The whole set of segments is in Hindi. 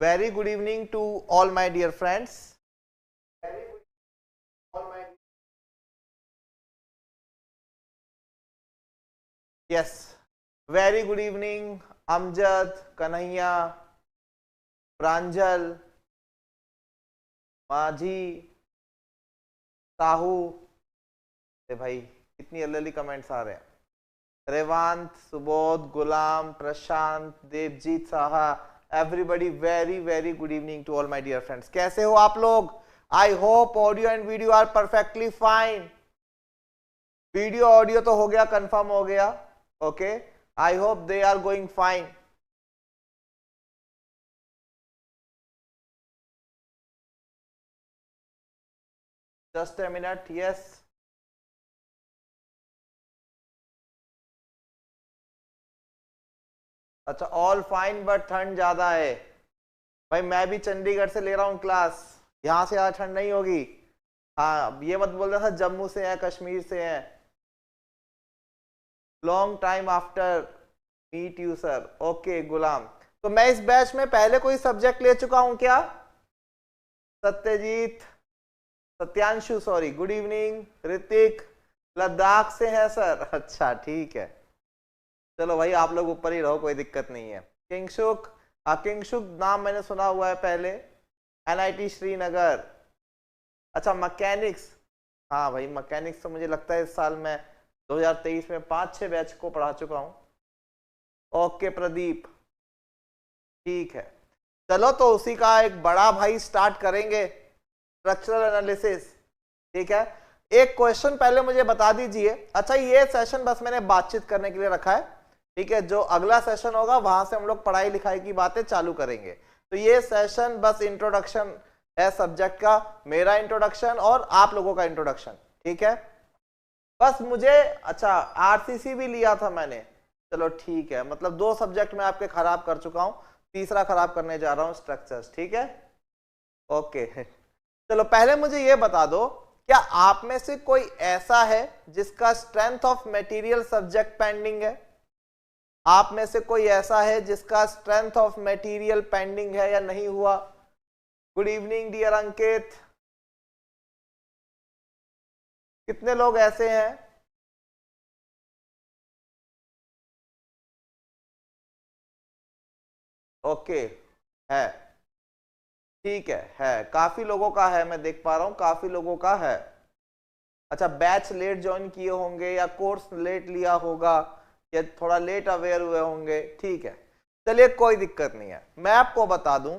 Very good evening to all my dear friends. Yes, very good evening Amjad, Kanhaiya, प्रांजल, माझी, साहू। भाई कितनी अलग कमेंट्स आ रहे हैं। Revant, Subodh, Ghulam, Prashant, Debjit Saha, everybody very very good evening to all my dear friends. कैसे हो आप लोग? I hope audio and video are perfectly fine. Video audio तो हो गया, कंफर्म हो गया। Okay, I hope they are going fine. Just a minute. Yes, अच्छा, ऑल फाइन बट ठंड ज्यादा है। भाई मैं भी चंडीगढ़ से ले रहा हूँ क्लास, यहाँ से आज ठंड नहीं होगी। हाँ, ये मत बोल रहा था जम्मू से है, कश्मीर से है। Long time after meet you sir. Okay Ghulam, तो मैं इस बैच में पहले कोई सब्जेक्ट ले चुका हूं क्या? Satyajit, Satyanshu, sorry, good evening. Hrithik, Ladakh से है सर। अच्छा ठीक है, चलो भाई आप लोग ऊपर ही रहो, कोई दिक्कत नहीं है। किंगसुक, हाँ किंगसुक नाम मैंने सुना हुआ है पहले। NIT श्रीनगर। अच्छा मैकेनिक्स, हाँ भाई मैकेनिक्स तो मुझे लगता है इस साल में 2023 में 5-6 बैच को पढ़ा चुका हूं। ओके प्रदीप, ठीक है। चलो तो उसी का एक बड़ा भाई स्टार्ट करेंगे, स्ट्रक्चरल एनालिसिस। ठीक है, एक क्वेश्चन पहले मुझे बता दीजिए। अच्छा ये सेशन बस मैंने बातचीत करने के लिए रखा है, ठीक है। जो अगला सेशन होगा वहां से हम लोग पढ़ाई लिखाई की बातें चालू करेंगे। तो ये सेशन बस इंट्रोडक्शन है सब्जेक्ट का, मेरा इंट्रोडक्शन और आप लोगों का इंट्रोडक्शन, ठीक है। बस मुझे, अच्छा RCC भी लिया था मैंने, चलो ठीक है, मतलब 2 सब्जेक्ट में आपके खराब कर चुका हूं, तीसरा खराब करने जा रहा हूं, स्ट्रक्चर्स। ठीक है, ओके। चलो पहले मुझे ये बता दो, क्या आप में से कोई ऐसा है जिसका strength of material subject pending है? आप में से कोई ऐसा है जिसका स्ट्रेंथ ऑफ मटेरियल पेंडिंग है या नहीं हुआ? गुड इवनिंग डियर अंकित। कितने लोग ऐसे हैं? ओके, है, ठीक है, काफी लोगों का है, मैं देख पा रहा हूं काफी लोगों का है। अच्छा, बैच लेट ज्वाइन किए होंगे या कोर्स लेट लिया होगा या थोड़ा लेट अवेयर हुए होंगे, ठीक है। चलिए कोई दिक्कत नहीं है, मैं आपको बता दूं,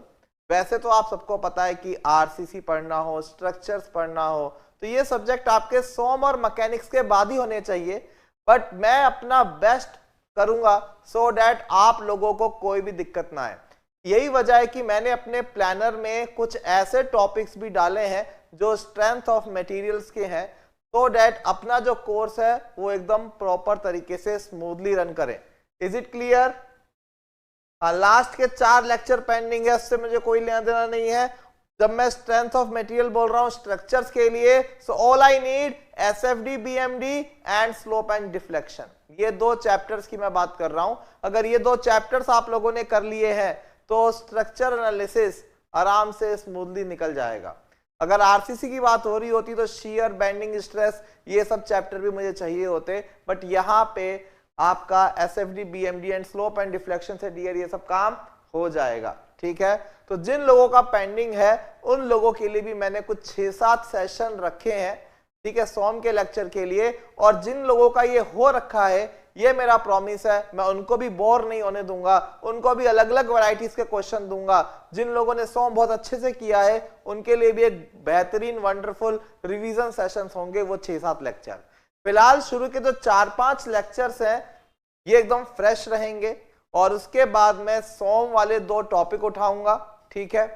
वैसे तो आप सबको पता है कि RCC पढ़ना हो, स्ट्रक्चर्स पढ़ना हो, तो ये सब्जेक्ट आपके सोम और मैकेनिक्स के बाद ही होने चाहिए। बट मैं अपना बेस्ट करूंगा सो डैट आप लोगों को कोई भी दिक्कत ना आए। यही वजह है कि मैंने अपने प्लानर में कुछ ऐसे टॉपिक्स भी डाले हैं जो स्ट्रेंथ ऑफ मटेरियल्स के हैं, सो डैट अपना जो कोर्स है वो एकदम प्रॉपर तरीके से स्मूथली रन करें। Is it clear? लास्ट के 4 लेक्चर पेंडिंग है, उससे मुझे कोई लेना देना नहीं है। जब मैं स्ट्रेंथ ऑफ मटेरियल बोल रहा हूं स्ट्रक्चर्स के लिए, so all I need SFD, BMD and slope and deflection, ये 2 चैप्टर्स की मैं बात कर रहा हूं। अगर ये 2 चैप्टर्स आप लोगों ने कर लिए हैं तो स्ट्रक्चर एनालिसिस आराम से स्मूथली निकल जाएगा। अगर RCC की बात हो रही होती तो शियर, बेंडिंग स्ट्रेस, ये सब चैप्टर भी मुझे चाहिए होते, बट यहाँ पे आपका SFD, BMD and slope and deflection से डियर ये सब काम हो जाएगा, ठीक है। तो जिन लोगों का पेंडिंग है उन लोगों के लिए भी मैंने कुछ 6-7 सेशन रखे हैं, ठीक है, सोम के लेक्चर के लिए। और जिन लोगों का ये हो रखा है, ये मेरा प्रॉमिस है, मैं उनको भी बोर नहीं होने दूंगा, उनको भी अलग अलग वैरायटीज के क्वेश्चन दूंगा। जिन लोगों ने सोम बहुत अच्छे से किया है उनके लिए भी एक बेहतरीन वंडरफुल रिवीजन सेशंस होंगे, वो 6-7 लेक्चर। फिलहाल शुरू के जो 4-5 लेक्चर्स हैं ये एकदम फ्रेश रहेंगे, और उसके बाद मैं सोम वाले 2 टॉपिक उठाऊंगा, ठीक है।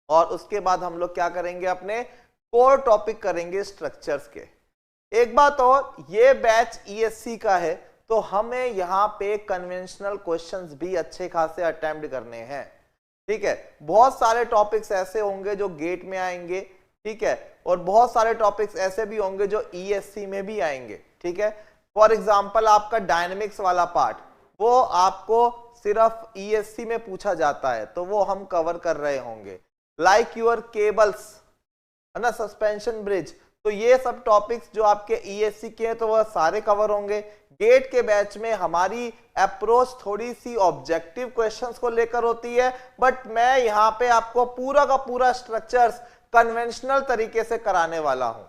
और उसके बाद हम लोग क्या करेंगे, अपने कोर टॉपिक करेंगे स्ट्रक्चर्स के। एक बात और, ये बैच ESC का है तो हमें यहाँ पे कन्वेंशनल क्वेश्चंस भी अच्छे खासे अटेम्प्ट करने हैं, ठीक है। बहुत सारे टॉपिक्स ऐसे होंगे जो गेट में आएंगे, ठीक है, और बहुत सारे टॉपिक्स ऐसे भी होंगे जो ESC में भी आएंगे, ठीक है। फॉर एग्जाम्पल आपका डायनेमिक्स वाला पार्ट वो आपको सिर्फ ईएससी में पूछा जाता है, तो वो हम कवर कर रहे होंगे। लाइक योर केबल्स, है ना, सस्पेंशन ब्रिज, तो ये सब टॉपिक्स जो आपके ईएससी के हैं तो वह सारे कवर होंगे। गेट के बैच में हमारी अप्रोच थोड़ी सी ऑब्जेक्टिव क्वेश्चंस को लेकर होती है, बट मैं यहाँ पे आपको पूरा का पूरा स्ट्रक्चर्स कन्वेंशनल तरीके से कराने वाला हूं,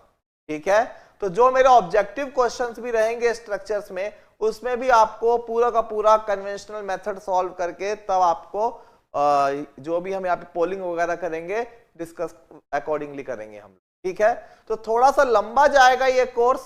ठीक है। तो जो मेरे ऑब्जेक्टिव क्वेश्चंस भी रहेंगे स्ट्रक्चर्स में, उसमें भी आपको पूरा का पूरा कन्वेंशनल मेथड सॉल्व करके तब आपको जो भी हम यहाँ पे पोलिंग वगैरह करेंगे डिस्कस अकॉर्डिंगली करेंगे हम, ठीक है। तो थोड़ा सा लंबा जाएगा ये कोर्स,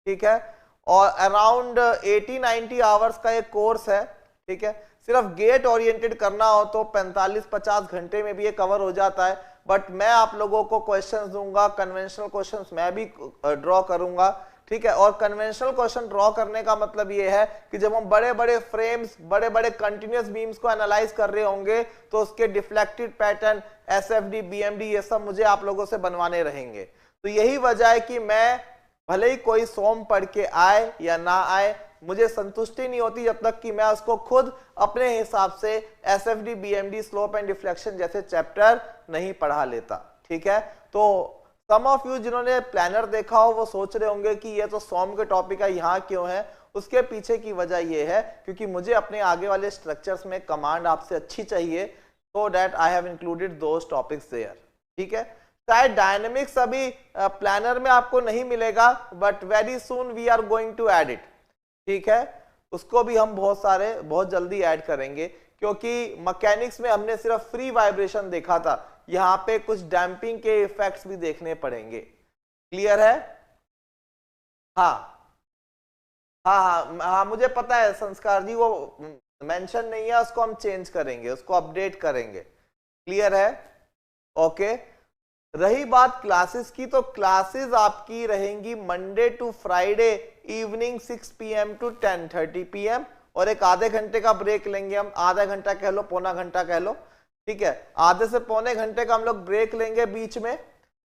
ठीक है, और अराउंड 80-90 आवर्स का ये कोर्स है, ठीक है। सिर्फ गेट ओरिएंटेड करना हो तो 45-50 घंटे में भी ये कवर हो जाता है, बट मैं आप लोगों को क्वेश्चंस दूंगा, कन्वेंशनल क्वेश्चंस मैं भी ड्रॉ करूंगा, ठीक है। और कन्वेंशनल क्वेश्चन ड्रॉ करने का मतलब ये है कि जब हम बड़े बड़े फ्रेम्स, बड़े बड़े कंटिन्यूअस बीम्स को एनालाइज कर रहे होंगे तो उसके डिफ्लेक्टेड पैटर्न, एसएफडी, बीएमडी, ये सब मुझे आप लोगों से बनवाने रहेंगे। तो यही वजह है कि मैं भले ही कोई सोम पढ़ के आए या ना आए, मुझे संतुष्टि नहीं होती जब तक कि मैं उसको खुद अपने हिसाब से SFD, BMD, slope and deflection जैसे चैप्टर नहीं पढ़ा लेता, ठीक है। तो सम ऑफ यू जिन्होंने प्लानर देखा हो वो सोच रहे होंगे कि ये तो सोम के टॉपिक है, यहाँ क्यों है। उसके पीछे की वजह ये है क्योंकि मुझे अपने आगे वाले स्ट्रक्चर्स में कमांड आपसे अच्छी चाहिए, so that I have included those topics there, ठीक है। शायद डायनेमिक्स अभी प्लानर में आपको नहीं मिलेगा, but very soon we are going to add it, ठीक है। उसको भी हम बहुत जल्दी ऐड करेंगे, क्योंकि मैकेनिक्स में हमने सिर्फ फ्री वाइब्रेशन देखा था, यहाँ पे कुछ डैम्पिंग के इफेक्ट्स भी देखने पड़ेंगे। क्लियर है? हाँ हाँ हाँ हाँ, मुझे पता है संस्कार जी, वो मेंशन नहीं है, उसको हम चेंज करेंगे, उसको अपडेट करेंगे। क्लियर है? ओके। रही बात क्लासेस की, तो क्लासेस आपकी रहेंगी Monday to Friday evening 6 PM to 10:30 PM, और एक आधे घंटे का ब्रेक लेंगे हम, आधा घंटा कह लो, पौना घंटा कह लो, ठीक है। आधे से पौने घंटे का हम लोग ब्रेक लेंगे बीच में,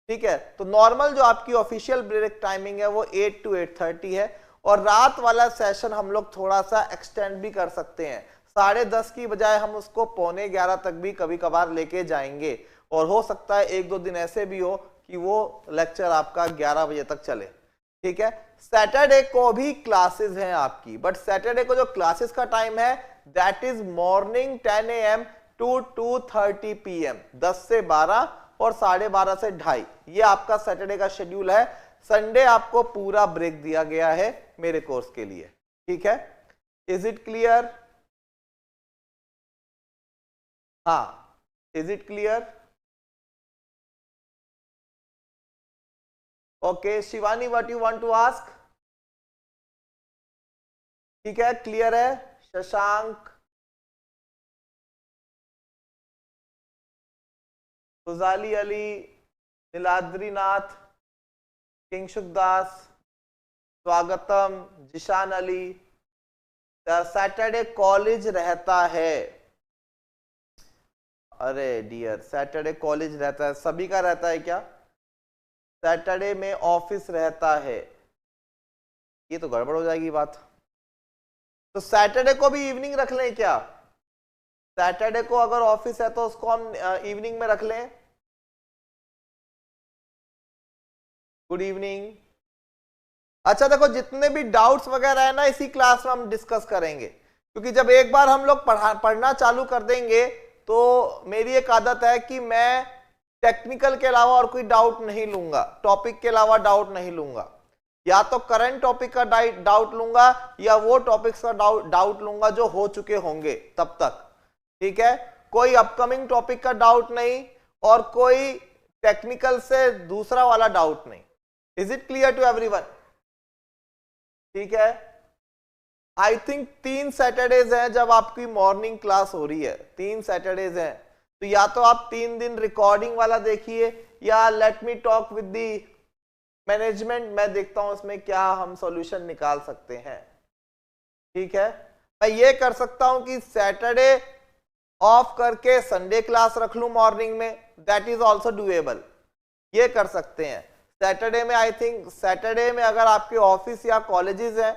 ठीक है। तो नॉर्मल जो आपकी ऑफिशियल ब्रेक टाइमिंग है वो 8 to 8:30 है, और रात वाला सेशन हम लोग थोड़ा सा एक्सटेंड भी कर सकते हैं, 10:30 की बजाय हम उसको 11:45 तक भी कभी कभार लेके जाएंगे, और हो सकता है 1-2 दिन ऐसे भी हो कि वो लेक्चर आपका 11 बजे तक चले, ठीक है। सैटरडे को भी क्लासेस हैं आपकी, बट सैटरडे को जो क्लासेस का टाइम है that is morning 10 AM to 2:30 PM, 10 से 12 और 12:30 से 2:30, ये आपका सैटरडे का शेड्यूल है। संडे आपको पूरा ब्रेक दिया गया है मेरे कोर्स के लिए, ठीक है। Is it clear? हाँ, is it clear? Okay Shivani, what you want to ask? ठीक है, क्लियर है। शशांक, गुजाली अली, नीलाद्रीनाथ, किंगसुख दास, स्वागतम, जिशान अली। सैटरडे कॉलेज रहता है। अरे डियर, सैटरडे कॉलेज रहता है, सभी का रहता है क्या? सैटरडे में ऑफिस रहता है, ये तो गड़बड़ हो जाएगी बात। तो सैटरडे को भी इवनिंग रख लें क्या? सैटरडे को अगर ऑफिस है तो उसको हम इवनिंग में रख लें। Good evening. अच्छा देखो, जितने भी डाउट्स वगैरह है ना इसी क्लास में हम डिस्कस करेंगे, क्योंकि जब एक बार हम लोग पढ़ना चालू कर देंगे तो मेरी एक आदत है कि मैं टेक्निकल के अलावा और कोई डाउट नहीं लूंगा, टॉपिक के अलावा डाउट नहीं लूंगा। या तो करंट टॉपिक का डाउट लूंगा या वो टॉपिक्स का डाउट लूंगा जो हो चुके होंगे तब तक, ठीक है। कोई अपकमिंग टॉपिक का डाउट नहीं और कोई टेक्निकल से दूसरा वाला डाउट नहीं। Is it clear to everyone? ठीक है। आई थिंक 3 सैटरडेज हैं जब आपकी मॉर्निंग क्लास हो रही है, 3 सैटरडेज हैं, तो या तो आप 3 दिन रिकॉर्डिंग वाला देखिए या let me talk with the management, मैं देखता हूं उसमें क्या हम सॉल्यूशन निकाल सकते हैं, ठीक है। मैं ये कर सकता हूं कि सैटरडे ऑफ करके संडे क्लास रख लूं मॉर्निंग में, दैट इज ऑल्सो डूएबल, ये कर सकते हैं। सैटरडे में आई थिंक सैटरडे में अगर आपके ऑफिस या कॉलेजेस हैं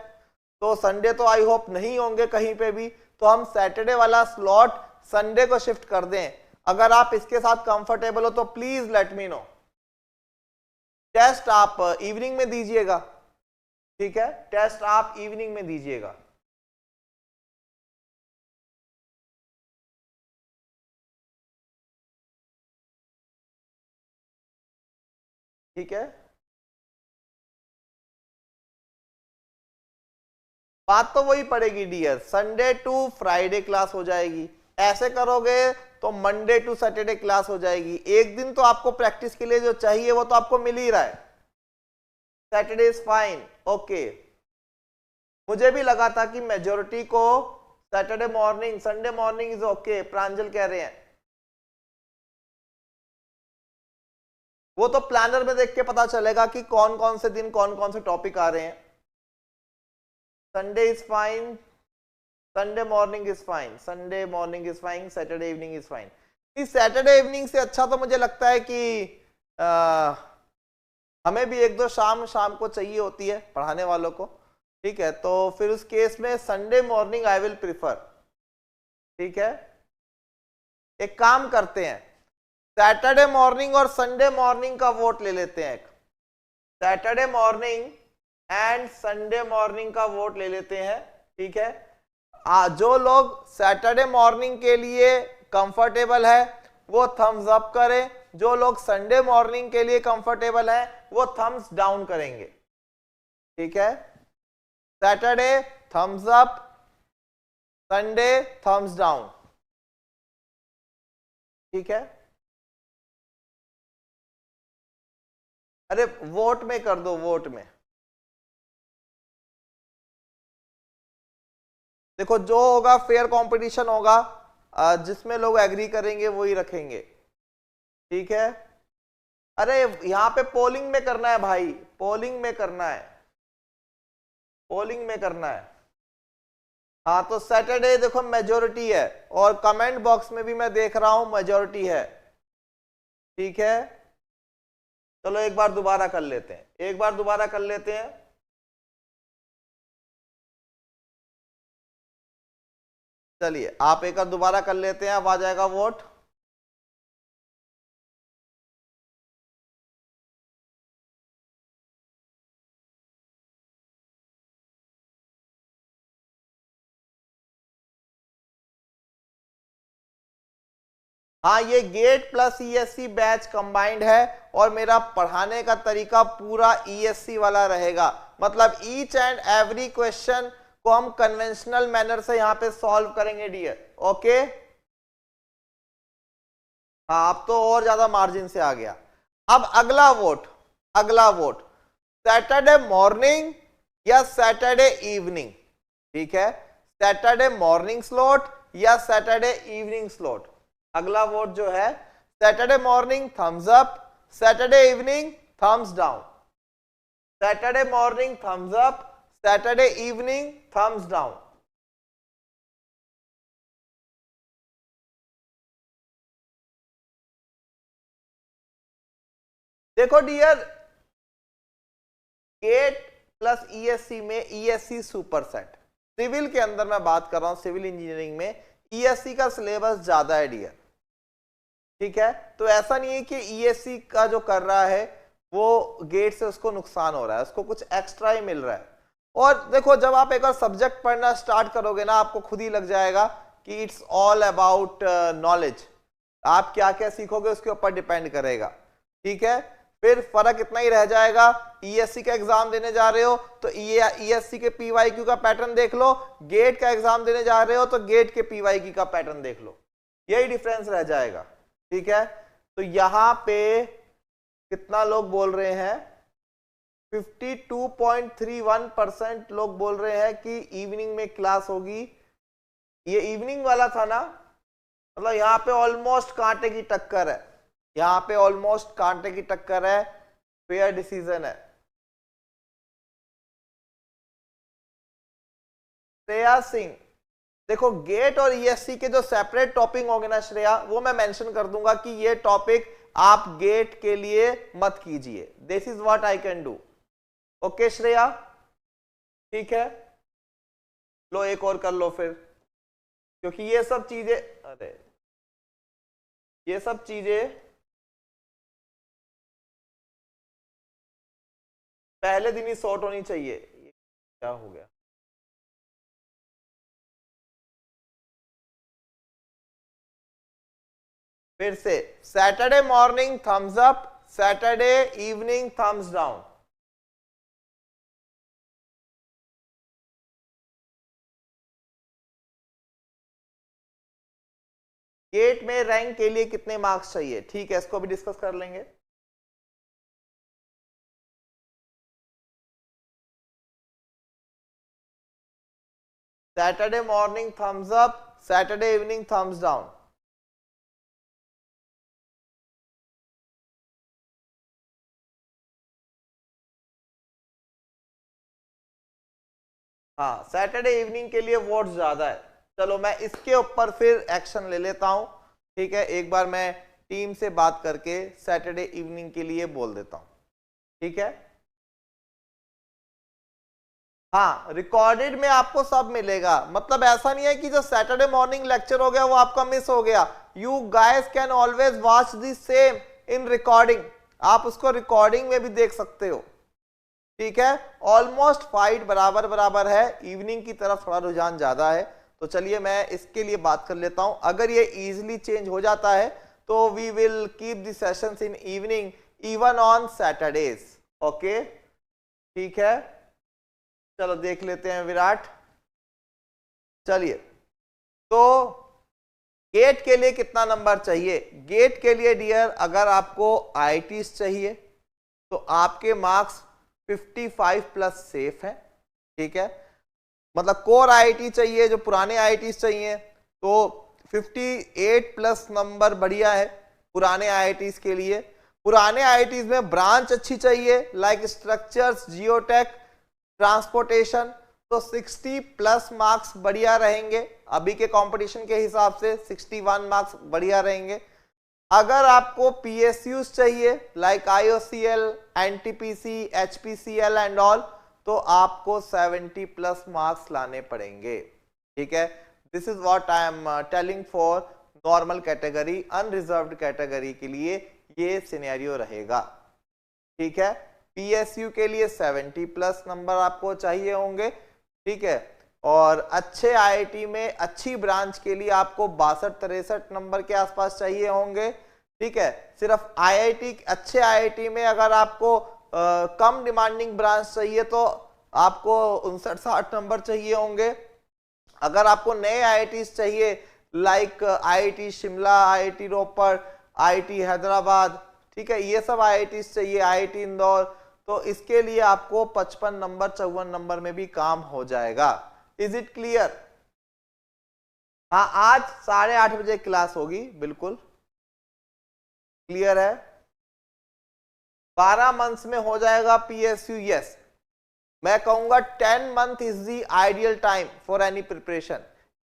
तो संडे तो आई होप नहीं होंगे कहीं पे भी, तो हम सैटरडे वाला स्लॉट संडे को शिफ्ट कर दें। अगर आप इसके साथ कंफर्टेबल हो तो please let me know. Test आप इवनिंग में दीजिएगा, ठीक है, टेस्ट आप इवनिंग में दीजिएगा। ठीक है, बात तो वही पड़ेगी dear, Sunday to Friday class हो जाएगी। ऐसे करोगे तो मंडे टू सैटरडे क्लास हो जाएगी। एक दिन तो आपको प्रैक्टिस के लिए जो चाहिए वो तो आपको मिल ही रहा है। Saturday is fine, okay. मुझे भी लगा था कि मेजोरिटी को Saturday morning, Sunday morning is okay, Pranjal कह रहे हैं। वो तो प्लानर में देख के पता चलेगा कि कौन कौन से दिन कौन कौन से टॉपिक आ रहे हैं। Sunday is fine, Sunday morning is fine, Sunday morning is fine, Saturday evening is fine. इस सैटरडे इवनिंग से अच्छा तो मुझे लगता है कि हमें भी एक दो शाम को चाहिए होती है पढ़ाने वालों को, ठीक है, तो फिर उस केस में Sunday morning I will prefer. ठीक है, एक काम करते हैं, सैटरडे मॉर्निंग और संडे मॉर्निंग का वोट ले लेते हैं। Saturday morning and Sunday morning का वोट ले लेते हैं, ठीक है। जो लोग सैटरडे मॉर्निंग के लिए कंफर्टेबल है वो थम्स अप करें, जो लोग संडे मॉर्निंग के लिए कंफर्टेबल है वो थम्स डाउन करेंगे। ठीक है, Saturday thumbs up, Sunday thumbs down. ठीक है, अरे वोट में कर दो, वोट में। देखो जो होगा फेयर कंपटीशन होगा, जिसमें लोग एग्री करेंगे वही रखेंगे। ठीक है, अरे यहां पे पोलिंग में करना है भाई, पोलिंग में करना है, पोलिंग में करना है। हाँ तो सैटरडे देखो मेजोरिटी है, और कमेंट बॉक्स में भी मैं देख रहा हूं मेजोरिटी है। ठीक है, चलो एक बार दोबारा कर लेते हैं, एक बार दोबारा कर लेते हैं। चलिए आप एक बार दोबारा कर लेते हैं, अब आ जाएगा वोट। हाँ ये gate plus ESC batch combined है, और मेरा पढ़ाने का तरीका पूरा ईएससी वाला रहेगा। मतलब ईच एंड एवरी क्वेश्चन को हम कन्वेंशनल मैनर से यहां पे सॉल्व करेंगे डियर, ओके। हाँ अब तो और ज्यादा मार्जिन से आ गया। अब अगला वोट, अगला वोट सैटरडे मॉर्निंग या सैटरडे इवनिंग। ठीक है, सैटरडे मॉर्निंग स्लॉट या सैटरडे इवनिंग स्लॉट। अगला वोट जो है Saturday morning thumbs up, Saturday evening thumbs down. Saturday morning thumbs up, Saturday evening thumbs down. देखो डियर, गेट प्लस ईएससी में ईएससी सुपरसेट, सिविल के अंदर मैं बात कर रहा हूं, सिविल इंजीनियरिंग में ईएससी का सिलेबस ज्यादा है डियर। ठीक है, तो ऐसा नहीं है कि ईएससी का जो कर रहा है वो गेट से उसको नुकसान हो रहा है, उसको कुछ एक्स्ट्रा ही मिल रहा है। और देखो जब आप एक बार सब्जेक्ट पढ़ना स्टार्ट करोगे ना, आपको खुद ही लग जाएगा कि इट्स ऑल अबाउट नॉलेज। आप क्या क्या सीखोगे उसके ऊपर डिपेंड करेगा। ठीक है, फिर फर्क इतना ही रह जाएगा, ईएससी का एग्जाम देने जा रहे हो तो ईएससी के पीवाईक्यू का पैटर्न देख लो, गेट का एग्जाम देने जा रहे हो तो गेट के पीवाईक्यू का पैटर्न देख लो, यही डिफरेंस रह जाएगा। ठीक है, तो यहां पे कितना लोग बोल रहे हैं, 52.31% लोग बोल रहे हैं कि इवनिंग में क्लास होगी। ये इवनिंग वाला था ना, मतलब यहाँ पे ऑलमोस्ट कांटे की टक्कर है, यहाँ पे ऑलमोस्ट कांटे की टक्कर है, फेयर डिसीजन है। श्रेया सिंह, देखो गेट और ईएससी के जो सेपरेट टॉपिक होंगे ना श्रेया, वो मैं मेंशन कर दूंगा कि ये टॉपिक आप गेट के लिए मत कीजिए। This is what I can do. Okay Shreya, ठीक है, लो एक और कर लो फिर। क्योंकि ये सब चीजें, अरे ये सब चीजें पहले दिन ही सॉर्ट होनी चाहिए। ये क्या हो गया? फिर से Saturday morning thumbs up, Saturday evening thumbs down. GATE में रैंक के लिए कितने मार्क्स चाहिए? ठीक है, इसको भी डिस्कस कर लेंगे। Saturday morning thumbs up, Saturday evening thumbs down. हाँ, सैटरडे इवनिंग के लिए वोट्स ज्यादा है। चलो मैं इसके ऊपर फिर एक्शन ले लेता हूं। ठीक है, एक बार मैं टीम से बात करके सैटरडे इवनिंग के लिए बोल देता हूं। ठीक है, हाँ रिकॉर्डेड में आपको सब मिलेगा। मतलब ऐसा नहीं है कि जो सैटरडे मॉर्निंग लेक्चर हो गया वो आपका मिस हो गया। You guys can always watch the same in recording. आप उसको रिकॉर्डिंग में भी देख सकते हो। ठीक है, ऑलमोस्ट फाइट बराबर बराबर है, इवनिंग की तरफ थोड़ा रुझान ज्यादा है। तो चलिए मैं इसके लिए बात कर लेता हूं। अगर ये इजीली चेंज हो जाता है तो we will keep the sessions in evening even on Saturdays. Okay, ठीक है, चलो देख लेते हैं विराट। चलिए, तो गेट के लिए कितना नंबर चाहिए? गेट के लिए डियर अगर आपको आईआईटीज चाहिए तो आपके मार्क्स 55 प्लस सेफ है। ठीक है, मतलब कोर आईआईटी चाहिए, जो पुराने आईआईटी चाहिए तो 58 प्लस नंबर बढ़िया है पुराने आईआईटी के लिए। पुराने आईआईटी में ब्रांच अच्छी चाहिए लाइक स्ट्रक्चर्स, जियोटेक, ट्रांसपोर्टेशन, तो 60 प्लस मार्क्स बढ़िया रहेंगे। अभी के कंपटीशन के हिसाब से 61 मार्क्स बढ़िया रहेंगे। अगर आपको पीएसयूज चाहिए like IOCL, NTPC, HPCL and all, तो आपको 70 प्लस मार्क्स लाने पड़ेंगे। ठीक है, this is what I am telling for normal category. Unreserved category के लिए ये सिनेरियो रहेगा। ठीक है, पीएसयू के लिए 70 प्लस नंबर आपको चाहिए होंगे। ठीक है, और अच्छे आईआईटी में अच्छी ब्रांच के लिए आपको 62-63 नंबर के आसपास चाहिए होंगे। ठीक है, सिर्फ आईआईटी, अच्छे आईआईटी में अगर आपको कम डिमांडिंग ब्रांच चाहिए तो आपको 59-60 नंबर चाहिए होंगे। अगर आपको नए आईआईटी चाहिए लाइक आईआईटी शिमला, आईआईटी रोपड़, आईआईटी हैदराबाद, ठीक है, ये सब आईआईटी चाहिए, आईआईटी इंदौर, तो इसके लिए आपको 55 नंबर, 54 नंबर में भी काम हो जाएगा। Is it clear? हाँ, आज 8:30 बजे क्लास होगी, बिल्कुल क्लियर है। 12 मंथ्स में हो जाएगा पीएसयू। यस, मैं कहूंगा 10 month is the ideal time for any preparation.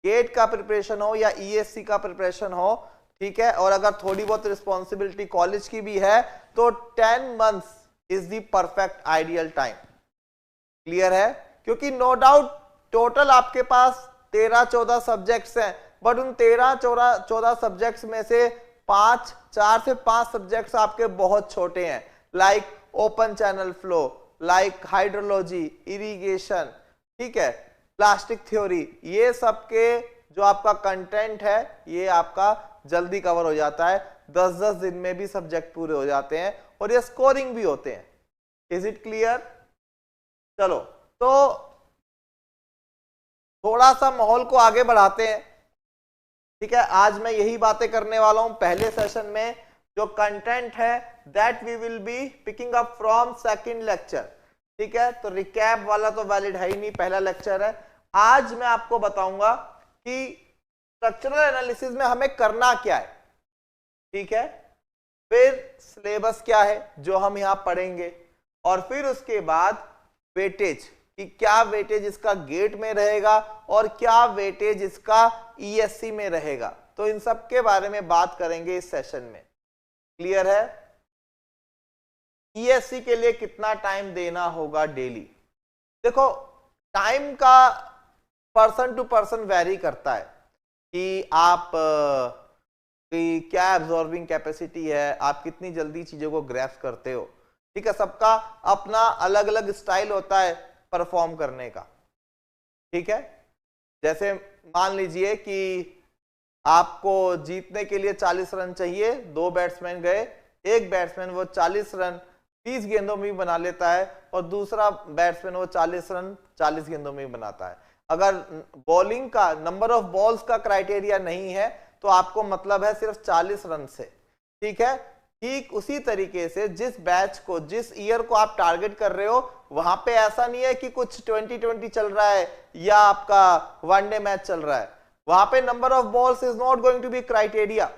GATE का प्रिपरेशन हो या ईएससी का प्रिपरेशन हो, ठीक है, और अगर थोड़ी बहुत रिस्पॉन्सिबिलिटी कॉलेज की भी है तो 10 months is the perfect ideal time. Clear है? क्योंकि नो डाउट टोटल आपके पास 13-14 सब्जेक्ट्स हैं, बट उन 13-14 सब्जेक्ट्स में से 4 से 5 सब्जेक्ट्स आपके बहुत छोटे हैं, like open channel flow, like hydrology, irrigation, ठीक है, प्लास्टिक थ्योरी, ये सब के जो आपका कंटेंट है ये आपका जल्दी कवर हो जाता है। 10-10 दिन में भी सब्जेक्ट पूरे हो जाते हैं और ये स्कोरिंग भी होते हैं। Is it clear? चलो, तो थोड़ा सा माहौल को आगे बढ़ाते हैं। ठीक है, आज मैं यही बातें करने वाला हूं पहले सेशन में। जो कंटेंट है that we will be picking up from second lecture. ठीक है, तो रिकैप वाला तो वैलिड है ही नहीं, पहला लेक्चर है। आज मैं आपको बताऊंगा कि स्ट्रक्चरल एनालिसिस में हमें करना क्या है। ठीक है, फिर सिलेबस क्या है जो हम यहां पढ़ेंगे, और फिर उसके बाद वेटेज कि क्या वेटेज इसका गेट में रहेगा और क्या वेटेज इसका ईएससी में रहेगा। तो इन सब के बारे में बात करेंगे इस सेशन में। क्लियर है? ईएससी के लिए कितना टाइम देना होगा डेली? देखो, टाइम का पर्सन टू पर्सन वेरी करता है। कि आप कि क्या एब्जॉर्बिंग कैपेसिटी है, आप कितनी जल्दी चीजों को ग्रैस्प करते हो। ठीक है, सबका अपना अलग अलग स्टाइल होता है परफॉर्म करने का। ठीक है, जैसे मान लीजिए कि आपको जीतने के लिए 40 रन चाहिए, 2 बैट्समैन गए, एक बैट्समैन वो 40 रन 30 गेंदों में भी बना लेता है और दूसरा बैट्समैन वो 40 रन 40 गेंदों में भी बनाता है। अगर बॉलिंग का नंबर ऑफ बॉल्स का क्राइटेरिया नहीं है तो आपको मतलब है सिर्फ 40 रन से। ठीक है, ठीक उसी तरीके से जिस बैच को, जिस ईयर को आप टारगेट कर रहे हो, वहां पे ऐसा नहीं है कि कुछ 2020 चल रहा है या आपका वनडे मैच चल रहा है। वहां पे number of balls is not going to be criteria,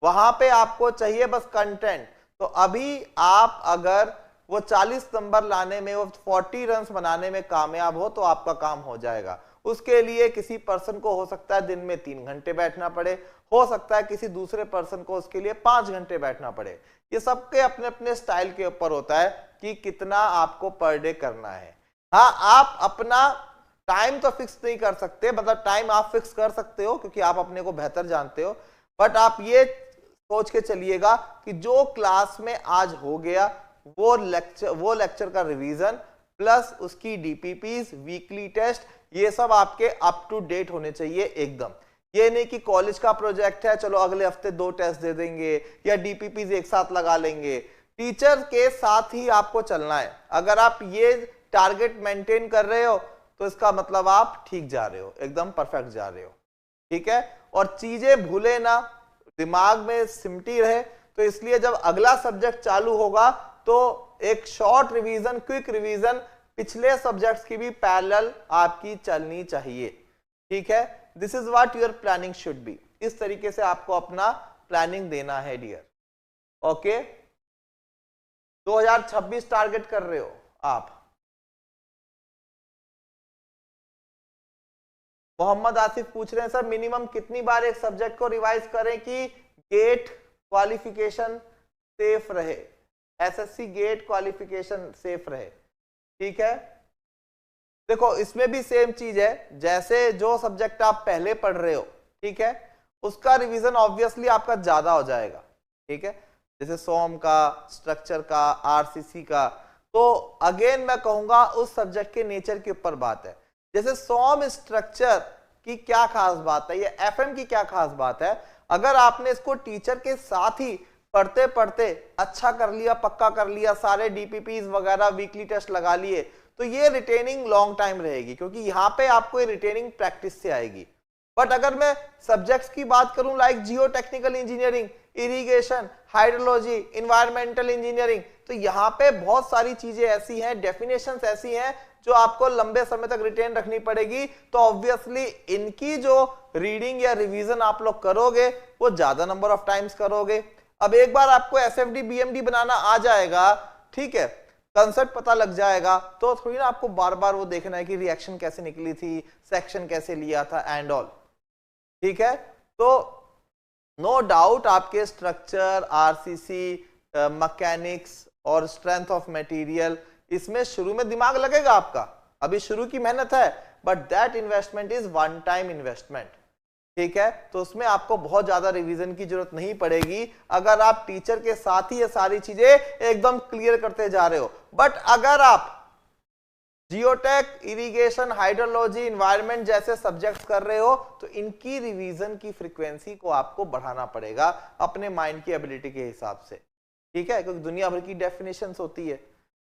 वहां पे आपको चाहिए बस कंटेंट। तो अभी आप अगर वो 40 नंबर लाने में, वो 40 रन बनाने में कामयाब हो तो आपका काम हो जाएगा। उसके लिए किसी पर्सन को हो सकता है दिन में 3 घंटे बैठना पड़े, हो सकता है किसी दूसरे पर्सन को उसके लिए 5 घंटे बैठना पड़े। ये सबके अपने अपने स्टाइल के ऊपर होता है कि कितना आपको पर डे करना है। हाँ, आप अपना टाइम तो फिक्स नहीं कर सकते, मतलब टाइम आप फिक्स कर सकते हो क्योंकि आप अपने को बेहतर जानते हो, बट आप ये सोच के चलिएगा कि जो क्लास में आज हो गया वो लेक्चर का रिवीजन प्लस उसकी डीपीपीज, वीकली टेस्ट, ये सब आपके अप टू डेट होने चाहिए एकदम। ये नहीं कि कॉलेज का प्रोजेक्ट है चलो अगले हफ्ते 2 टेस्ट दे देंगे या डीपीपीज एक साथ लगा लेंगे। टीचर के साथ ही आपको चलना है। अगर आप ये टारगेट मेंटेन कर रहे हो तो इसका मतलब आप ठीक जा रहे हो, एकदम परफेक्ट जा रहे हो। ठीक है, और चीजें भूले ना, दिमाग में सिमटी रहे। तो इसलिए जब अगला सब्जेक्ट चालू होगा तो एक शॉर्ट रिवीजन, क्विक रिवीजन पिछले सब्जेक्ट्स की भी पैरेलल आपकी चलनी चाहिए। ठीक है, this is what your planning should be. इस तरीके से आपको अपना प्लानिंग देना है डियर। ओके, 2026 टारगेट कर रहे हो आप। मोहम्मद आसिफ पूछ रहे हैं सर मिनिमम कितनी बार एक सब्जेक्ट को रिवाइज करें कि गेट क्वालिफिकेशन सेफ रहे, एसएससी गेट क्वालिफिकेशन सेफ रहे। ठीक है, देखो इसमें भी सेम चीज है, जैसे जो सब्जेक्ट आप पहले पढ़ रहे हो, ठीक है, उसका रिवीजन ऑब्वियसली आपका ज्यादा हो जाएगा। ठीक है, जैसे सोम का, स्ट्रक्चर का, आरसीसी का, तो अगेन मैं कहूंगा उस सब्जेक्ट के नेचर के ऊपर बात है। जैसे सोम स्ट्रक्चर की क्या खास बात है, ये एफएम की क्या खास बात है, अगर आपने इसको टीचर के साथ ही पढ़ते पढ़ते अच्छा कर लिया, पक्का कर लिया, सारे डीपीपीज वगैरह वीकली टेस्ट लगा लिए, तो ये रिटेनिंग लॉन्ग टाइम रहेगी क्योंकि यहाँ पे आपको ये रिटेनिंग प्रैक्टिस से आएगी। बट अगर मैं सब्जेक्ट्स की बात करूं लाइक जियो technical engineering, irrigation, hydrology, environmental engineering, तो यहाँ पे बहुत सारी चीजें ऐसी हैं, डेफिनेशंस ऐसी हैं जो आपको लंबे समय तक रिटेन रखनी पड़ेगी। तो ऑब्वियसली इनकी जो रीडिंग या रिवीजन आप लोग करोगे वो ज्यादा नंबर ऑफ टाइम्स करोगे। अब एक बार आपको एसएफडी बीएमडी बनाना आ जाएगा, ठीक है, कंसेप्ट पता लग जाएगा, तो थोड़ी ना आपको बार बार वो देखना है कि रिएक्शन कैसे निकली थी, सेक्शन कैसे लिया था एंड ऑल। ठीक है, तो नो डाउट आपके स्ट्रक्चर, आरसीसी, मैकेनिक्स और स्ट्रेंथ ऑफ मटेरियल, इसमें शुरू में दिमाग लगेगा आपका, अभी शुरू की मेहनत है, but that investment is one time investment. ठीक है, तो उसमें आपको बहुत ज्यादा रिवीजन की जरूरत नहीं पड़ेगी अगर आप टीचर के साथ ही ये सारी चीजें एकदम क्लियर करते जा रहे हो। बट अगर आप जियोटेक, इरिगेशन, हाइड्रोलॉजी, इन्वायरमेंट जैसे सब्जेक्ट्स कर रहे हो तो इनकी रिवीजन की फ्रीक्वेंसी को आपको बढ़ाना पड़ेगा अपने माइंड की एबिलिटी के हिसाब से। ठीक है, क्योंकि दुनिया भर की डेफिनेशंस होती है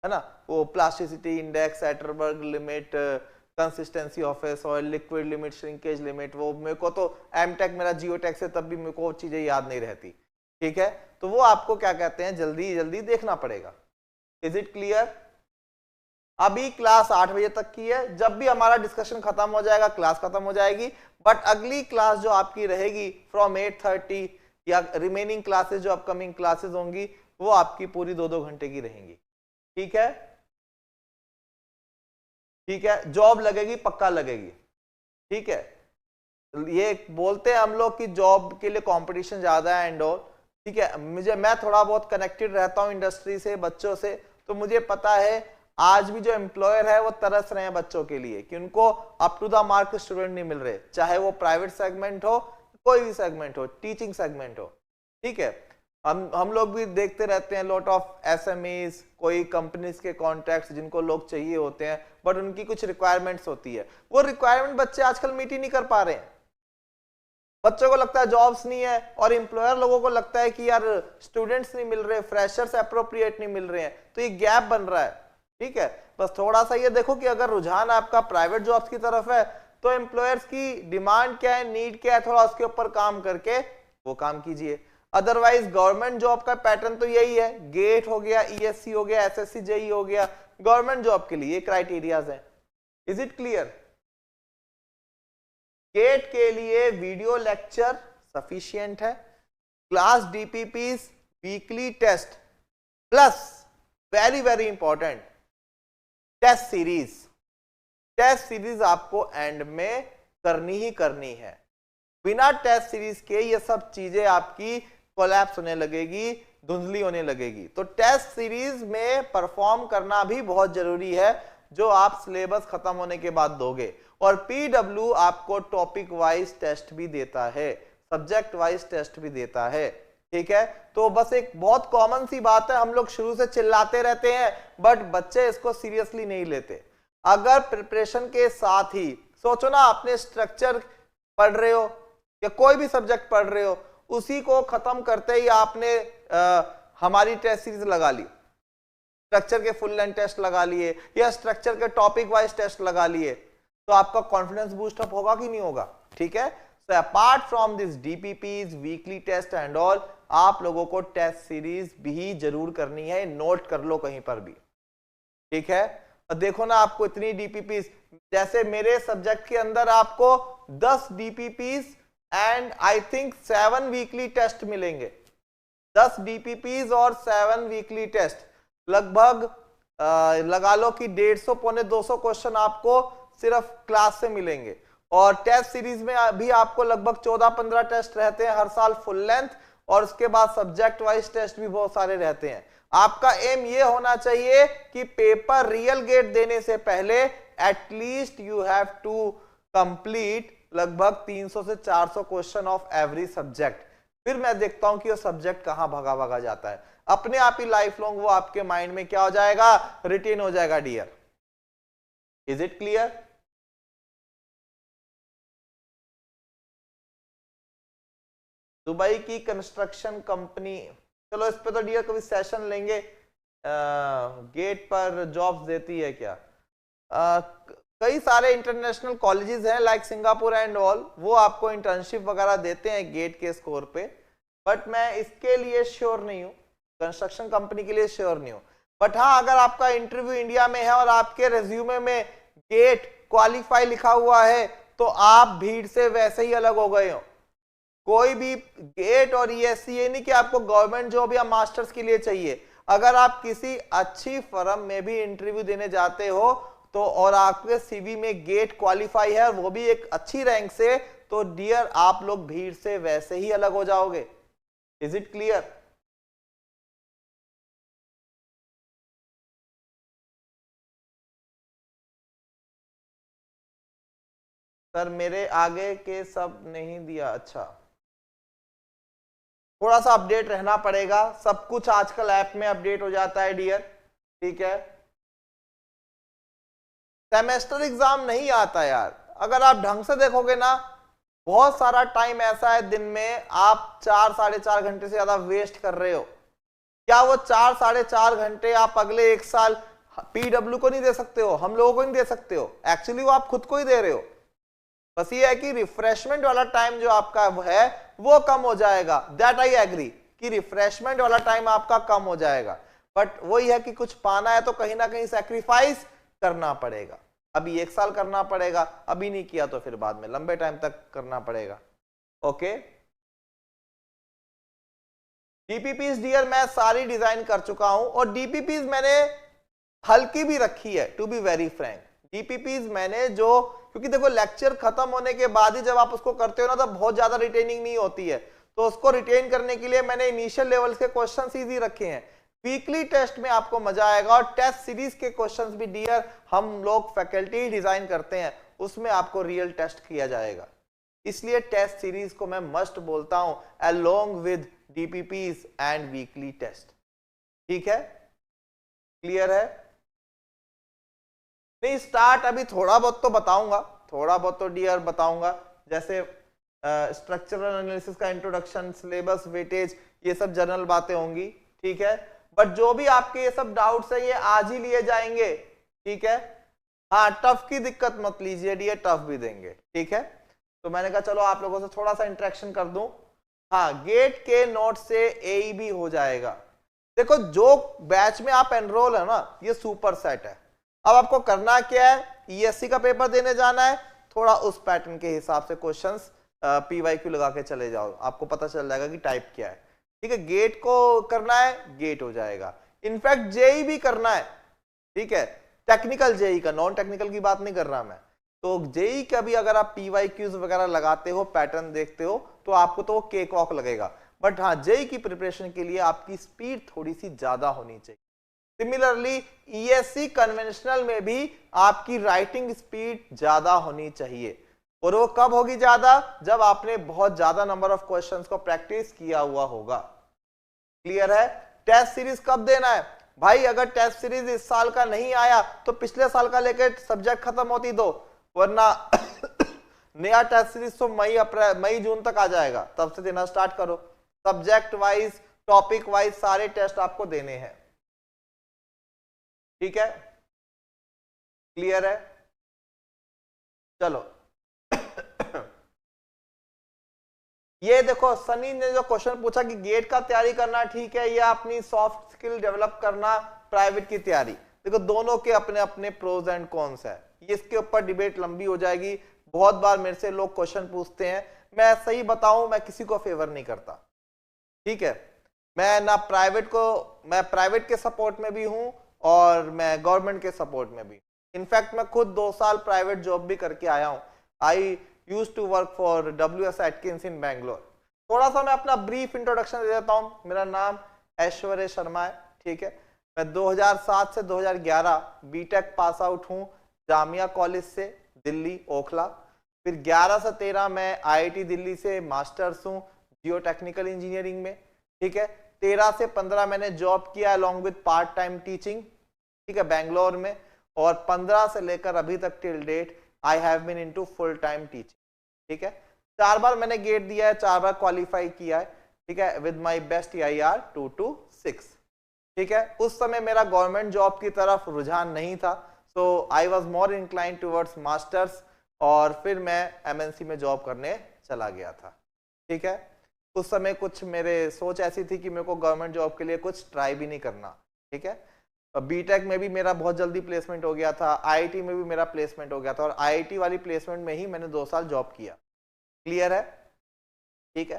ना, वो plasticity index, Atterberg limit, consistency of a soil, liquid limit, shrinkage limit, वो मेरे को तो एमटेक मेरा जियोटेक से तब भी मेरे को चीजें याद नहीं रहती। ठीक है, तो वो आपको क्या कहते हैं जल्दी जल्दी देखना पड़ेगा। Is it clear? अभी क्लास 8 बजे तक की है, जब भी हमारा डिस्कशन खत्म हो जाएगा क्लास खत्म हो जाएगी, बट अगली क्लास जो आपकी रहेगी फ्रॉम 8:30 या रिमेनिंग क्लासेस जो अपकमिंग क्लासेस होंगी वो आपकी पूरी 2-2 घंटे की रहेंगी। ठीक है, ठीक है, जॉब लगेगी, पक्का लगेगी। ठीक है, ये बोलते हैं हम लोग कि जॉब के लिए कंपटीशन ज्यादा है एंड ऑल। ठीक है, मैं थोड़ा बहुत कनेक्टेड रहता हूं इंडस्ट्री से, बच्चों से, तो मुझे पता है आज भी जो एम्प्लॉयर है वो तरस रहे हैं बच्चों के लिए कि उनको up to the mark student नहीं मिल रहे, चाहे वो प्राइवेट सेगमेंट हो, कोई भी सेगमेंट हो, टीचिंग सेगमेंट हो। ठीक है, हम लोग भी देखते रहते हैं लॉट ऑफ एसएमईज, कोई कंपनीज के कॉन्ट्रैक्ट्स जिनको लोग चाहिए होते हैं, बट उनकी कुछ रिक्वायरमेंट्स होती है, वो रिक्वायरमेंट बच्चे आजकल मीट ही नहीं कर पा रहे हैं। बच्चों को लगता है जॉब्स नहीं है, और एम्प्लॉयर लोगों को लगता है कि यार स्टूडेंट्स नहीं मिल रहे, फ्रेशर्स अप्रोप्रिएट नहीं मिल रहे हैं, तो ये गैप बन रहा है। ठीक है, बस थोड़ा सा ये देखो कि अगर रुझान आपका प्राइवेट जॉब्स की तरफ है तो एम्प्लॉयर्स की डिमांड क्या है, नीड क्या है, थोड़ा उसके ऊपर काम करके वो काम कीजिए। अदरवाइज गवर्नमेंट जॉब का पैटर्न तो यही है, गेट हो गया, ईएससी हो गया, एसएससी जेई हो गया, गवर्नमेंट जॉब के लिए ये क्राइटेरियाज है। Is it clear? गेट के लिए वीडियो लेक्चर सफिशिएंट है, class DPPs, weekly test, plus very very important test series. Test series आपको एंड में करनी ही करनी है, बिना टेस्ट सीरीज के ये सब चीजें आपकी कोलैप्स होने लगेगी, धुंधली होने लगेगी। तो टेस्ट सीरीज में परफॉर्म करना भी बहुत जरूरी है, जो आप सिलेबस खत्म होने के बाद दोगे। और पीडब्ल्यू आपको टॉपिक वाइज टेस्ट भी देता है, सब्जेक्ट वाइज टेस्ट भी देता है। ठीक है, तो बस एक बहुत कॉमन सी बात है, हम लोग शुरू से चिल्लाते रहते हैं बट बच्चे इसको सीरियसली नहीं लेते। अगर प्रिपरेशन के साथ ही सोचो ना, आपने स्ट्रक्चर पढ़ रहे हो या कोई भी सब्जेक्ट पढ़ रहे हो, उसी को खत्म करते ही आपने हमारी टेस्ट सीरीज लगा ली, स्ट्रक्चर के फुल लेंथ टेस्ट लगा लिए या स्ट्रक्चर के टॉपिक वाइज टेस्ट लगा लिए, तो आपका कॉन्फिडेंस बूस्ट अप होगा कि नहीं होगा? ठीक है, so apart from this DPPs, weekly test and all, आप लोगों को टेस्ट सीरीज भी जरूर करनी है, नोट कर लो कहीं पर भी। ठीक है, और देखो ना आपको इतनी डीपीपीज, जैसे मेरे सब्जेक्ट के अंदर आपको 10 DPPs and I think 7 weekly test मिलेंगे। 10 डीपीपीज और 7 वीकली टेस्ट, लगभग लगा लो कि 150 पौने 200 क्वेश्चन आपको सिर्फ क्लास से मिलेंगे। और टेस्ट सीरीज में भी आपको लगभग 14-15 टेस्ट रहते हैं हर साल फुल लेंथ, और उसके बाद सब्जेक्ट वाइज टेस्ट भी बहुत सारे रहते हैं। आपका एम ये होना चाहिए कि पेपर रियल गेट देने से पहले at least you have to complete लगभग 300 से 400 क्वेश्चन ऑफ एवरी सब्जेक्ट। फिर मैं देखता हूं कि वो सब्जेक्ट कहां भगा भगा जाता है, अपने आप ही लाइफ लॉन्ग वो आपके माइंड में क्या हो जाएगा, रिटेन हो जाएगा dear. Is it clear? Dubai की कंस्ट्रक्शन कंपनी, चलो इस पे तो डियर कभी सेशन लेंगे, गेट पर जॉब्स देती है क्या? कई सारे इंटरनेशनल कॉलेजेस हैं लाइक सिंगापुर एंड ऑल, वो आपको इंटर्नशिप वगैरह देते हैं गेट के स्कोर पे, बट मैं इसके लिए श्योर नहीं हूँ, कंस्ट्रक्शन कंपनी के लिए श्योर नहीं हूँ। बट हाँ, अगर आपका इंटरव्यू इंडिया में है और आपके रेज्यूमे में गेट क्वालिफाई लिखा हुआ है, तो आप भीड़ से वैसे ही अलग हो गए हो। कोई भी गेट और ईएससी ये नहीं कि आपको गवर्नमेंट जॉब या मास्टर्स के लिए चाहिए। अगर आप किसी अच्छी फर्म में भी इंटरव्यू देने जाते हो तो और आपके सीवी में गेट क्वालिफाई है, वो भी एक अच्छी रैंक से, तो डियर आप लोग भीड़ से वैसे ही अलग हो जाओगे। Is it clear? सर मेरे आगे के सब नहीं दिया। अच्छा, थोड़ा सा अपडेट रहना पड़ेगा, सब कुछ आजकल ऐप में अपडेट हो जाता है डियर। ठीक है, सेमेस्टर एग्जाम नहीं आता यार, अगर आप ढंग से देखोगे ना, बहुत सारा टाइम ऐसा है दिन में आप 4-4.5 घंटे से ज्यादा वेस्ट कर रहे हो। क्या वो 4-4.5 घंटे आप अगले 1 साल पीडब्ल्यू को नहीं दे सकते हो, हम लोगों को नहीं दे सकते हो? एक्चुअली वो आप खुद को ही दे रहे हो। बस ये है कि रिफ्रेशमेंट वाला टाइम जो आपका है वो कम हो जाएगा, दैट आई एग्री कि रिफ्रेशमेंट वाला टाइम आपका कम हो जाएगा, बट वही है कि कुछ पाना है तो कहीं ना कहीं सैक्रिफाइस करना पड़ेगा। अभी 1 साल करना पड़ेगा, अभी नहीं किया तो फिर बाद में लंबे टाइम तक करना पड़ेगा। ओके, डीपीपीज डियर मैं सारी डिजाइन कर चुका हूं, और डीपीपीज मैंने हल्की भी रखी है, to be very frank. DPPs मैंने जो, क्योंकि देखो लेक्चर खत्म होने के बाद ही जब आप उसको करते हो ना, तो बहुत ज्यादा रिटेनिंग नहीं होती है, तो उसको रिटेन करने के लिए मैंने इनिशियल लेवल के क्वेश्चन इजी रखे हैं। वीकली टेस्ट में आपको मजा आएगा, और टेस्ट सीरीज के क्वेश्चंस भी डियर हम लोग फैकल्टी डिजाइन करते हैं, उसमें आपको रियल टेस्ट किया जाएगा। इसलिए टेस्ट सीरीज को मैं मस्ट बोलता हूं along with DPPs and weekly test. ठीक है, क्लियर है? नहीं, स्टार्ट अभी थोड़ा बहुत तो बताऊंगा, थोड़ा बहुत तो डियर बताऊंगा, जैसे स्ट्रक्चरल एनालिसिस का इंट्रोडक्शन, सिलेबस, वेटेज, ये सब जनरल बातें होंगी। ठीक है, बट जो भी आपके ये सब डाउट्स है ये आज ही लिए जाएंगे। ठीक है, हाँ टफ की दिक्कत मत लीजिए डियर, टफ भी देंगे। ठीक है, तो मैंने कहा चलो आप लोगों से थोड़ा सा इंटरेक्शन कर दूं। हाँ, गेट के नोट से ए भी हो जाएगा। देखो जो बैच में आप एनरोल है ना, ये सुपर सेट है। अब आपको करना क्या है, ईएससी का पेपर देने जाना है, थोड़ा उस पैटर्न के हिसाब से क्वेश्चंस पीवाईक्यू लगा के चले जाओ, आपको पता चल जाएगा कि टाइप क्या है। ठीक है, गेट को करना है, गेट हो जाएगा। इनफैक्ट जेई भी करना है। ठीक है, टेक्निकल जेई का, नॉन टेक्निकल की बात नहीं कर रहा मैं। तो जेई का भी अगर आप पीवाईक्यूज वगैरह लगाते हो, पैटर्न देखते हो, तो आपको तो वो केक वॉक लगेगा। बट हाँ, जेई की प्रिपरेशन के लिए आपकी स्पीड थोड़ी सी ज्यादा होनी चाहिए। सिमिलरली ईएससी कन्वेंशनल में भी आपकी राइटिंग स्पीड ज्यादा होनी चाहिए। और वो कब होगी ज्यादा, जब आपने बहुत ज्यादा नंबर ऑफ क्वेश्चंस को प्रैक्टिस किया हुआ होगा। क्लियर है? टेस्ट सीरीज कब देना है भाई? अगर टेस्ट सीरीज इस साल का नहीं आया तो पिछले साल का लेकर सब्जेक्ट खत्म होती दो, वरना नया टेस्ट सीरीज तो मई जून तक आ जाएगा, तब से देना स्टार्ट करो। सब्जेक्ट वाइज, टॉपिक वाइज सारे टेस्ट आपको देने हैं। ठीक है, क्लियर है? चलो ये देखो सनी ने जो क्वेश्चन पूछा कि गेट का तैयारी करना ठीक है या अपनी सॉफ्ट स्किल डेवलप करना, प्राइवेट की तैयारी, देखो दोनों के अपने अपने प्रोज एंड कॉन्स है। इसके ऊपर डिबेट लंबी हो जाएगी। बहुत बार मेरे से लोग क्वेश्चन पूछते हैं, मैं सही बताऊं मैं किसी को फेवर नहीं करता। ठीक है, मैं प्राइवेट के सपोर्ट में भी हूं और मैं गवर्नमेंट के सपोर्ट में भी। इनफैक्ट मैं खुद 2 साल प्राइवेट जॉब भी करके आया हूं। I used to work for WS Atkins in Bangalore. थोड़ा सा मैं अपना ब्रीफ इंट्रोडक्शन दे देता हूं। मेरा नाम ऐश्वर्य शर्मा है। ठीक है, मैं 2007 से 2011 बीटेक पास आउट हूं जामिया कॉलेज से, दिल्ली ओखला। फिर 11 से 13 मैं IIT दिल्ली से मास्टर्स हूं जियो टेक्निकल इंजीनियरिंग में। ठीक है, 13 से 15 मैंने जॉब किया along with part time teaching. ठीक है, बैंगलोर में। और 15 से लेकर अभी तक till date I have been into full time teaching. ठीक है, 4 बार मैंने गेट दिया है, 4 बार क्वालिफाई किया है। ठीक है, विद माय बेस्ट EIR 226। ठीक है, उस समय मेरा गवर्नमेंट जॉब की तरफ रुझान नहीं था, so I was more inclined towards masters, और फिर मैं MNC में जॉब करने चला गया था। ठीक है, उस समय कुछ मेरे सोच ऐसी थी कि मेरे को गवर्नमेंट जॉब के लिए कुछ ट्राई भी नहीं करना। ठीक है, बीटेक में भी मेरा बहुत जल्दी प्लेसमेंट हो गया था, IIT में भी मेरा प्लेसमेंट हो गया था, और IIT वाली प्लेसमेंट में ही मैंने 2 साल जॉब किया। क्लियर है? ठीक है,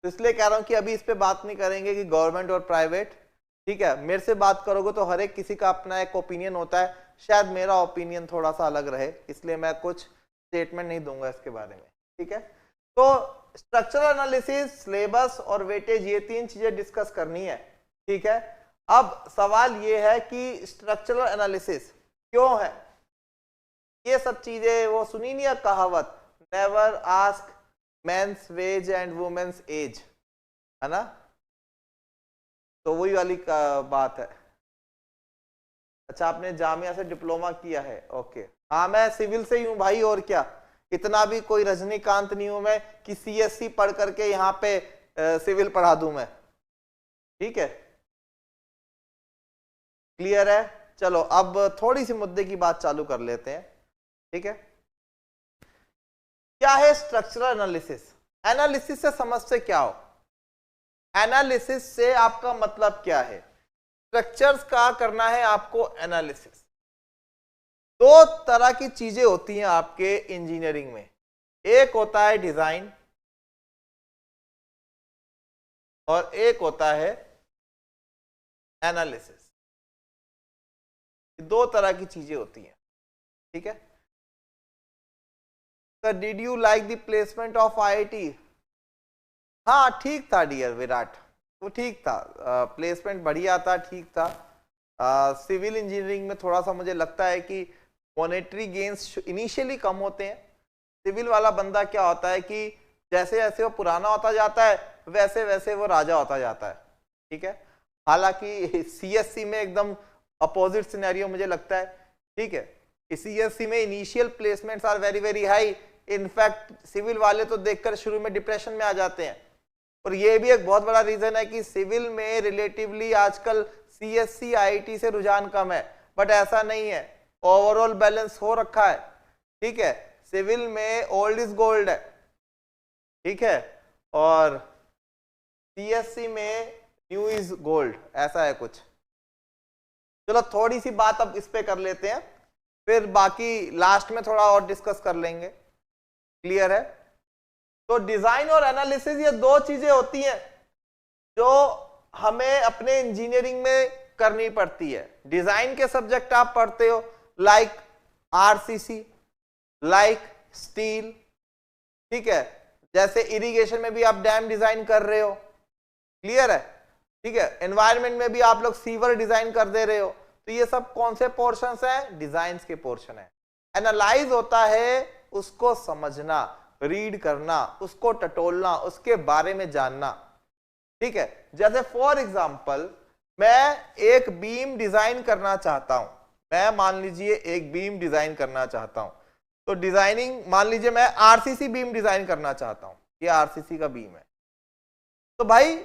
तो इसलिए कह रहा हूं कि अभी इस पे बात नहीं करेंगे कि गवर्नमेंट और प्राइवेट। ठीक है, मेरे से बात करोगे तो हर एक किसी का अपना एक ओपिनियन होता है, शायद मेरा ओपिनियन थोड़ा सा अलग रहे, इसलिए मैं कुछ स्टेटमेंट नहीं दूंगा इसके बारे में। ठीक है, तो स्ट्रक्चरल एनालिसिस, सिलेबस और वेटेज, ये 3 चीजें डिस्कस करनी है। ठीक है, अब सवाल ये है कि स्ट्रक्चरल एनालिसिस क्यों है? ये सब चीजें वो सुनी नहीं है कहावत, never ask men's wage and women's age, है ना? तो वही वाली का बात है। अच्छा, आपने जामिया से डिप्लोमा किया है? ओके, हाँ मैं सिविल से ही हूँ भाई, और क्या, इतना भी कोई रजनीकांत नहीं हूं मैं कि CSC पढ़ करके यहाँ पे सिविल पढ़ा दूं मैं। ठीक है, क्लियर है? चलो अब थोड़ी सी मुद्दे की बात चालू कर लेते हैं। ठीक है, क्या है स्ट्रक्चरल एनालिसिस? एनालिसिस से समझते क्या हो? एनालिसिस से आपका मतलब क्या है? स्ट्रक्चर्स का करना है आपको एनालिसिस। 2 तरह की चीजें होती हैं आपके इंजीनियरिंग में, एक होता है डिजाइन और एक होता है एनालिसिस। 2 तरह की चीजें होती हैं। ठीक है, तो did you like the placement of IIT? हाँ ठीक था डियर विराट, वो ठीक था, प्लेसमेंट बढ़िया था, ठीक था। सिविल इंजीनियरिंग में थोड़ा सा मुझे लगता है कि मॉनेटरी गेन्स इनिशियली कम होते हैं। सिविल वाला बंदा क्या होता है कि जैसे जैसे वो पुराना होता जाता है वैसे वैसे वो राजा होता जाता है, ठीक है। हालांकि सीएससी में एकदम अपोजिट सिनेरियो मुझे लगता है, ठीक है। सीएससी में initial placements are very very high, in fact civil वाले तो देखकर शुरू में डिप्रेशन में आ जाते हैं। और ये भी एक बहुत बड़ा रीजन है कि सिविल में रिलेटिवली आजकल सीएससी आईटी से रुझान कम है, बट ऐसा नहीं है, ओवरऑल बैलेंस हो रखा है, ठीक है। सिविल में ओल्ड इज गोल्ड है, ठीक है, और सीएससी में न्यू इज गोल्ड, ऐसा है कुछ। चलो थोड़ी सी बात अब इस पे कर लेते हैं, फिर बाकी लास्ट में थोड़ा और डिस्कस कर लेंगे। क्लियर है? तो डिजाइन और एनालिसिस ये दो चीजें होती हैं जो हमें अपने इंजीनियरिंग में करनी पड़ती है। डिजाइन के सब्जेक्ट आप पढ़ते हो लाइक आरसीसी, लाइक स्टील, ठीक है। जैसे इरिगेशन में भी आप डैम डिजाइन कर रहे हो, क्लियर है, ठीक है। एनवायरनमेंट में भी आप लोग सीवर डिजाइन कर दे रहे हो, तो ये सब कौन से पोर्शंस हैं? डिजाइन के पोर्शन है। एनालाइज होता है उसको समझना, रीड करना, उसको टटोलना, उसके बारे में जानना, ठीक है। जैसे फॉर एग्जांपल मैं एक बीम डिजाइन करना चाहता हूं, मैं मान लीजिए एक बीम डिजाइन करना चाहता हूं, तो डिजाइनिंग मान लीजिए मैं आरसीसी बीम डिजाइन करना चाहता हूं, ये आरसीसी का बीम है। तो भाई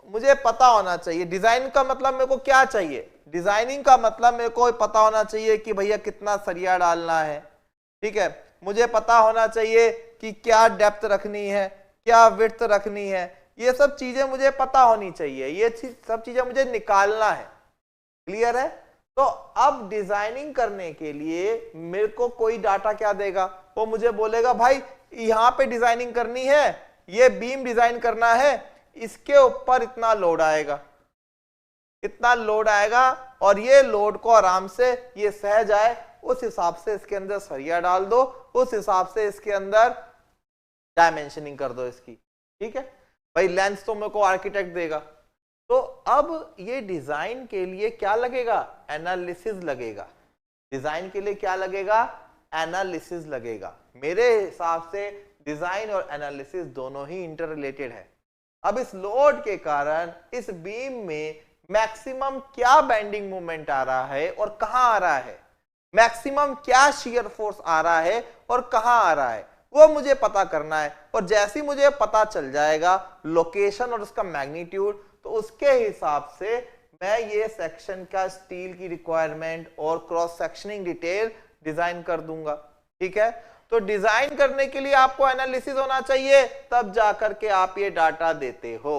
मुझे पता होना चाहिए डिजाइन का मतलब मेरे को क्या चाहिए, डिजाइनिंग का मतलब मेरे को पता होना चाहिए कि भैया कितना सरिया डालना है, ठीक है। मुझे पता होना चाहिए कि क्या डेप्थ रखनी है, क्या विड्थ रखनी है, ये सब चीजें मुझे पता होनी चाहिए, ये सब चीजें मुझे निकालना है। क्लियर है? तो अब डिजाइनिंग करने के लिए मेरे को कोई डाटा क्या देगा, वो मुझे बोलेगा भाई यहां पे डिजाइनिंग करनी है, ये बीम डिजाइन करना है, इसके ऊपर इतना लोड आएगा, इतना लोड आएगा, और ये लोड को आराम से ये सह जाए, उस हिसाब से इसके अंदर सरिया डाल दो, उस हिसाब से इसके अंदर डायमेंशनिंग कर दो इसकी, ठीक है भाई। लेंथ तो मेरे को आर्किटेक्ट देगा। तो अब ये डिजाइन के लिए क्या लगेगा? एनालिसिस लगेगा। डिजाइन के लिए क्या लगेगा? एनालिसिस लगेगा। मेरे हिसाब से डिजाइन और एनालिसिस दोनों ही इंटर रिलेटेड है। अब इस लोड के कारण इस बीम में मैक्सिमम क्या बेंडिंग मोमेंट आ रहा है और कहां आ रहा है, मैक्सिमम क्या शियर फोर्स आ रहा है और कहां आ रहा है, वो मुझे पता करना है। और जैसे ही मुझे पता चल जाएगा लोकेशन और उसका मैग्नीट्यूड, तो उसके हिसाब से मैं ये सेक्शन का स्टील की रिक्वायरमेंट और क्रॉस सेक्शनिंग डिटेल डिजाइन कर दूंगा, ठीक है। तो डिजाइन करने के लिए आपको एनालिसिस होना चाहिए, तब जाकर के आप ये डाटा देते हो।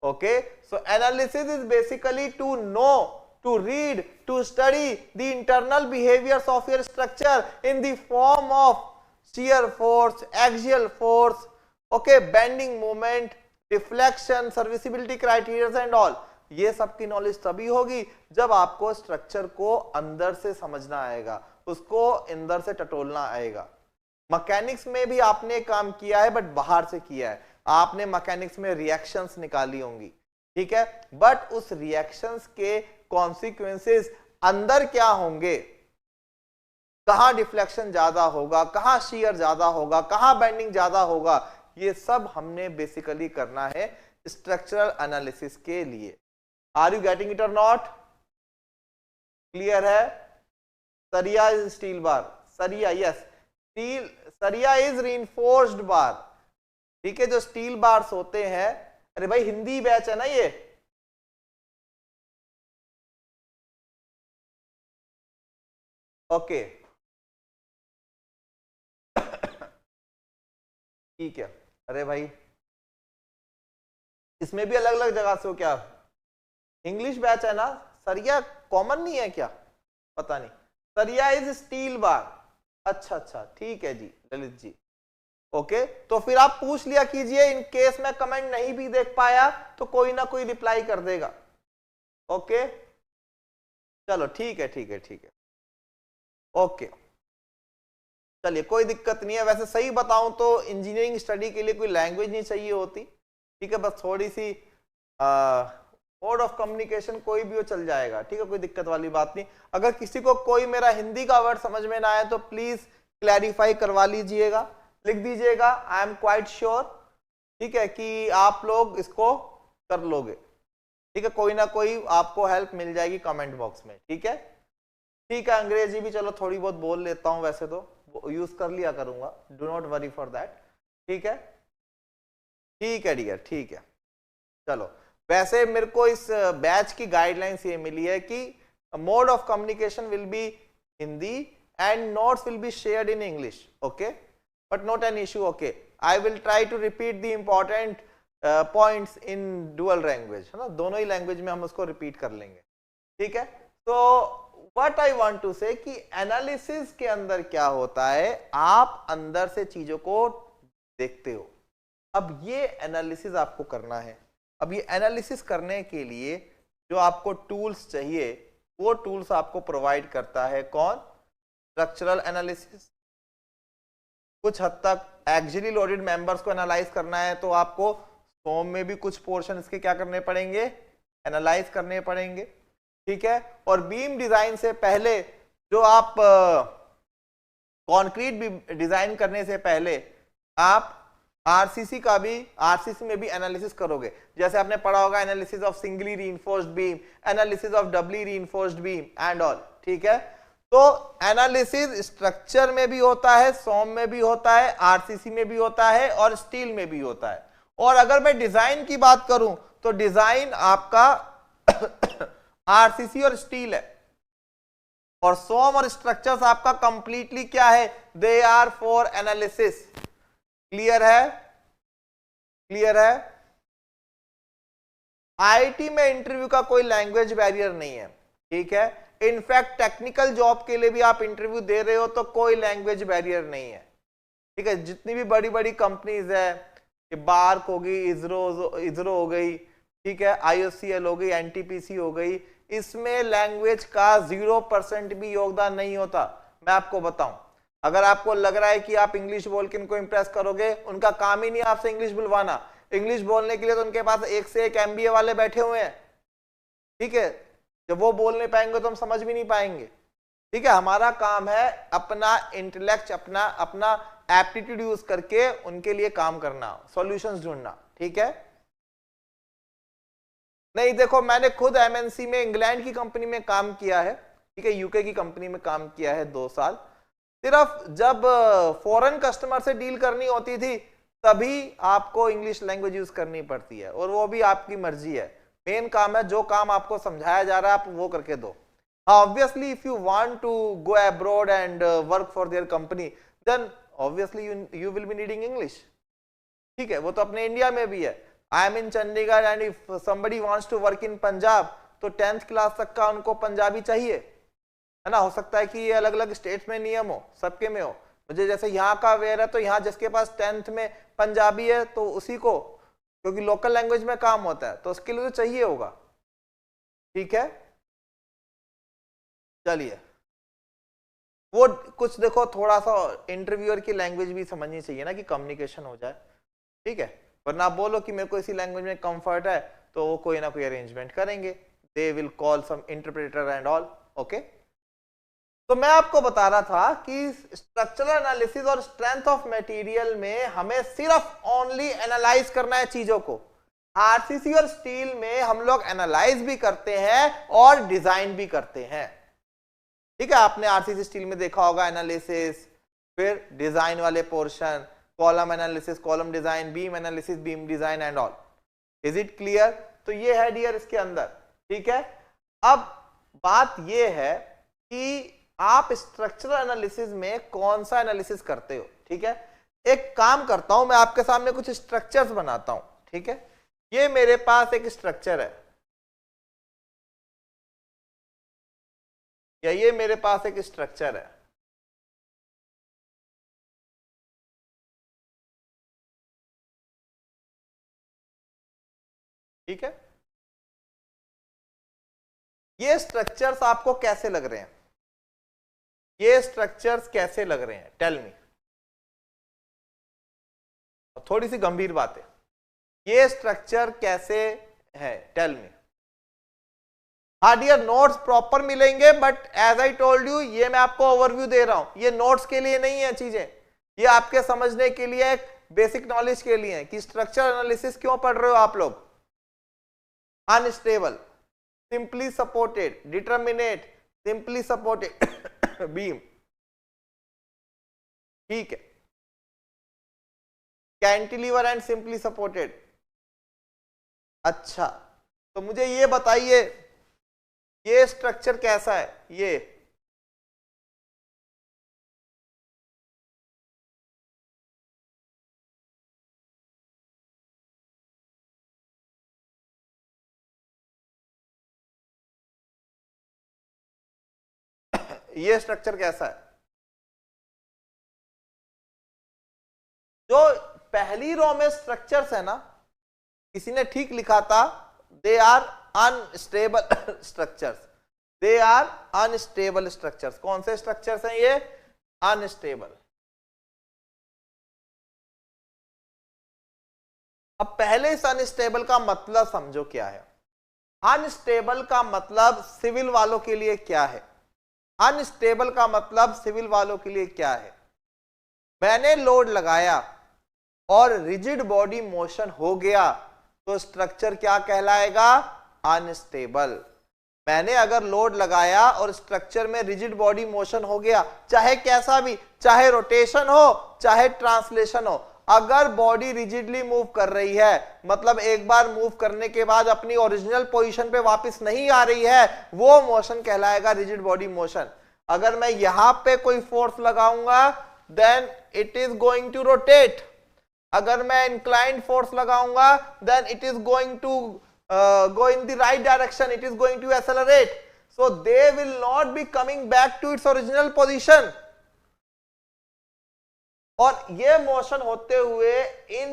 Okay, so analysis is basically to know, to read, to study the internal behaviors of your structure in the form of shear force, axial force, okay, bending moment, deflection, serviceability criteria and all। ये सब की नॉलेज तभी होगी जब आपको स्ट्रक्चर को अंदर से समझना आएगा, उसको अंदर से टटोलना आएगा। मैकेनिक्स में भी आपने काम किया है, बट बाहर से किया है, आपने मैकेनिक्स में रिएक्शंस निकाली होंगी, ठीक है, बट उस रिएक्शंस के कॉन्सिक्वेंसेस अंदर क्या होंगे, कहां डिफ्लेक्शन ज्यादा होगा, कहां शियर ज्यादा होगा, कहां बेंडिंग ज्यादा होगा, ये सब हमने बेसिकली करना है स्ट्रक्चरल एनालिसिस के लिए। आर यू गेटिंग इट और नॉट? क्लियर है? सरिया इज स्टील बार, सरिया यस, स्टील सरिया इज रीइंफोर्स्ड बार, ठीक है। जो स्टील बार्स होते हैं, अरे भाई हिंदी बैच है ना ये, ओके ठीक है। अरे भाई इसमें भी अलग अलग जगह से हो क्या? इंग्लिश बैच है ना, सरिया कॉमन नहीं है क्या? पता नहीं। सरिया इज स्टील बार, अच्छा अच्छा ठीक है जी ललित जी, ओके। तो फिर आप पूछ लिया कीजिए, इन केस में कमेंट नहीं भी देख पाया तो कोई ना कोई रिप्लाई कर देगा, ओके। चलो ठीक है ठीक है ठीक है, ओके चलिए कोई दिक्कत नहीं है। वैसे सही बताऊं तो इंजीनियरिंग स्टडी के लिए कोई लैंग्वेज नहीं चाहिए होती, ठीक है, बस थोड़ी सी मोड ऑफ कम्युनिकेशन कोई भी हो चल जाएगा, ठीक है, कोई दिक्कत वाली बात नहीं। अगर किसी को कोई मेरा हिंदी का वर्ड समझ में ना आए तो प्लीज क्लैरिफाई करवा लीजिएगा, लिख दीजिएगा, आई एम क्वाइट श्योर, ठीक है, कि आप लोग इसको कर लोगे, ठीक है, कोई ना कोई आपको हेल्प मिल जाएगी कमेंट बॉक्स में, ठीक है। ठीक है, अंग्रेजी भी चलो थोड़ी बहुत बोल लेता हूं, वैसे तो यूज कर लिया करूंगा, do not worry for that, ठीक है, ठीक है डियर, ठीक है। चलो, वैसे मेरे को इस बैच की गाइडलाइंस ये मिली है कि mode of communication will be Hindi and notes will be shared in English, okay, but not an issue, okay. I will try to repeat the important points in dual language, है ना, दोनों ही लैंग्वेज में हम उसको रिपीट कर लेंगे, ठीक है। तो व्हाट आई वांट टू से कि एनालिसिस के अंदर क्या होता है, आप अंदर से चीजों को देखते हो। अब ये एनालिसिस आपको करना है। अब ये एनालिसिस करने के लिए जो आपको टूल्स चाहिए वो टूल्स आपको प्रोवाइड करता है कौन? Structural analysis. कुछ हद तक एक्सियली लोडेड मेंबर्स को एनालाइज करना है तो आपको फॉर्म में भी कुछ पोर्शन इसके क्या करने पड़ेंगे, एनालाइज करने पड़ेंगे, ठीक है। और बीम डिजाइन से पहले जो आप कंक्रीट भी डिजाइन करने से पहले आप आरसीसी का भी, आरसीसी में भी एनालिसिस करोगे। जैसे आपने पढ़ा होगा analysis of singly reinforced beam, analysis of doubly reinforced beam and all, ठीक है। तो एनालिसिस स्ट्रक्चर में भी होता है, सॉम में भी होता है, आरसीसी में भी होता है और स्टील में भी होता है। और अगर मैं डिजाइन की बात करूं तो डिजाइन आपका आरसीसी और स्टील है, और सॉम और स्ट्रक्चर्स आपका कंप्लीटली क्या है, they are for analysis. Clear है? क्लियर है? आईआईटी में इंटरव्यू का कोई लैंग्वेज बैरियर नहीं है, ठीक है। इनफैक्ट टेक्निकल जॉब के लिए भी आप इंटरव्यू दे रहे हो तो कोई लैंग्वेज बैरियर नहीं है, ठीक है। जितनी भी बड़ी बड़ी कंपनीज है, बार्क हो गई, इजरो हो गई, ठीक है, आईओसीएल हो गई, एनटीपीसी हो गई, इसमें लैंग्वेज का 0% भी योगदान नहीं होता। मैं आपको बताऊं, अगर आपको लग रहा है कि आप इंग्लिश बोल के इनको इंप्रेस करोगे, उनका काम ही नहीं आपसे इंग्लिश बुलवाना। इंग्लिश बोलने के लिए तो उनके पास एक से एक एमबीए वाले बैठे हुए हैं, ठीक है। जब वो बोल नहीं पाएंगे तो हम समझ भी नहीं पाएंगे, ठीक है। हमारा काम है अपना इंटेलेक्ट, अपना एप्टीट्यूड यूज करके उनके लिए काम करना, सॉल्यूशंस ढूंढना, ठीक है। नहीं देखो, मैंने खुद एमएनसी में, इंग्लैंड की कंपनी में काम किया है, ठीक है, यूके की कंपनी में काम किया है 2 साल। सिर्फ जब फॉरेन कस्टमर से डील करनी होती थी तभी आपको इंग्लिश लैंग्वेज यूज करनी पड़ती है, और वो भी आपकी मर्जी है। मेन काम है जो काम आपको समझाया जा रहा है आप वो करके दो। Obviously if you want to go abroad and work for their company then obviously you will be needing English, ठीक है। वो तो अपने इंडिया में भी है। I am in Chandigarh and if somebody wants to work in Punjab तो 10th क्लास तक का उनको पंजाबी चाहिए, है ना। हो सकता है कि ये अलग अलग स्टेट्स में नियम हो, सबके में हो। मुझे जैसे यहाँ का अवेयर है तो यहाँ जिसके पास 10th में पंजाबी है तो उसी को, क्योंकि लोकल लैंग्वेज में काम होता है तो उसके लिए तो चाहिए होगा, ठीक है। चलिए, वो कुछ देखो, थोड़ा सा इंटरव्यूअर की लैंग्वेज भी समझनी चाहिए ना कि कम्युनिकेशन हो जाए, ठीक है। वरना आप बोलो कि मेरे को इसी लैंग्वेज में कंफर्ट है तो वो कोई ना कोई अरेंजमेंट करेंगे, they will call some interpreter and all, okay. तो मैं आपको बता रहा था कि स्ट्रक्चरल एनालिसिस और स्ट्रेंथ ऑफ मटेरियल में हमें सिर्फ ओनली एनालाइज करना है चीजों को। आरसीसी और स्टील में हम लोग एनालाइज भी करते हैं और डिजाइन भी करते हैं, ठीक है। आपने आरसीसी स्टील में देखा होगा एनालिसिस, फिर डिजाइन वाले portion, column analysis, column design, beam analysis, beam design and all. Is it clear? तो ये है डियर इसके अंदर, ठीक है। अब बात ये है कि आप स्ट्रक्चरल एनालिसिस में कौन सा एनालिसिस करते हो, ठीक है। एक काम करता हूं, मैं आपके सामने कुछ स्ट्रक्चर्स बनाता हूं, ठीक है। ये मेरे पास एक स्ट्रक्चर है, या ये मेरे पास एक स्ट्रक्चर है, ठीक है। ये स्ट्रक्चर्स आपको कैसे लग रहे हैं? ये स्ट्रक्चर्स कैसे लग रहे हैं? Tell me. थोड़ी सी गंभीर बात है, ये स्ट्रक्चर कैसे है? Tell me. हाँ डियर, नोट्स प्रॉपर मिलेंगे, but as I told you, ये मैं आपको ओवरव्यू दे रहा हूं, ये नोट्स के लिए नहीं है चीजें, ये आपके समझने के लिए, एक बेसिक नॉलेज के लिए कि स्ट्रक्चर एनालिसिस क्यों पढ़ रहे हो आप लोग। Unstable, simply supported, determinate, simply supported beam, ठीक है, कैंटिलीवर एंड सिंपली सपोर्टेड। अच्छा, तो मुझे ये बताइए ये स्ट्रक्चर कैसा है? ये स्ट्रक्चर कैसा है? जो पहली रो में स्ट्रक्चर्स है ना, किसी ने ठीक लिखा था, they are unstable structures, they are unstable structures. कौन से स्ट्रक्चर्स हैं ये? अनस्टेबल। अब पहले इस अनस्टेबल का मतलब समझो क्या है। अनस्टेबल का मतलब सिविल वालों के लिए क्या है? अनस्टेबल का मतलब सिविल वालों के लिए क्या है? मैंने लोड लगाया और रिजिड बॉडी मोशन हो गया तो स्ट्रक्चर क्या कहलाएगा? अनस्टेबल। मैंने अगर लोड लगाया और स्ट्रक्चर में रिजिड बॉडी मोशन हो गया, चाहे कैसा भी, चाहे रोटेशन हो चाहे ट्रांसलेशन हो, अगर बॉडी रिजिडली मूव कर रही है, मतलब एक बार मूव करने के बाद अपनी ओरिजिनल पोजीशन पे वापस नहीं आ रही है, वो मोशन कहलाएगा रिजिड बॉडी मोशन। अगर मैं यहां पे कोई फोर्स लगाऊंगा then it is going to rotate, अगर मैं इंक्लाइंड फोर्स लगाऊंगा then it is going to go in the right direction, it is going to accelerate, so they will not be coming back to its original position। और ये मोशन होते हुए इन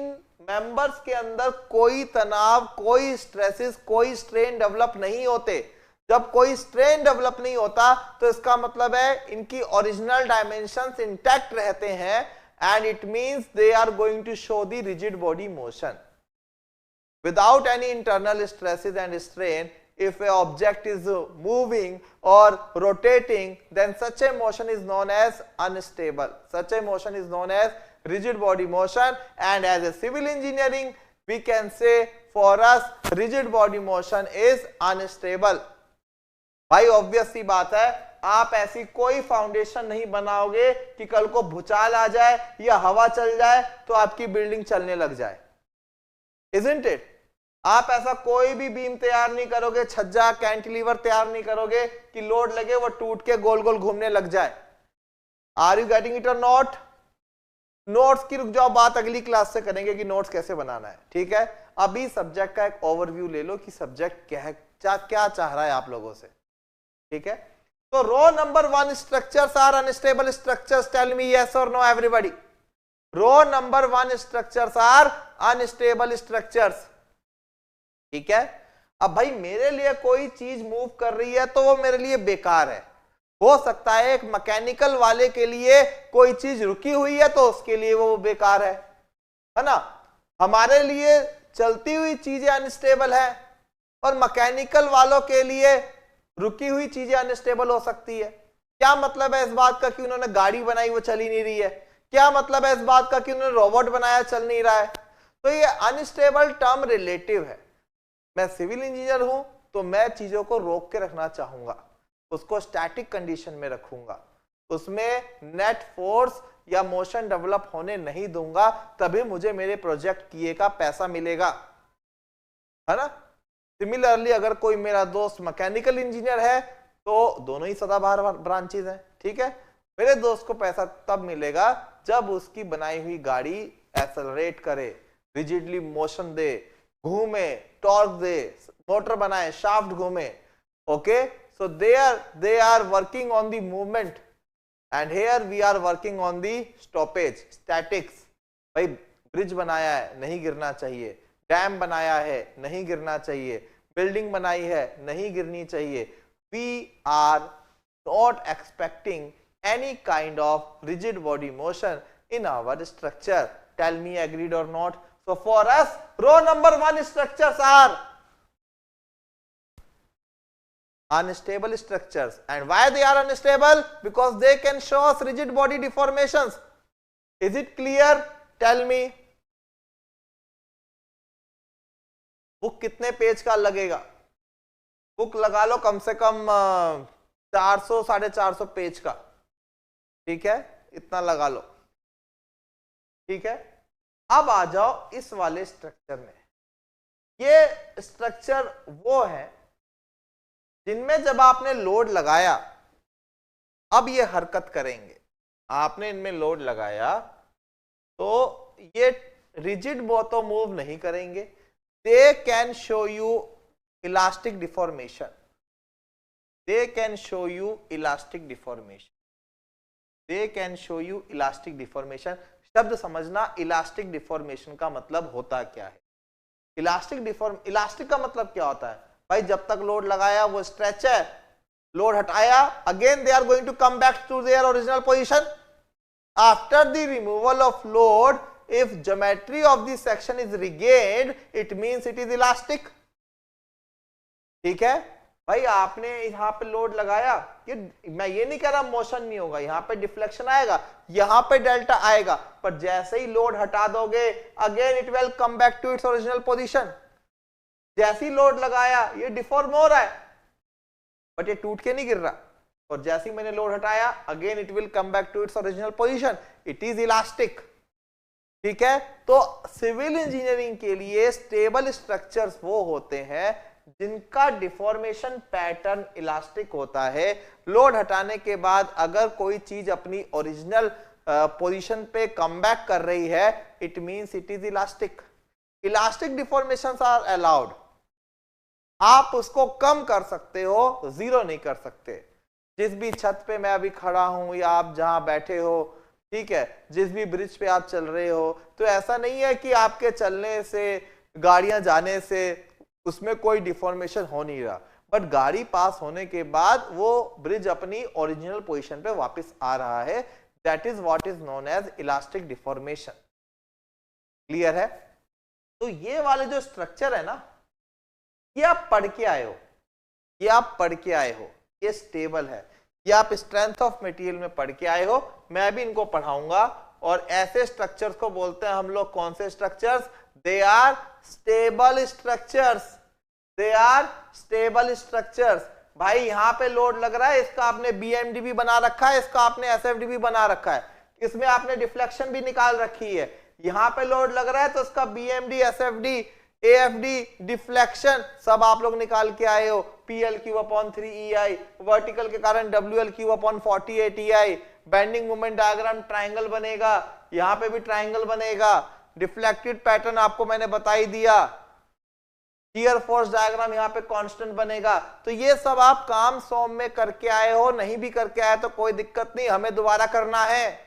मेंबर्स के अंदर कोई तनाव, कोई स्ट्रेसेस, कोई स्ट्रेन डेवलप नहीं होते। जब कोई स्ट्रेन डेवलप नहीं होता तो इसका मतलब है इनकी ओरिजिनल डायमेंशंस इंटैक्ट रहते हैं, and it means they are going to show the rigid body motion without any internal stresses and strain. If a object is moving or rotating, then such a motion is known as unstable, such a motion is known as rigid body motion, and as a civil engineering we can say for us rigid body motion is unstable। भाई ऑब्वियस सी बात है, आप ऐसी कोई फाउंडेशन नहीं बनाओगे कि कल को भूचाल आ जाए या हवा चल जाए तो आपकी बिल्डिंग चलने लग जाए, isn't it? आप ऐसा कोई भी बीम तैयार नहीं करोगे, छज्जा, कैंटिलीवर तैयार नहीं करोगे कि लोड लगे वो टूट के गोल गोल घूमने लग जाए। आर यू गेटिंग इट और नॉट? नोट्स की रुक जाओ, बात अगली क्लास से करेंगे कि नोट्स कैसे बनाना है, ठीक है। अभी सब्जेक्ट का एक ओवरव्यू ले लो कि सब्जेक्ट क्या चाह रहा है आप लोगों से, ठीक है। तो row number 1 structures are unstable structures, tell me yes और no everybody. Row number 1 structures are unstable structures, ठीक है। अब भाई मेरे लिए कोई चीज मूव कर रही है तो वो मेरे लिए बेकार है। हो सकता है एक मैकेनिकल वाले के लिए कोई चीज रुकी हुई है तो उसके लिए वो बेकार है ना। हमारे लिए चलती हुई चीजें अनस्टेबल है और मैकेनिकल वालों के लिए रुकी हुई चीजें अनस्टेबल हो सकती है। क्या मतलब है इस बात का कि उन्होंने गाड़ी बनाई वो चल ही नहीं रही है? क्या मतलब है इस बात का कि उन्होंने रोबोट बनाया चल नहीं रहा है? तो ये अनस्टेबल टर्म रिलेटिव है। मैं सिविल इंजीनियर हूं तो मैं चीजों को रोक के रखना चाहूंगा, उसको स्टैटिक कंडीशन में रखूंगा, उसमें नेट फोर्स या मोशन डेवलप होने नहीं दूंगा, तभी मुझे मेरे प्रोजेक्ट किए का पैसा मिलेगा, है ना। सिमिलरली अगर कोई मेरा दोस्त मैकेनिकल इंजीनियर है तो दोनों ही सदाबहार ब्रांचेज हैं, ठीक है। मेरे दोस्त को पैसा तब मिलेगा जब उसकी बनाई हुई गाड़ी एक्सेलरेट करे, रिजिडली मोशन दे, घूमे, टॉर्क दे, मोटर बनाए, शाफ्ट घूमे, okay. So they are working on the movement and here we are working on the stoppage, statics। भाई ब्रिज बनाया है, नहीं गिरना चाहिए, डैम बनाया है, नहीं गिरना चाहिए, बिल्डिंग बनाई है, नहीं गिरनी चाहिए। We are not expecting any kind of rigid body motion in our structure, tell me agreed or not। So for us row number 1 structures are unstable structures. And why they are unstable? Because they can show us rigid body deformations. Is it clear? Tell me. Book कितने पेज का लगेगा? बुक लगा लो कम से कम 400 450 पेज का, ठीक है, इतना लगा लो, ठीक है। अब आ जाओ इस वाले स्ट्रक्चर में। ये स्ट्रक्चर वो है जिनमें जब आपने लोड लगाया, अब ये हरकत करेंगे, आपने इनमें लोड लगाया तो ये रिजिड तो मूव नहीं करेंगे, they can show you elastic deformation, they can show you elastic deformation, they can show you elastic deformation। शब्द समझना, इलास्टिक डिफॉर्मेशन का मतलब होता क्या है। इलास्टिक का मतलब क्या होता है भाई? जब तक लोड लगाया वो स्ट्रेच है, लोड हटाया, again they are going to come back to their original position after the removal of load. If geometry of the section is regained, it means it is elastic। ठीक है भाई, आपने यहां पे लोड लगाया, ये मैं ये नहीं कह रहा मोशन नहीं होगा, यहां पे डिफ्लेक्शन आएगा, यहां पे डेल्टा आएगा, पर जैसे ही लोड हटा दोगे again it will come back to its original position. जैसे ही लोड लगाया ये डिफॉर्म हो रहा है, बट ये टूट के नहीं गिर रहा, और जैसे ही मैंने लोड हटाया again it will come back to its original position. It is elastic, ठीक है। तो सिविल इंजीनियरिंग के लिए स्टेबल स्ट्रक्चर्स वो होते हैं जिनका डिफॉर्मेशन पैटर्न इलास्टिक होता है। लोड हटाने के बाद अगर कोई चीज अपनी ओरिजिनल पोजीशन पे कम बैक कर रही है, it means it is elastic. Elastic deformations are allowed, आप उसको कम कर सकते हो, जीरो नहीं कर सकते। जिस भी छत पे मैं अभी खड़ा हूं या आप जहां बैठे हो, ठीक है, जिस भी ब्रिज पे आप चल रहे हो, तो ऐसा नहीं है कि आपके चलने से, गाड़ियां जाने से उसमें कोई डिफॉर्मेशन हो नहीं रहा, बट गाड़ी पास होने के बाद वो ब्रिज अपनी ओरिजिनल पोजीशन पे वापस आ रहा है। That is what is known as elastic deformation. Clear है? तो ये वाले जो स्ट्रक्चर है ना, ये आप पढ़ के आए हो, ये आप पढ़ के आए हो, ये स्टेबल है, ये आप स्ट्रेंथ ऑफ मटेरियल में पढ़ के आए हो, मैं भी इनको पढ़ाऊंगा। और ऐसे स्ट्रक्चर्स को बोलते हैं हम लोग, कौन से structures? They are stable structures, they are stable structures. भाई यहां पे लोड लग रहा है, इसका आपने बीएमडी बना रखा है, इसका आपने एसएफडी बना रखा है, इसमें आपने डिफ्लेक्शन भी निकाल रखी है। यहां पे लोड लग रहा है तो इसका बीएमडी, एसएफडी, एएफडी, डिफ्लेक्शन सब आप लोग निकाल के आए हो। PL3/3EI, वर्टिकल के कारण WL3/48EI, bending moment diagram triangle बनेगा, यहां पे भी ट्रायंगल बनेगा, डिफ्लेक्टेड पैटर्न आपको मैंने बता ही दिया, शियर फोर्स डायग्राम यहाँ पे कांस्टेंट बनेगा। तो ये सब आप काम सॉम में करके आए हो, नहीं भी करके आए तो कोई दिक्कत नहीं, हमें दोबारा करना है,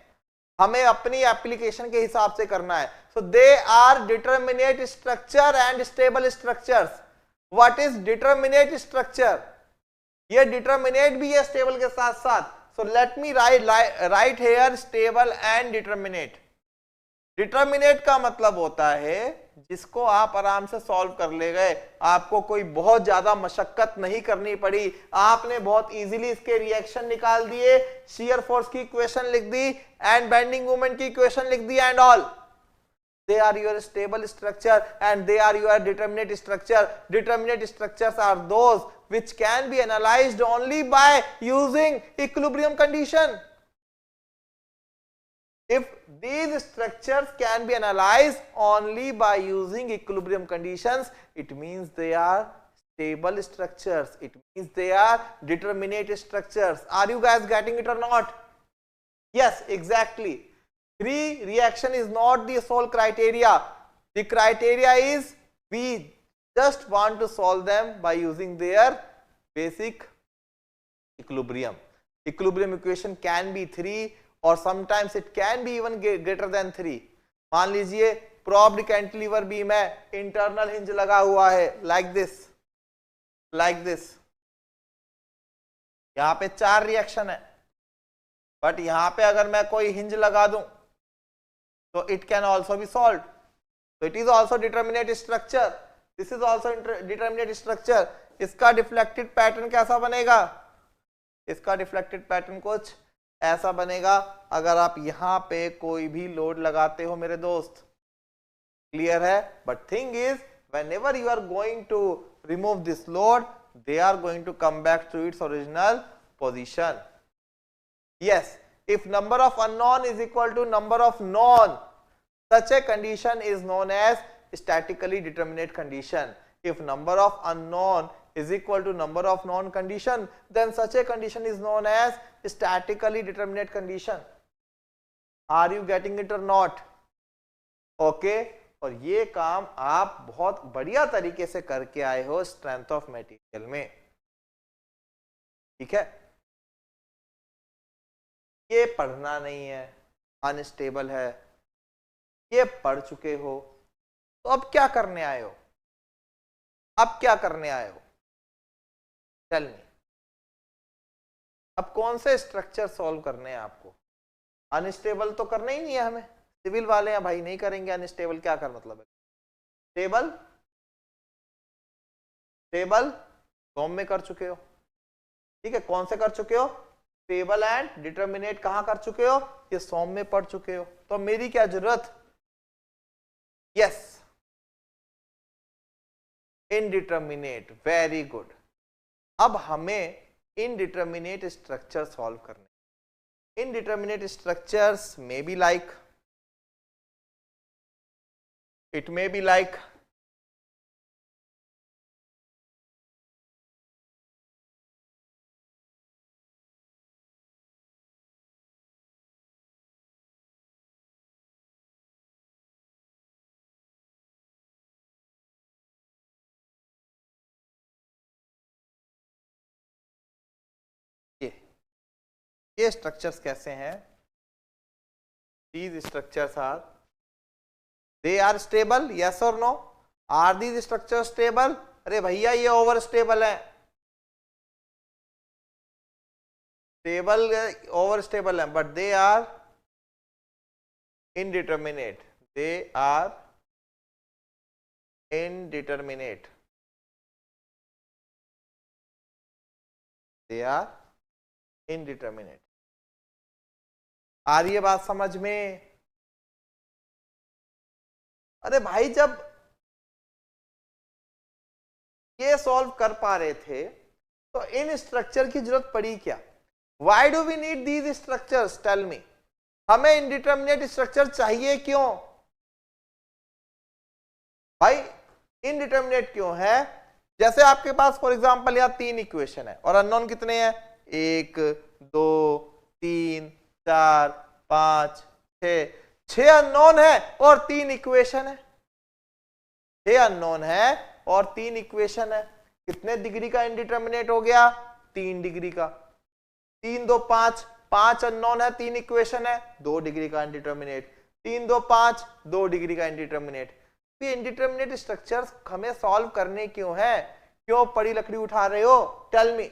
हमें अपनी एप्लीकेशन के हिसाब से करना है। So they are determinate structure and stable structures. What is determinate structure? ये determinate भी है stable के साथ साथ। So let me write here stable and determinate. Determinate का मतलब होता है जिसको आप आराम से सॉल्व कर ले गए, आपको कोई बहुत ज्यादा मशक्कत नहीं करनी पड़ी, आपने बहुत इजीली इसके रिएक्शन निकाल दिए, शियर फोर्स की इक्वेशन लिख दी एंड बेंडिंग मोमेंट की इक्वेशन लिख दी and all. They are your stable structure and they are your determinate structure. Determinate structures are those which can be analyzed only by using equilibrium condition. If these structures can be analyzed only by using equilibrium conditions, it means they are stable structures. It means they are determinate structures. Are you guys getting it or not? Yes, exactly. Free reaction is not the sole criteria. The criteria is we just want to solve them by using their basic equilibrium. Equilibrium equation can be 3 or sometimes it can be even greater than 3. मान लीजिए प्रोब्ड कैंटिलीवर बीम है, इंटरनल हिंज लगा हुआ है, like this, like this. यहाँ पे 4 रिएक्शन है, बट यहाँ पे अगर मैं कोई हिंज लगा दूं so it can also be solved. So it is also determinate structure. This is also determinate structure. इसका डिफ्लेक्टेड पैटर्न कैसा बनेगा? इसका डिफ्लेक्टेड पैटर्न कुछ ऐसा बनेगा अगर आप यहां पे कोई भी लोड लगाते हो मेरे दोस्त। क्लियर है? But thing is whenever you are going to remove this load, they are going to come back to its original position. Yes, if number of unknown is equal to number of known, such a condition is known as statically determinate condition. If number of unknown is equal to number of known condition, then such a condition is known as statically determinate condition. Are you getting it or not? Okay. और ये काम आप बहुत बढ़िया तरीके से करके आए हो स्ट्रेंथ ऑफ मटेरियल में। ठीक है, ये पढ़ना नहीं है, अनस्टेबल है, ये पढ़ चुके हो, तो अब क्या करने आए हो? अब क्या करने आए हो? Tell me. अब कौन से स्ट्रक्चर सॉल्व करने हैं आपको? अनस्टेबल तो करना ही नहीं है हमें, सिविल वाले हैं भाई, नहीं करेंगे अनस्टेबल। क्या कर मतलब है? स्टेबल स्टेबल फॉर्म में कर चुके हो। ठीक है, कौन से कर चुके हो? स्टेबल एंड डिटरमिनेट कहां कर चुके हो? ये सॉम में पढ़ चुके हो। तो मेरी क्या जरूरत? Yes, indeterminate. Very good. अब हमें इनडिटरमिनेट स्ट्रक्चर सॉल्व करने। Indeterminate structures may be like, it may be like ये स्ट्रक्चर्स कैसे हैं? these structures are, they are stable, yes or no? Are these structures stable? अरे भैया ये ओवर स्टेबल है, स्टेबल ओवर स्टेबल है, but they are indeterminate. They are indeterminate. They are indeterminate. आ रही है बात समझ में? अरे भाई जब ये सॉल्व कर पा रहे थे तो इन स्ट्रक्चर की जरूरत पड़ी क्या? Why do we need these structures? Tell me. हमें इनडिटरमिनेट स्ट्रक्चर चाहिए क्यों? भाई इनडिटरमिनेट क्यों है? जैसे आपके पास फॉर एग्जांपल यहाँ 3 इक्वेशन है और अननोन कितने हैं? 1 2 3 4 5 6। 6 अननोन है और 3 इक्वेशन है। 6 अननोन है और 3 इक्वेशन है। कितने डिग्री का इनडिटरमिनेट हो गया? 3 डिग्री का। 3 2 5, 5 अननोन है, 3 इक्वेशन है, 2 डिग्री का इनडिटरमिनेट। 3 2 5, 2 डिग्री का इनडिटरमिनेट। ये इनडिटरमिनेट स्ट्रक्चर्स हमें सॉल्व करने क्यों है? क्यों पड़ी लकड़ी उठा रहे हो? Tell me.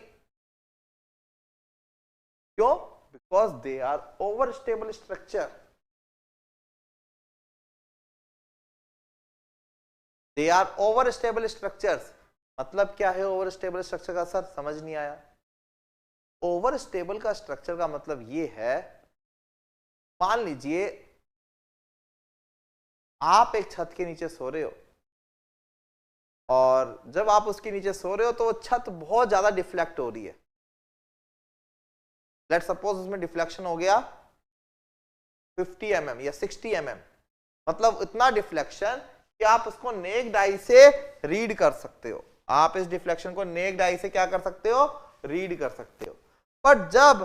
क्यों? Because they are over stable structure. They are over stable structures. मतलब क्या है ओवर स्टेबल स्ट्रक्चर का? सर समझ नहीं आया। ओवर स्टेबल का स्ट्रक्चर का मतलब ये है, मान लीजिए आप एक छत के नीचे सो रहे हो और जब आप उसके नीचे सो रहे हो तो वो छत बहुत ज्यादा डिफ्लेक्ट हो रही है। लेट सपोज उसमें डिफ्लेक्शन हो गया 50 mm या 60 mm, मतलब इतना डिफ्लेक्शन कि आप उसको नेक्ड आई से रीड कर सकते हो। आप इस डिफ्लेक्शन को नेक्ड आई से क्या कर सकते हो? रीड कर सकते हो। बट जब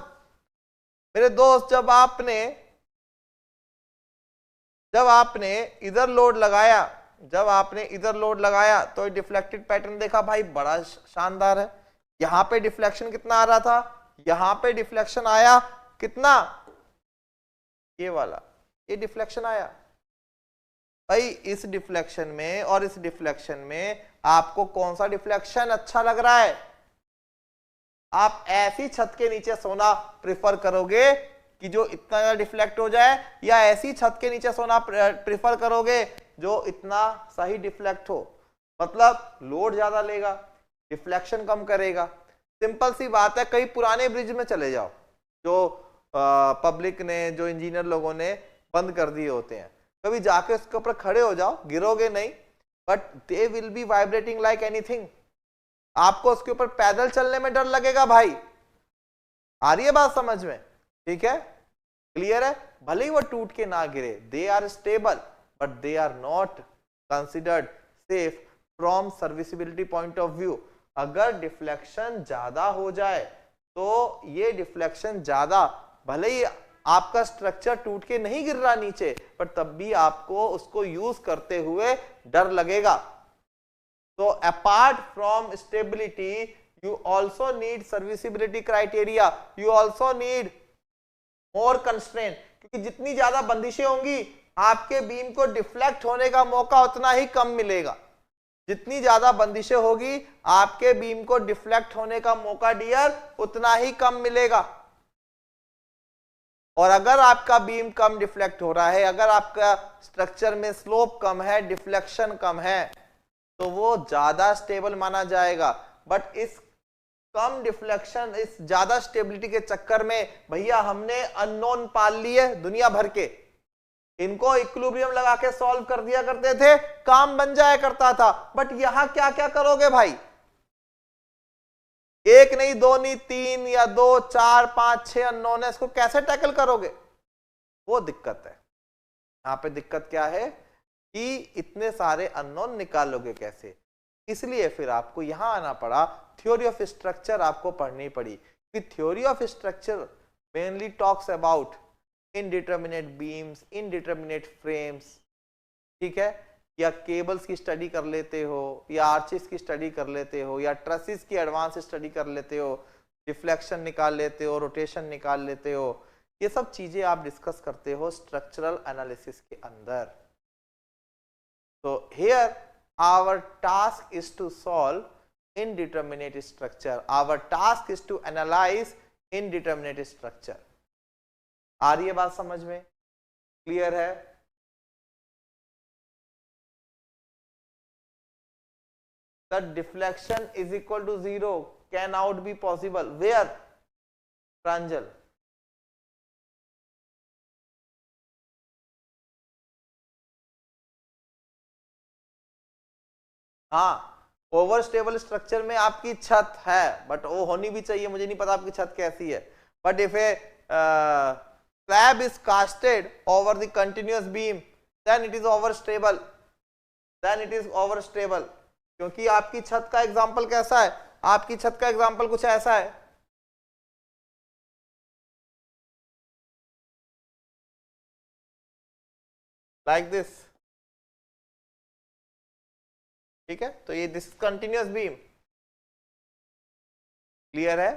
मेरे दोस्त जब आपने इधर लोड लगाया, तो डिफ्लेक्टेड पैटर्न देखा भाई, बड़ा शानदार है। यहां पे डिफ्लेक्शन कितना आ रहा था? यहां पे डिफ्लेक्शन आया कितना? ये वाला, ये डिफ्लेक्शन आया। भाई इस डिफ्लेक्शन में और इस डिफ्लेक्शन में आपको कौन सा डिफ्लेक्शन अच्छा लग रहा है? आप ऐसी छत के नीचे सोना प्रेफर करोगे कि जो इतना ज्यादा डिफ्लेक्ट हो जाए, या ऐसी छत के नीचे सोना प्रेफर करोगे जो इतना सही डिफ्लेक्ट हो? मतलब लोड ज्यादा लेगा। डिफ्लेक्शन कम करेगा। सिंपल सी बात है, कई पुराने ब्रिज में चले जाओ जो पब्लिक ने, जो इंजीनियर लोगों ने बंद कर दिए होते हैं, कभी जाके उसके ऊपर खड़े हो जाओ, गिरोगे नहीं, but they will be vibrating like anything. आपको उसके ऊपर पैदल चलने में डर लगेगा भाई। आ रही है बात समझ में? ठीक है, क्लियर है? भले ही वो टूट के ना गिरे, they are stable but they are not considered safe from serviceability point of view. अगर डिफ्लेक्शन ज्यादा हो जाए तो ये डिफ्लेक्शन ज्यादा, भले ही आपका स्ट्रक्चर टूट के नहीं गिर रहा नीचे, पर तब भी आपको उसको यूज करते हुए डर लगेगा। तो apart from stability you also need serviceability criteria, you also need more constraint, क्योंकि जितनी ज्यादा बंदिशें होंगी आपके बीम को डिफ्लेक्ट होने का मौका उतना ही कम मिलेगा। जितनी ज्यादा बंदिशें होगी आपके बीम को डिफ्लेक्ट होने का मौका डियर उतना ही कम मिलेगा। और अगर आपका बीम कम डिफ्लेक्ट हो रहा है, अगर आपका स्ट्रक्चर में स्लोप कम है, डिफ्लेक्शन कम है, तो वो ज्यादा स्टेबल माना जाएगा। बट इस कम डिफ्लेक्शन, इस ज्यादा स्टेबिलिटी के चक्कर में भैया हमने अननोन पाल लिए दुनिया भर के, इनको इक्विलिब्रियम लगा के सॉल्व कर दिया करते थे, काम बन जाया करता था। बट यहां क्या क्या करोगे भाई? एक नहीं, दो नहीं, तीन या दो, चार, पांच, छह अननोन है, इसको कैसे टैकल करोगे? वो दिक्कत है। यहां पे दिक्कत क्या है कि इतने सारे अननोन निकालोगे कैसे? इसलिए फिर आपको यहां आना पड़ा, थ्योरी ऑफ स्ट्रक्चर आपको पढ़नी पड़ी। कि theory of structure mainly talks about indeterminate beams, indeterminate frames, ठीक है, या केबल्स की स्टडी कर लेते हो, या आर्चेस की स्टडी कर लेते हो, या ट्रसेस की एडवांस स्टडी कर लेते हो, डिफ्लेक्शन निकाल लेते हो, रोटेशन निकाल लेते हो। ये सब चीजें आप डिस्कस करते हो स्ट्रक्चरल एनालिसिस के अंदर। तो here our task is to solve indeterminate structure, our task is to analyze indeterminate structure। आ रही है बात समझ में? क्लियर है? The deflection is equal to 0 cannot be possible where? प्रांजल, हाँ, ओवर स्टेबल स्ट्रक्चर में आपकी छत है, बट वो होनी भी चाहिए, मुझे नहीं पता आपकी छत कैसी है, but if A slab is casted over the continuous beam then it is overstable, then it is overstable। क्योंकि आपकी छत का एग्जांपल कैसा है? आपकी छत का एग्जांपल कुछ ऐसा है, लाइक दिस, ठीक है? तो ये दिस कंटिन्यूअस बीम, क्लियर है?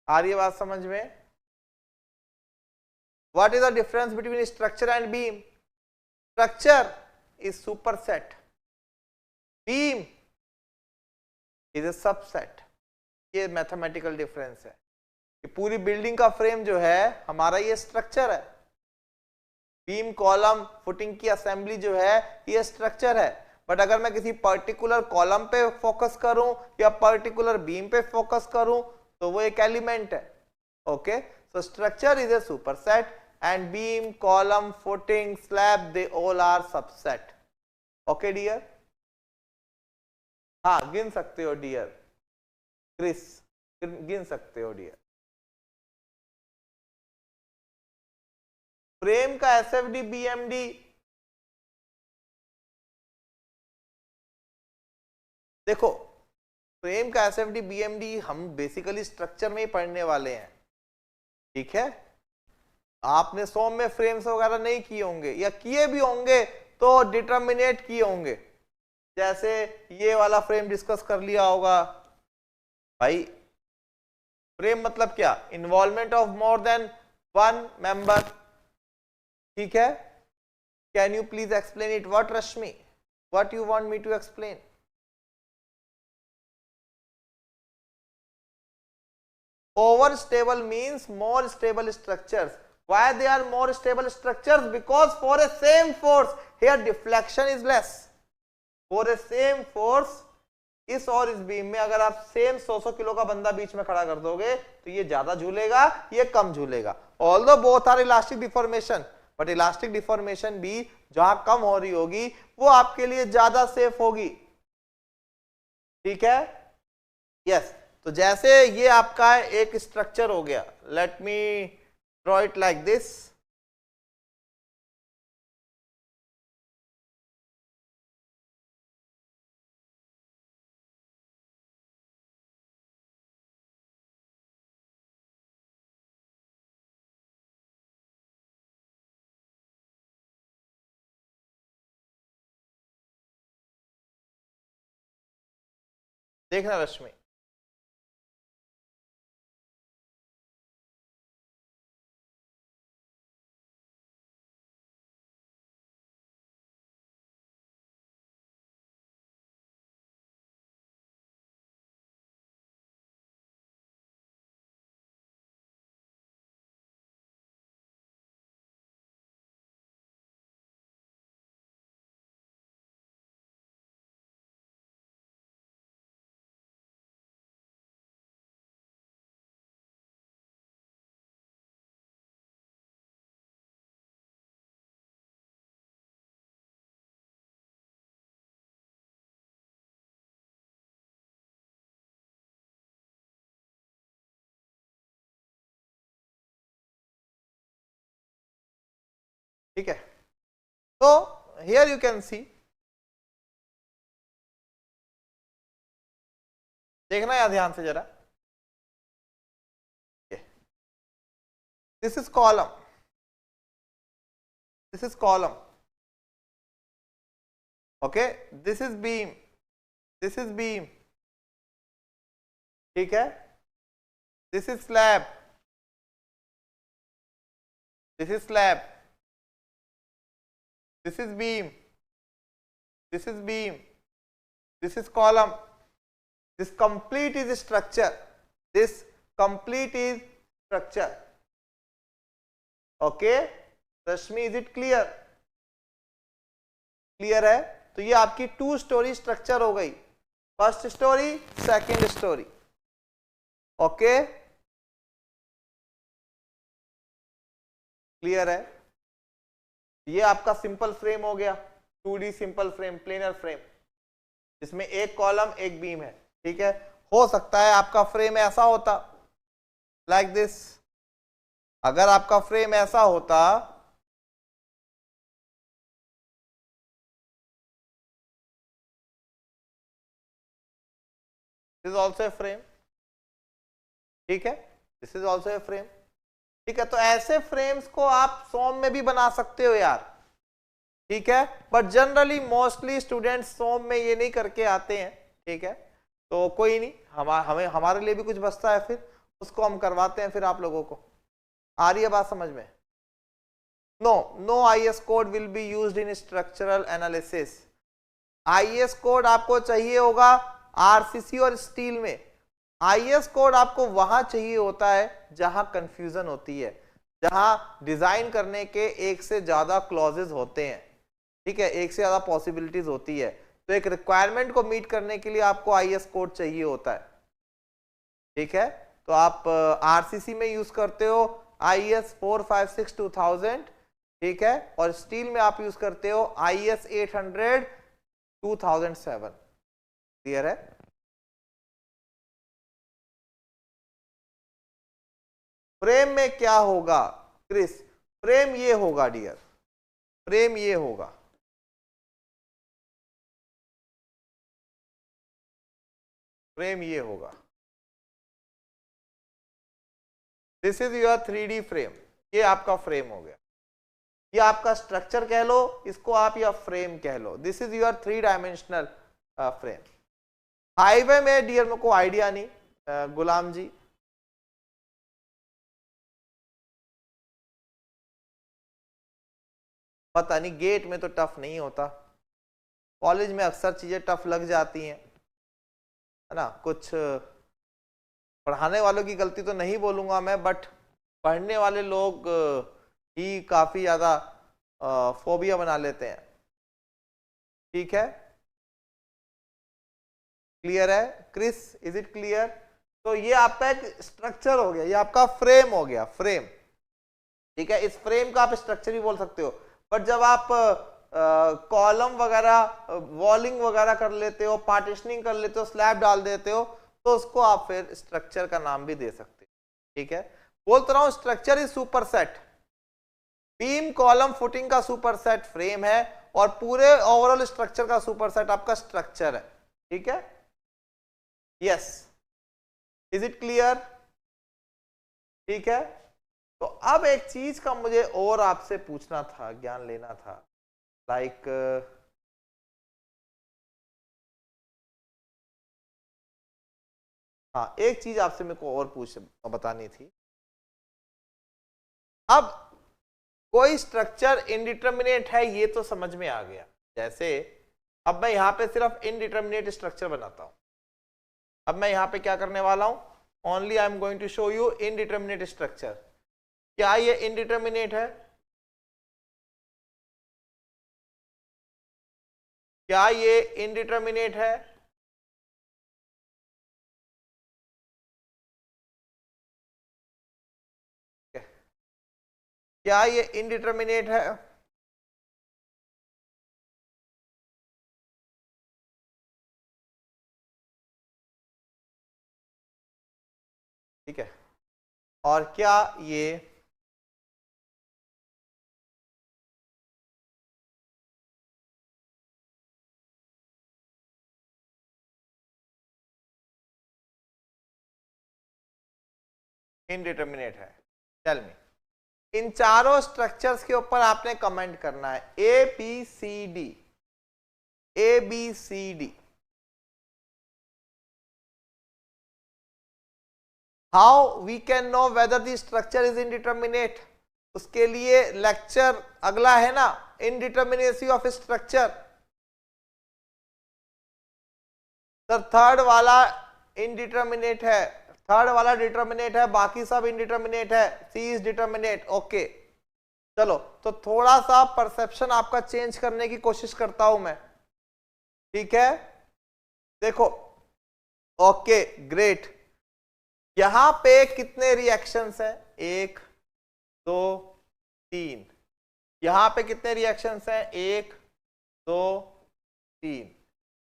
आ रही है बात समझ में? What is the difference between structure and beam? Structure is superset, beam is a subset। ये मैथमेटिकल डिफरेंस है। कि पूरी बिल्डिंग का फ्रेम जो है हमारा ये स्ट्रक्चर है, बीम, कॉलम, फुटिंग की असेंबली जो है ये स्ट्रक्चर है। बट अगर मैं किसी पर्टिकुलर कॉलम पे फोकस करूं या पर्टिकुलर बीम पे फोकस करूं तो वो एक एलिमेंट है। Okay, so structure is a superset and beam, column, footing, slab, they all are subset। okay dear? हाँ, गिन सकते हो डियर, क्रिस गिन सकते हो डियर। फ्रेम का एसएफडी बीएमडी, देखो फ्रेम का एसएफडी बीएमडी हम बेसिकली स्ट्रक्चर में ही पढ़ने वाले हैं, ठीक है? आपने सोम में फ्रेम्स वगैरह नहीं किए होंगे, या किए भी होंगे तो डिटर्मिनेट किए होंगे। जैसे ये वाला फ्रेम डिस्कस कर लिया होगा भाई। फ्रेम मतलब क्या? Involvement of more than one member, ठीक है? Can you please explain it? What Rashmi, what you want me to explain? Overstable means more stable structures. Why they are more stable structures? Because for a same force here deflection is less. For a same force इस और इस बीम में अगर आप सेम 100 किलो का बंदा बीच में खड़ा कर दोगे तो ये ज्यादा झूलेगा, ये कम झूलेगा। Although both are elastic deformation, but elastic deformation भी जहां कम हो रही होगी वो आपके लिए ज्यादा सेफ होगी। ठीक है, यस। तो जैसे ये आपका एक स्ट्रक्चर हो गया, let me draw it like this. देखना रश्मि, ठीक है। तो हियर यू कैन सी, देखना यार ध्यान से जरा, this is column, this is column, okay, this is beam, this is beam, ठीक है, this is slab, this is slab, this is beam, this is beam, this is column, this complete is structure, this complete is structure, okay। Rashmi, is it clear? Clear है? तो ये आपकी 2 स्टोरी स्ट्रक्चर हो गई, first story, second story, okay, clear है? ये आपका सिंपल फ्रेम हो गया, 2D simple frame, planar frame, जिसमें एक कॉलम एक बीम है। ठीक है, हो सकता है आपका फ्रेम ऐसा होता, लाइक दिस। अगर आपका फ्रेम ऐसा होता this is also a frame, ठीक है, this is also a frame, ठीक है। तो ऐसे फ्रेम्स को आप सोम में भी बना सकते हो यार, ठीक है, बट जनरली मोस्टली स्टूडेंट्स सोम में ये नहीं करके आते हैं, ठीक है। तो कोई नहीं, हमें हमारे लिए भी कुछ बचता है, फिर उसको हम करवाते हैं फिर आप लोगों को। आ रही है बात समझ में? No IS code will be used in structural analysis. IS code आपको चाहिए होगा आरसीसी और स्टील में। आईएस कोड आपको वहां चाहिए होता है जहां कंफ्यूजन होती है, जहां डिजाइन करने के एक से ज्यादा क्लॉजेज होते हैं, ठीक है, एक से ज्यादा पॉसिबिलिटीज होती है। तो एक रिक्वायरमेंट को मीट करने के लिए आपको आईएस कोड चाहिए होता है, ठीक है। तो आप आरसीसी में यूज करते हो आईएस 456 2000, ठीक है, और स्टील में आप यूज करते हो आईएस 800 2007। क्लियर है? फ्रेम में क्या होगा क्रिस? फ्रेम ये होगा डियर, फ्रेम ये होगा, फ्रेम ये होगा। This is your 3D frame, ये आपका फ्रेम हो गया, ये आपका स्ट्रक्चर कह लो इसको आप, या फ्रेम कह लो। This is your 3 dimensional frame. Highway में डियर मेरे को आइडिया नहीं, गुलाम जी, पता नहीं, गेट में तो टफ नहीं होता, कॉलेज में अक्सर चीजें टफ लग जाती हैं, है ना। कुछ पढ़ाने वालों की गलती तो नहीं बोलूंगा मैं, बट पढ़ने वाले लोग ही काफी ज्यादा फोबिया बना लेते हैं, ठीक है। क्लियर है क्रिस, इज इट क्लियर? तो ये आपका एक स्ट्रक्चर हो गया, ये आपका फ्रेम हो गया, फ्रेम, ठीक है। इस फ्रेम का आप स्ट्रक्चर भी बोल सकते हो, बट जब आप कॉलम वगैरह वॉलिंग वगैरह कर लेते हो, पार्टीशनिंग कर लेते हो, स्लैब डाल देते हो, तो उसको आप फिर स्ट्रक्चर का नाम भी दे सकते हो, ठीक है। बोलता रहा हूं structure is super set, beam column footing का सुपर सेट फ्रेम है, और पूरे ओवरऑल स्ट्रक्चर का सुपर सेट आपका स्ट्रक्चर है, ठीक है। Yes, is it clear? ठीक है। तो अब एक चीज का मुझे और आपसे पूछना था, ज्ञान लेना था, लाइक हाँ, एक चीज आपसे मेरे को और बतानी थी। अब कोई स्ट्रक्चर इनडिटर्मिनेट है, ये तो समझ में आ गया। जैसे अब मैं यहां पे सिर्फ इनडिटर्मिनेट स्ट्रक्चर बनाता हूं। अब मैं यहां पे क्या करने वाला हूं, only I am going to show you indeterminate structure. क्या ये इनडिटर्मिनेट है? क्या ये इनडिटर्मिनेट है? क्या ये इनडिटर्मिनेट है? ठीक है। और क्या ये इनडिटर्मिनेट है? टेल मी। इन चारों स्ट्रक्चर्स के ऊपर आपने कमेंट करना है, A B C D, A B C D. How we can know whether the structure is indeterminate? उसके लिए लेक्चर अगला है ना, indeterminacy of structure. Sir third वाला इनडिटर्मिनेट है, थर्ड वाला डिटर्मिनेट है, बाकी सब इनडिटर्मिनेट है, सी इज डिटर्मिनेट। ओके चलो, तो थोड़ा सा परसेप्शन आपका चेंज करने की कोशिश करता हूं मैं, ठीक है। देखो, ओके ग्रेट। यहां पे कितने रिएक्शंस हैं? 1 2 3। यहां पे कितने रिएक्शंस हैं? 1 2 3।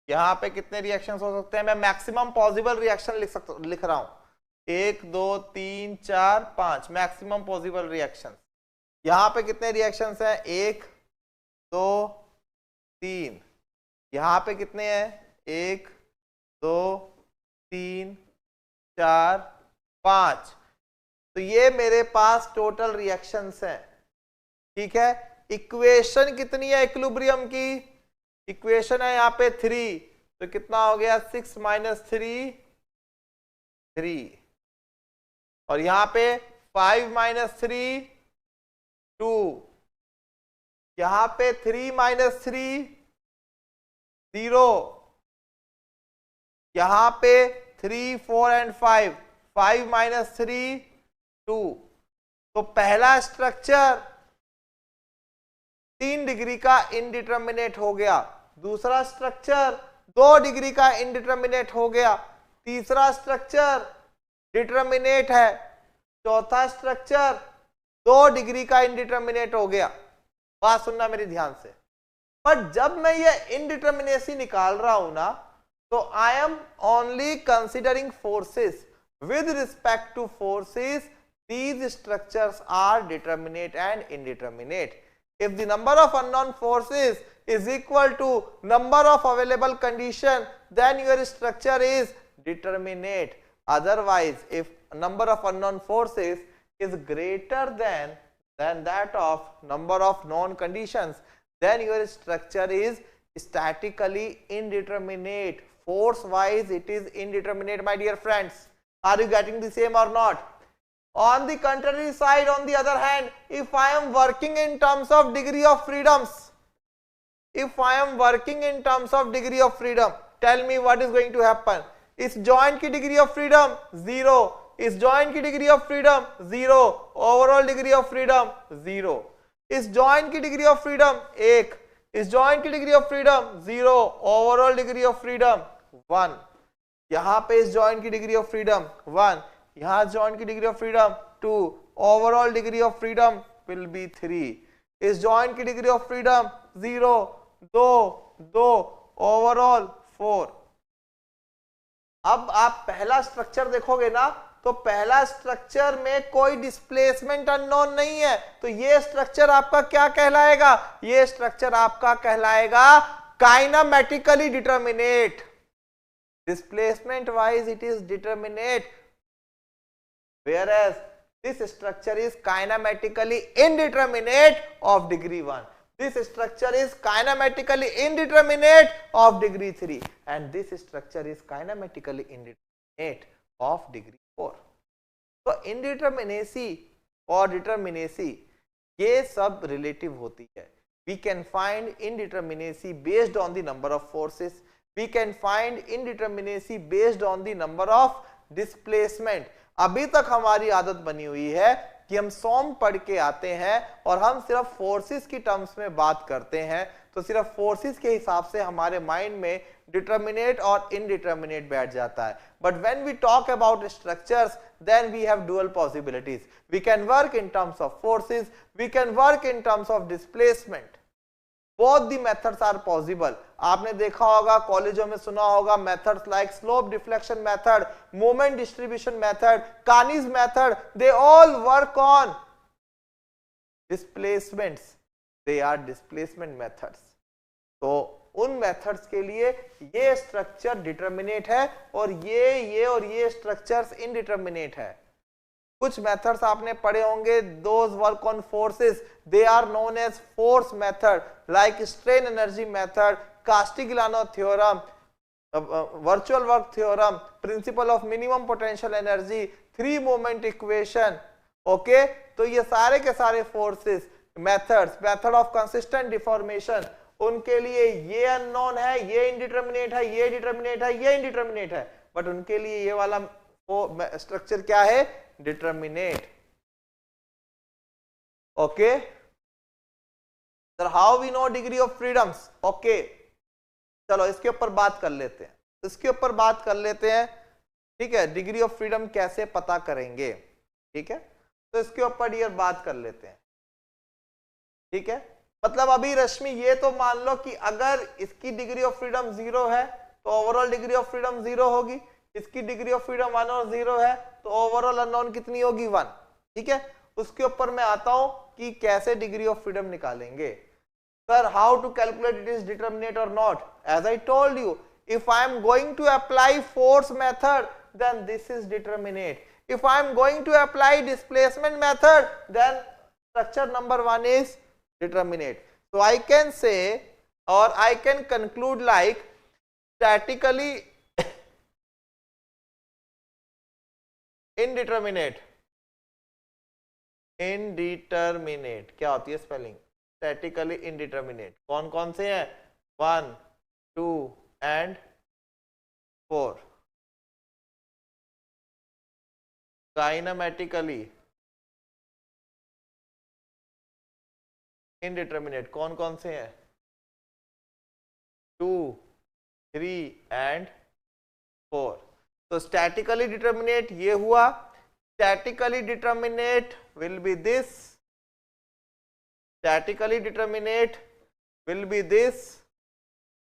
यहां पे कितने रिएक्शंस हो सकते हैं? मैं मैक्सिमम पॉसिबल रिएक्शन लिख रहा हूं, 1 2 3 4 5, मैक्सिमम पॉसिबल रिएक्शन। यहां पे कितने रिएक्शंस हैं? 1 2 3। यहां पे कितने हैं? 1 2 3 4 5। तो ये मेरे पास टोटल रिएक्शंस हैं, ठीक है। इक्वेशन कितनी है इक्विलिब्रियम की? इक्वेशन है यहाँ पे 3, तो कितना हो गया? 6 - 3 3, और यहाँ पे 5 - 3 2, यहाँ पे 3 - 3 0, यहाँ पे 3 4 एंड 5, 5 - 3 2। तो पहला स्ट्रक्चर 3 डिग्री का इनडिटर्मिनेट हो गया, दूसरा स्ट्रक्चर 2 डिग्री का इनडिटर्मिनेट हो गया, तीसरा स्ट्रक्चर डिटर्मिनेट है, चौथा स्ट्रक्चर 2 डिग्री का इनडिटर्मिनेट हो गया। बात सुनना मेरी ध्यान से। पर जब मैं ये इनडिटर्मिनेसी निकाल रहा हूं ना, तो I am only considering forces. With respect two forces, these structures are determinate and indeterminate. If the number of unknown forces is equal to number of available condition, then your structure is determinate. Otherwise, if number of unknown forces is greater than that of number of known conditions, then your structure is statically indeterminate. Force wise it is indeterminate, my dear friends. Are you getting the same or not? On the contrary side, on the other hand, if I am working in terms of degree of freedoms, if I am working in terms of degree of freedom, tell me what is going to happen. इस joint की degree of freedom 0, इस joint की degree of freedom 0, overall degree of freedom 0, इस joint की degree of freedom 1, इस joint की degree of freedom 0, overall degree of freedom 1. यहां पे इस जॉइंट की डिग्री ऑफ फ्रीडम 1, यहां जॉइंट की degree of freedom 2, overall degree of freedom will B 3, इस जॉइंट की डिग्री ऑफ फ्रीडम 0, 2, 2, ओवरऑल 4। अब आप पहला स्ट्रक्चर देखोगे ना, तो पहला स्ट्रक्चर में कोई डिस्प्लेसमेंट अननोन नहीं है, तो ये स्ट्रक्चर आपका क्या कहलाएगा? ये स्ट्रक्चर आपका कहलाएगा kinematically determinate. Displacement wise it is determinate, whereas this structure is kinematically indeterminate of degree 1. This structure is kinematically indeterminate of degree 3, and this structure is kinematically indeterminate of degree 4. तो indeterminacy और determinacy ये सब relative होती है. We can find indeterminacy based on the number of forces. We can find indeterminacy based on the number of displacement. अभी तक हमारी आदत बनी हुई है कि हम सॉम पढ़ के आते हैं और हम सिर्फ फोर्सेस की टर्म्स में बात करते हैं, तो सिर्फ फोर्सेस के हिसाब से हमारे माइंड में डिटर्मिनेट और इनडिटर्मिनेट बैठ जाता है. But when we talk about structures, then we have dual possibilities. We can work in terms of forces, we can work in terms of displacement. Both the methods are possible. आपने देखा होगा, कॉलेजों में सुना होगा methods like slope deflection method, moment distribution method, Kani's method. They all work on displacements. They are displacement methods. तो उन मेथड्स के लिए ये स्ट्रक्चर डिटर्मिनेट है और ये स्ट्रक्चर्स इनडिटर्मिनेट है. कुछ मेथड्स आपने पढ़े होंगे, those work on forces, they are known as force method, like strain energy method, Castigliano theorem, virtual work theorem, principle of minimum potential energy, three moment equation. Okay, तो ये सारे के सारे forces methods, method of consistent deformation, उनके लिए ये अननोन है, ये इनडिटर्मिनेट है, ये डिटर्मिनेट है, ये इनडिटर्मिनेट है, बट उनके लिए ये वाला स्ट्रक्चर क्या है? Determinate. Okay, sir how we know degree of freedoms? Okay, चलो इसके ऊपर बात कर लेते हैं, ठीक है. डिग्री ऑफ फ्रीडम कैसे पता करेंगे? ठीक है, तो इसके ऊपर डियर बात कर लेते हैं. ठीक है, मतलब अभी रश्मि ये तो मान लो कि अगर इसकी डिग्री ऑफ फ्रीडम 0 है तो ओवरऑल डिग्री ऑफ फ्रीडम 0 होगी, इसकी डिग्री ऑफ फ्रीडम 1 और 0 है तो ओवरऑल अननोन कितनी होगी? 1. ठीक है, उसके ऊपर मैं आता हूं कि कैसे डिग्री ऑफ फ्रीडम निकालेंगे. Sir how to calculate it is determinate और not? As I told you, if I am going to apply force method then this is determinate. If I am going to apply displacement method then structure number 1 is determinate. So I can say or I can conclude like statically indeterminate. Indeterminate क्या होती है स्पेलिंग? Statically indeterminate. कौन कौन से हैं? 1, 2 and 4. Kinematically इनडिटर्मिनेट कौन कौन से हैं? 2, 3 एंड 4. तो स्टैटिकली डिटर्मिनेट ये हुआ. Statically determinate will be this, statically determinate will be this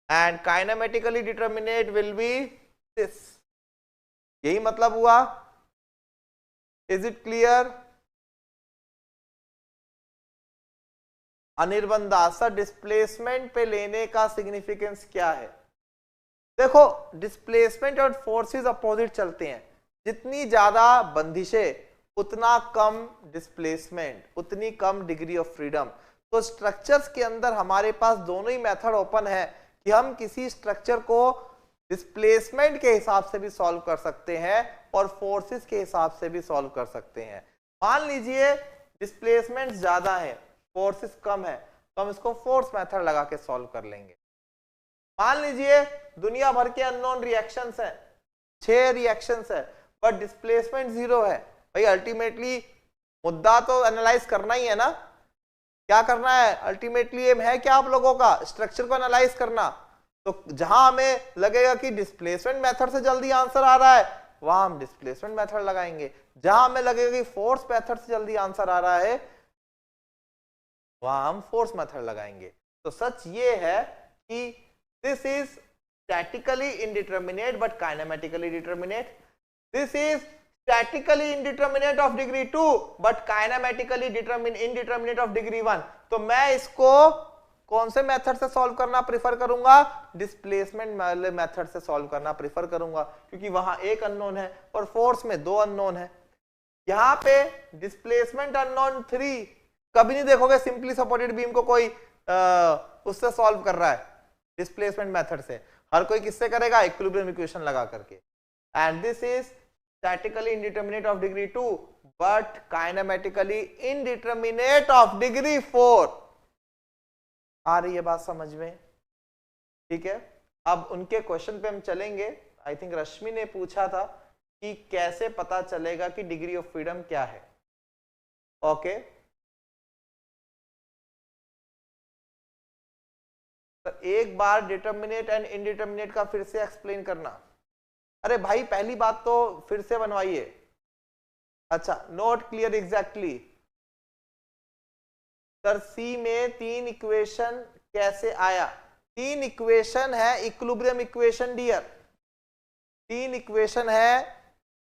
and kinematically determinate will be this. यही मतलब हुआ. Is it clear? Anirbandha sir displacement पे लेने का सिग्निफिकेंस क्या है? देखो, डिस्प्लेसमेंट और फोर्सेस अपोजिट चलते हैं. जितनी ज्यादा बंदिशें उतना कम डिस्प्लेसमेंट, उतनी कम डिग्री ऑफ फ्रीडम. तो स्ट्रक्चर्स के अंदर हमारे पास दोनों ही मेथड ओपन है कि हम किसी स्ट्रक्चर को डिस्प्लेसमेंट के हिसाब से भी सॉल्व कर सकते हैं और फोर्सेस के हिसाब से भी सॉल्व कर सकते हैं. मान लीजिए डिस्प्लेसमेंट ज्यादा है, फोर्सेस कम है, तो हम इसको फोर्स मेथड लगा के सॉल्व कर लेंगे. मान लीजिए दुनिया भर के अननोन रिएक्शंस हैं, 6 रिएक्शंस है, बट डिस्प्लेसमेंट 0 है. भाई अल्टीमेटली मुद्दा तो एनालाइज करना ही है ना. क्या करना है? अल्टीमेटली एम है क्या आप लोगों का? स्ट्रक्चर को एनालाइज करना. तो जहां हमें लगेगा कि डिस्प्लेसमेंट मेथड से जल्दी आंसर आ रहा है वहां हम डिस्प्लेसमेंट मेथड लगाएंगे, जहां हमें लगेगा कि फोर्स मेथड से जल्दी आंसर आ रहा है वहां हम फोर्स मेथड लगाएंगे। तो सच ये है कि this is statically indeterminate but kinematically determinate, this is statically indeterminate of degree 2 but kinematically indeterminate of degree 1। तो मैं इसको कौन से मेथड से सॉल्व करना प्रेफर करूंगा? डिस्प्लेसमेंट मेथड से सॉल्व करना प्रेफर करूंगा, क्योंकि वहां एक अननोन है और फोर्स में दो अननोन है। यहां पे डिस्प्लेसमेंट अननोन 3, कभी नहीं देखोगे सिंपली सपोर्टेड बीम को कोई उससे सॉल्व कर रहा है डिस्प्लेसमेंट मेथड से। हर कोई किससे करेगा? इक्विलिब्रियम इक्वेशन लगा करके। And this is statically indeterminate of degree 2 but kinematically indeterminate of degree 4। आ रही है बात समझ में? ठीक है, अब उनके क्वेश्चन पे हम चलेंगे। आई थिंक रश्मि ने पूछा था कि कैसे पता चलेगा कि डिग्री ऑफ फ्रीडम क्या है। ओके, तो एक बार डिटरमिनेट एंड इनडिटरमिनेट का फिर से एक्सप्लेन करना। अरे भाई पहली बात तो फिर से बनवाइए। अच्छा, नोट क्लियर एग्जैक्टली। सर सी में 3 इक्वेशन कैसे आया? 3 इक्वेशन है इक्विलिब्रियम इक्वेशन डियर, 3 इक्वेशन है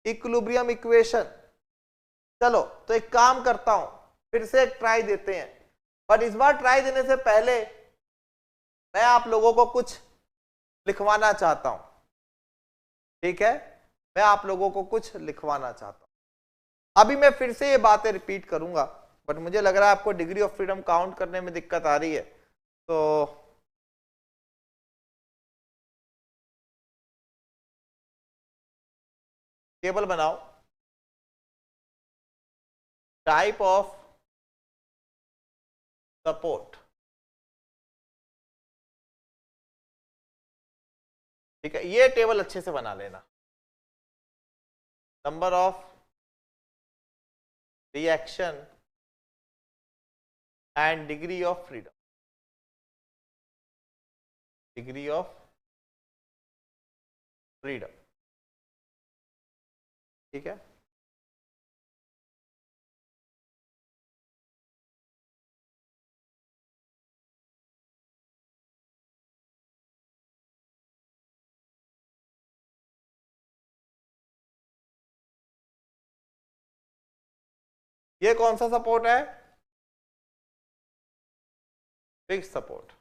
इक्विलिब्रियम इक्वेशन। चलो तो एक काम करता हूं, फिर से एक ट्राई देते हैं, बट इस बार ट्राई देने से पहले मैं आप लोगों को कुछ लिखवाना चाहता हूं। ठीक है, मैं आप लोगों को कुछ लिखवाना चाहता हूं। अभी मैं फिर से ये बातें रिपीट करूंगा, बट मुझे लग रहा है आपको डिग्री ऑफ फ्रीडम काउंट करने में दिक्कत आ रही है। तो टेबल बनाओ, टाइप ऑफ सपोर्ट। ठीक है, ये टेबल अच्छे से बना लेना। Number of reaction and degree of freedom, degree of freedom. ठीक है, ये कौन सा सपोर्ट है? Fix support.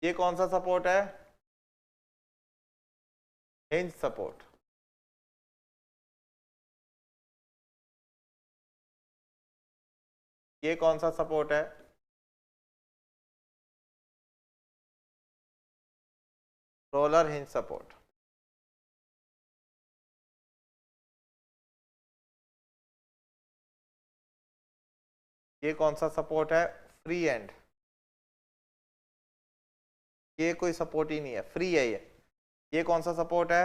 ये कौन सा सपोर्ट है? Hinge support. ये कौन सा सपोर्ट है? Roller hinge support. ये कौन सा सपोर्ट है? Free and. ये कोई सपोर्ट ही नहीं है, फ्री है ये। ये कौन सा सपोर्ट है?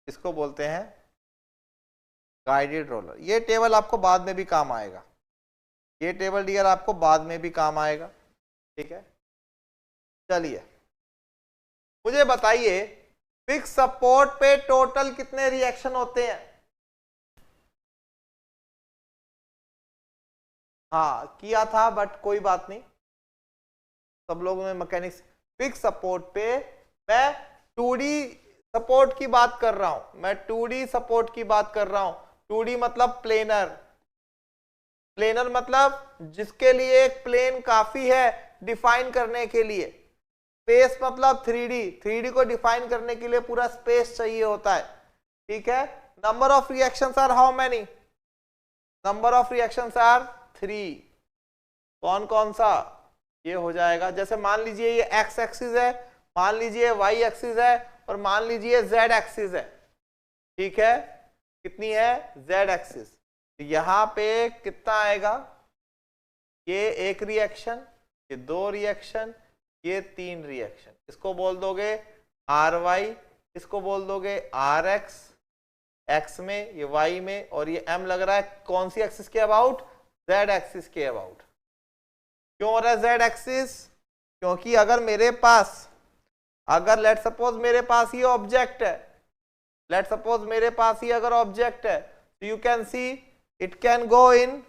इसको बोलते हैं गाइडेड रोलर। ये टेबल आपको बाद में भी काम आएगा, ये टेबल डियर आपको बाद में भी काम आएगा। ठीक है, चलिए मुझे बताइए फिक्स सपोर्ट पे टोटल कितने रिएक्शन होते हैं? हाँ किया था, बट कोई बात नहीं, सब लोगों में मैकेनिक्स। फिक्स सपोर्ट पे मैं 2D सपोर्ट की बात कर रहा हूं, मैं 2D सपोर्ट की बात कर रहा हूं। 2D मतलब प्लेनर, प्लेनर मतलब जिसके लिए एक प्लेन काफी है डिफाइन करने के लिए। स्पेस मतलब 3D, 3D को डिफाइन करने के लिए पूरा स्पेस चाहिए होता है। ठीक है, number of reactions are how many? Number of reactions are 3। कौन कौन सा? ये हो जाएगा, जैसे मान लीजिए ये एक्स एक्सिस है, मान लीजिए वाई एक्सिस है, और मान लीजिए जेड एक्सिस है। ठीक है, कितनी है? Z axis. यहां पे कितना आएगा? ये एक रिएक्शन, ये दो रिएक्शन, ये तीन रिएक्शन। इसको बोल दोगे आर वाई, इसको बोल दोगे आर एक्स, एक्स में, ये वाई में, और ये एम लग रहा है कौन सी एक्सिस के अबाउट? जेड एक्सिस के अबाउट। क्यों हो रहा है जेड एक्सिस? क्योंकि अगर मेरे पास, अगर लेट सपोज मेरे पास ये ऑब्जेक्ट है, लेट सपोज मेरे पास ये अगर ऑब्जेक्ट है, तो you can see it can go in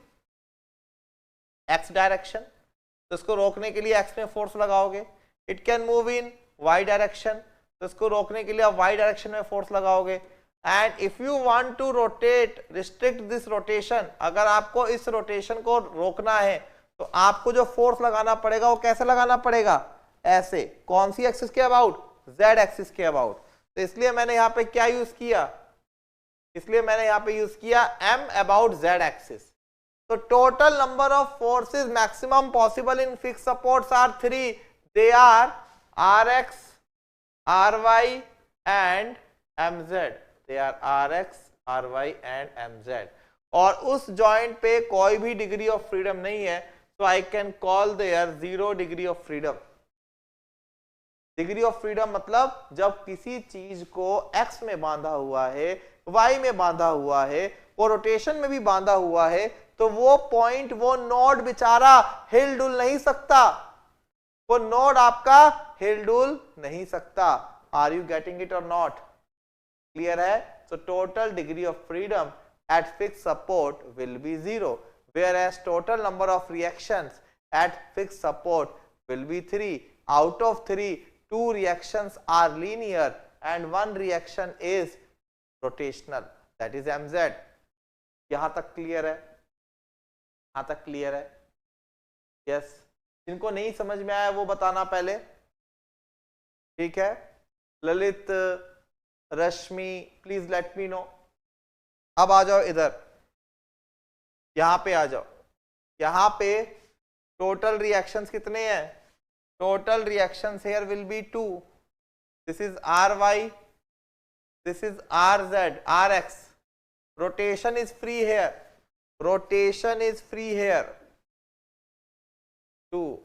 X direction, तो इसको रोकने के लिए एक्स में फोर्स लगाओगे। It can move in Y direction, तो इसको रोकने के लिए आप वाई डायरेक्शन में फोर्स लगाओगे। And if you want to rotate, restrict this rotation, अगर आपको इस रोटेशन को रोकना है तो आपको जो फोर्स लगाना पड़ेगा वो कैसे लगाना पड़ेगा? ऐसे। कौन सी एक्सिस के अबाउट? जेड एक्सिस के अबाउट। तो इसलिए मैंने यहाँ पे क्या यूज किया? इसलिए मैंने यहाँ पे यूज किया एम अबाउट जेड एक्सिस। तो total number of forces maximum possible in fix supports are 3। They are R X, R Y and M Z. They are R X, R Y and M Z. और उस जॉइंट पे कोई भी डिग्री ऑफ फ्रीडम नहीं है, तो I can call there 0 degree of freedom. Degree of freedom मतलब जब किसी चीज को एक्स में बांधा हुआ है, वाई में बांधा हुआ है और रोटेशन में भी बांधा हुआ है, तो वो पॉइंट, वो नोड बेचारा हिल डुल नहीं सकता, वो नोड आपका हिल डुल नहीं सकता। आर यू गेटिंग इट और नॉट? क्लियर है? So total degree of freedom at fixed support will be 0, whereas total number of reactions at fixed support will be 3. Out of 3, 2 reactions are linear and 1 reaction is rotational, that is mz. यहां तक क्लियर है? यहां तक क्लियर है? यस। जिनको नहीं समझ में आया वो बताना पहले, ठीक है? ललित, रश्मि, प्लीज लेट मी नो। अब आ जाओ इधर, यहां पे आ जाओ। यहां पे टोटल रिएक्शंस कितने हैं? Total reactions here will be 2। This is R Y, this is R Z, R X. Rotation is free here, rotation is free here. 2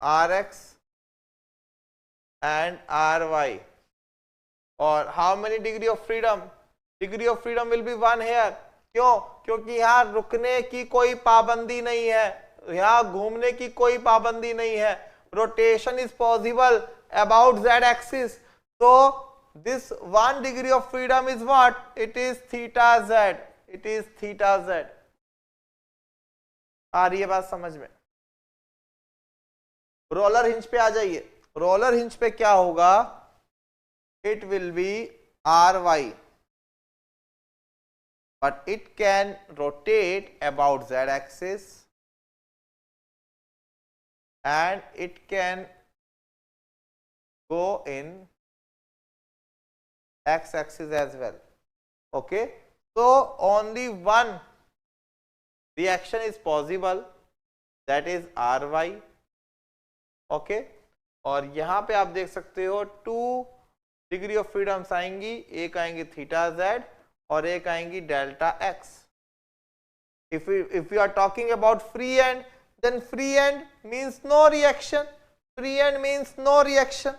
R X and R Y. और how many degree of freedom? Degree of freedom will be 1 here. क्यों? क्योंकि यहां रुकने की कोई पाबंदी नहीं है, यहां घूमने की कोई पाबंदी नहीं है। Rotation is possible about Z axis, तो this 1 degree of freedom is what? It is theta Z, it is theta Z. आ रही है बात समझ में? रोलर हिंज पे आ जाइए। रोलर हिंज पे क्या होगा? it will be ry, but it can rotate about z axis and it can go in x axis as well. Okay, so only one reaction is possible, that is ry. Okay, और यहां पे आप देख सकते हो 2 डिग्री ऑफ फ्रीडम्स आएंगी, एक आएंगी थीटा जेड और एक आएंगी delta X. If you are talking about free end, then free end means no reaction, free end means no reaction,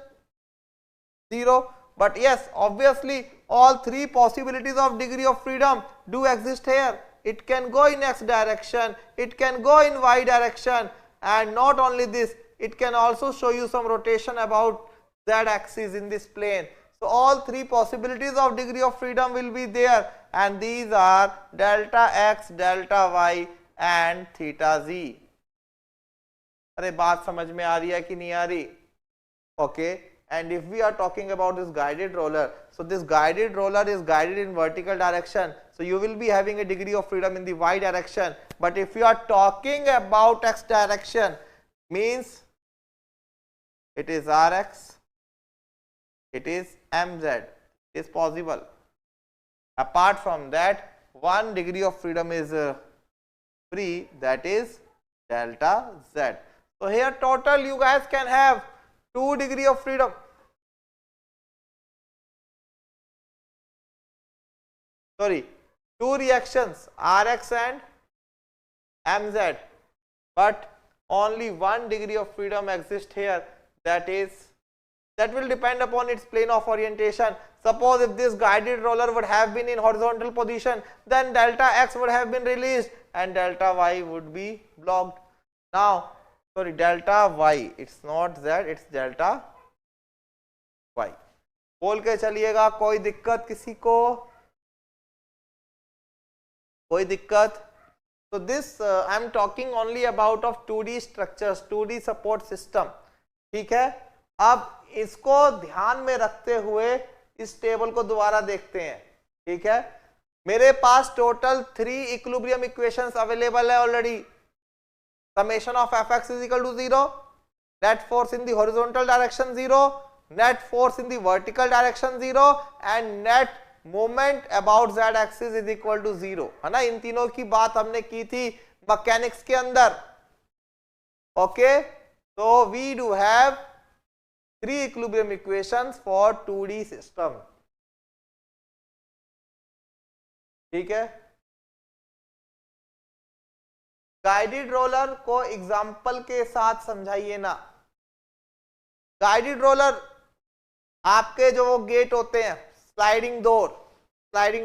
0. But yes, obviously all 3 possibilities of degree of freedom do exist here. It can go in x direction, it can go in y direction, and not only this, it can also show you some rotation about z axis in this plane. So all 3 possibilities of degree of freedom will be there, and these are delta x, delta y and theta z. अरे बात समझ में आ रही है कि नहीं आ रही? Okay, and if we are talking about this guided roller, so this guided roller is guided in vertical direction, so you will be having a degree of freedom in the y direction. But if you are talking about x direction, means it is rx, it is mz, it is possible. Apart from that, 1 degree of freedom is free, that is delta z. So here total you guys can have 2 degree of freedom. Sorry, 2 reactions, Rx and Mz. But only one degree of freedom exists here, that will depend upon its plane of orientation. Suppose if this guided roller would have been in horizontal position, then delta x would have been released and delta y would be blocked. Now, sorry, delta y, it's not z, it's delta y. बोल के चलिएगा, कोई दिक्कत किसी को? कोई दिक्कत? So this I am talking only about of 2D structures, 2D support system. ठीक है, अब इसको ध्यान में रखते हुए इस टेबल को दोबारा देखते हैं. ठीक है, मेरे पास टोटल 3 इक्विलिब्रियम इक्वेशंस अवेलेबल है already. Summation of fx is equal to 0, net force in the horizontal direction 0, net force in the vertical direction 0 and net moment about z axis is equal to 0, है ना. इन तीनों की बात हमने की थी मैकेनिक्स के अंदर. ओके, तो we do have 3 equilibrium equations for 2D system. ठीक है, गाइडेड रोलर को एग्जांपल के साथ समझाइए ना. गाइडेड रोलर आपके जो गेट होते हैं, स्लाइडिंग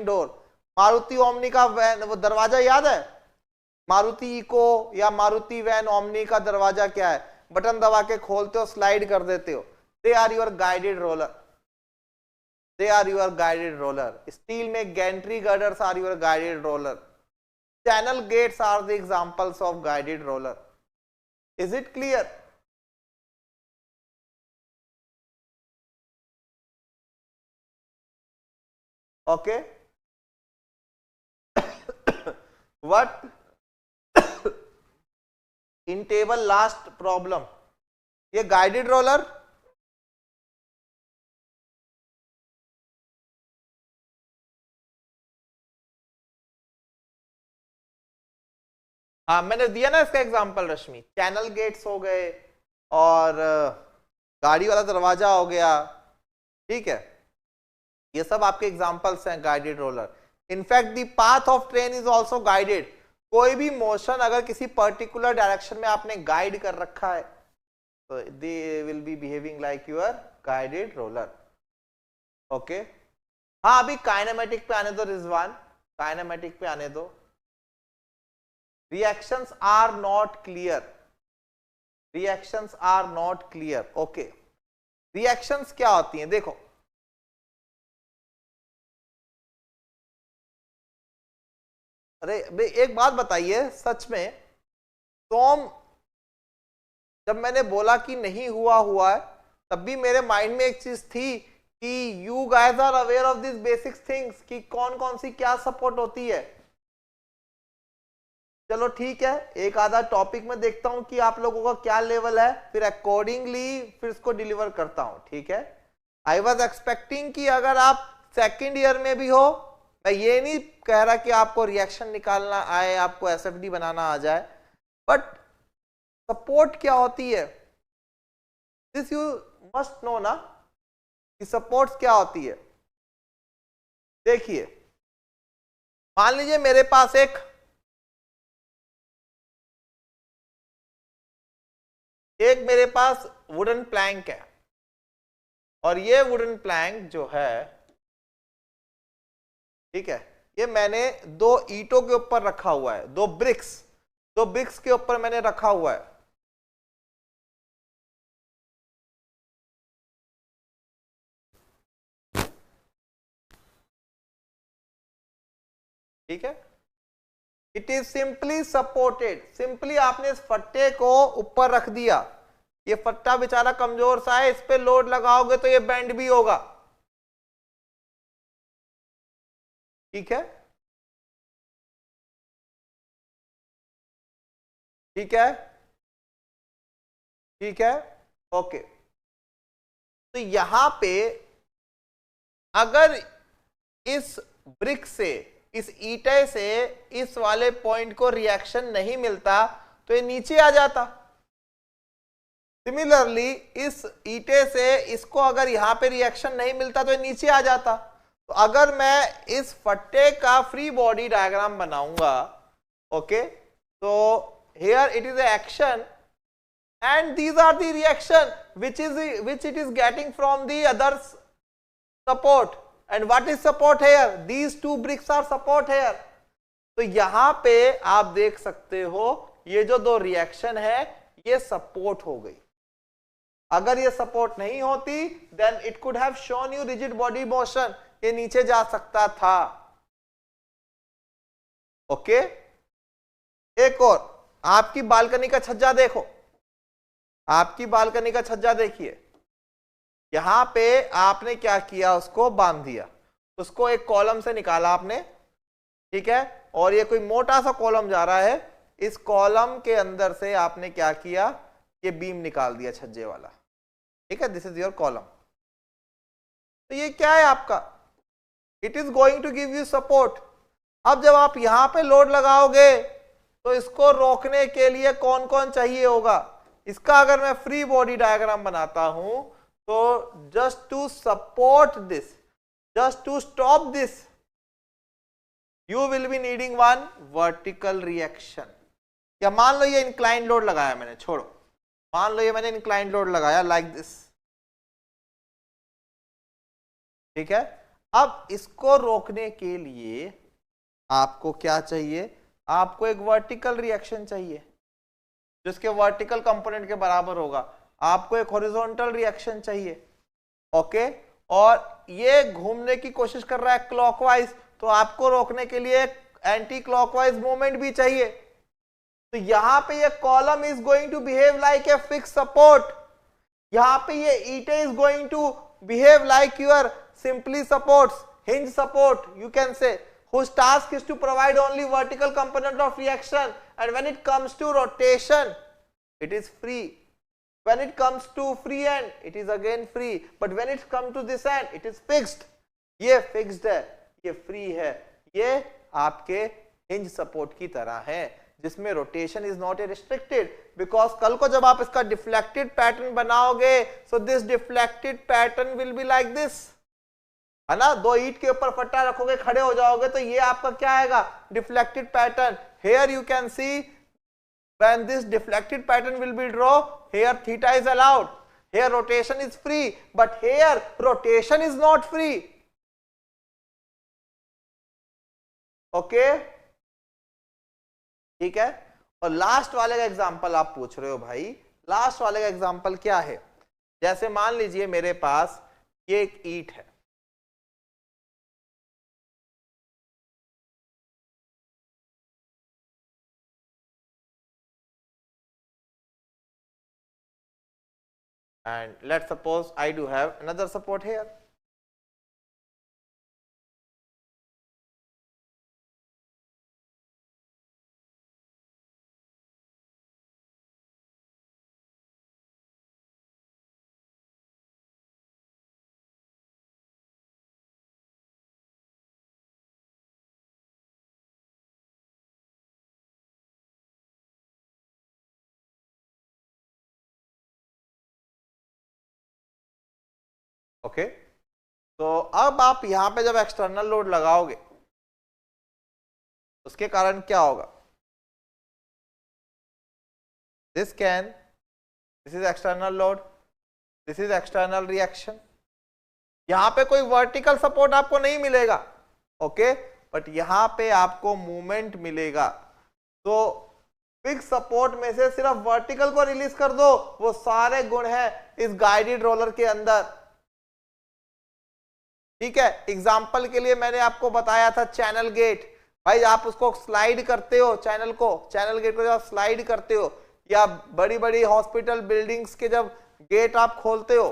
डोर, मारुति ओमनी का वैन, वो दरवाजा याद है? मारुति इको या मारुति वैन ओमनी का दरवाजा क्या है? बटन दबा के खोलते हो, स्लाइड कर देते हो. They are your guided roller. They are your guided roller. Steel में gantry girders are your guided roller. Channel gates are the examples of guided roller. Is it clear? Okay, what in table last problem, ये guided roller, हाँ मैंने दिया ना इसका एग्जांपल रश्मि. चैनल गेट्स हो गए और गाड़ी वाला दरवाजा हो गया. ठीक है, ये सब आपके एग्जांपल्स हैं guided roller. In fact the path of train is also guided. कोई भी मोशन अगर किसी पर्टिकुलर डायरेक्शन में आपने गाइड कर रखा है तो they will be behaving like your guided roller. Okay, हाँ अभी काइनेमेटिक पे आने दो रिजवान, काइनेमेटिक पे आने दो. Reactions are not clear, reactions are not clear. Okay, reactions क्या होती हैं? देखो, अरे एक बात बताइए, सच में टॉम जब मैंने बोला कि नहीं हुआ है, तब भी मेरे माइंड में एक चीज थी कि you guys are aware of this basic things, कि कौन कौन सी क्या सपोर्ट होती है. चलो ठीक है, एक आधा टॉपिक में देखता हूं कि आप लोगों का क्या लेवल है, फिर अकॉर्डिंगली फिर इसको डिलीवर करता हूं. ठीक है, आई वॉज एक्सपेक्टिंग कि अगर आप सेकेंड ईयर में भी हो, मैं ये नहीं कह रहा कि आपको रिएक्शन निकालना आए, आपको एसएफडी बनाना आ जाए, बट सपोर्ट क्या होती है दिस यू मस्ट नो ना, कि सपोर्ट्स क्या होती है. देखिए, मान लीजिए मेरे पास एक मेरे पास वुडन प्लैंक है और ये वुडन प्लैंक जो है, ठीक है, ये मैंने 2 ईंटों के ऊपर रखा हुआ है, 2 ब्रिक्स के ऊपर मैंने रखा हुआ है. ठीक है, it is simply supported. Simply आपने इस फट्टे को ऊपर रख दिया, ये फट्टा बेचारा कमजोर सा है, इस पे लोड लगाओगे तो ये बेंड भी होगा. ठीक है, ठीक है, ठीक है. ओके, तो यहां पे अगर इस ब्रिक से, इस ईंटे से इस वाले पॉइंट को रिएक्शन नहीं मिलता तो ये नीचे आ जाता. सिमिलरली इस ईंटे से इसको अगर यहां पे रिएक्शन नहीं मिलता तो ये नीचे आ जाता. तो अगर मैं इस फट्टे का फ्री बॉडी डायग्राम बनाऊंगा, ओके, तो here it is action and these are the reaction which it is getting from the other support. And what is support here? These two bricks are support here. तो यहां पे आप देख सकते हो ये जो दो रिएक्शन है ये सपोर्ट हो गई. अगर ये सपोर्ट नहीं होती then it could have shown you rigid body motion, ये नीचे जा सकता था. ओके एक और आपकी बालकनी का छज्जा देखो, आपकी बालकनी का छज्जा देखिए. यहां पे आपने क्या किया, उसको बांध दिया, उसको एक कॉलम से निकाला आपने, ठीक है, और ये कोई मोटा सा कॉलम जा रहा है, इस कॉलम के अंदर से आपने क्या किया, ये बीम निकाल दिया छज्जे वाला, ठीक है, दिस इज योर कॉलम. तो ये क्या है आपका, it is going to give you support. अब जब आप यहां पे लोड लगाओगे तो इसको रोकने के लिए कौन कौन चाहिए होगा. इसका अगर मैं फ्री बॉडी डायग्राम बनाता हूं तो just to support this, just to stop this, you will be needing one vertical reaction. या मान लो ये इंक्लाइन लोड लगाया मैंने, छोड़ो, मान लो ये मैंने इंक्लाइन लोड लगाया लाइक दिस, ठीक है. अब इसको रोकने के लिए आपको क्या चाहिए, आपको एक वर्टिकल रिएक्शन चाहिए जिसके वर्टिकल कंपोनेंट के बराबर होगा. आपको एक हॉरिजॉन्टल रिएक्शन चाहिए. ओके और ये घूमने की कोशिश कर रहा है क्लॉकवाइज, तो आपको रोकने के लिए एंटी क्लॉकवाइज मूवमेंट भी चाहिए. तो यहां पे ये column is going to behave like a fix support, यहां पे ये ईटे is going to behave like your simply supports, hinge support you can say, whose task is to provide only vertical component of reaction, and when it comes to rotation it is free, when it comes to free end it is again free, but when it comes to this end it is fixed. ये fixed है, ये फ्री है, ये आपके हिंज सपोर्ट की तरह है जिसमें rotation is not restricted. Because कल को जब आप इसका डिफ्लेक्टेड पैटर्न बनाओगे so this deflected pattern will be like this, है ना. दो ईंट के ऊपर फट्टा रखोगे, खड़े हो जाओगे, तो ये आपका क्या आएगा, deflected pattern. Here you can see when this deflected pattern will be draw, here theta is allowed, here rotation is free, but here rotation is not free. Okay ठीक है. और लास्ट वाले का एग्जांपल आप पूछ रहे हो भाई, लास्ट वाले का एग्जांपल क्या है. जैसे मान लीजिए मेरे पास ये एक ईंट है, and let's suppose I do have another support here. Okay तो अब आप यहां पे जब एक्सटर्नल लोड लगाओगे उसके कारण क्या होगा, this is external load, this is external reaction. यहां पे कोई वर्टिकल सपोर्ट आपको नहीं मिलेगा, ओके, बट यहां पे आपको मूवमेंट मिलेगा. तो फिक्स सपोर्ट में से सिर्फ वर्टिकल को रिलीज कर दो, वो सारे गुण हैं इस गाइडेड रोलर के अंदर. ठीक है, एग्जाम्पल के लिए मैंने आपको बताया था चैनल गेट. भाई आप उसको स्लाइड करते हो, चैनल गेट को जब स्लाइड करते हो, या बड़ी बड़ी हॉस्पिटल बिल्डिंग्स के जब गेट आप खोलते हो,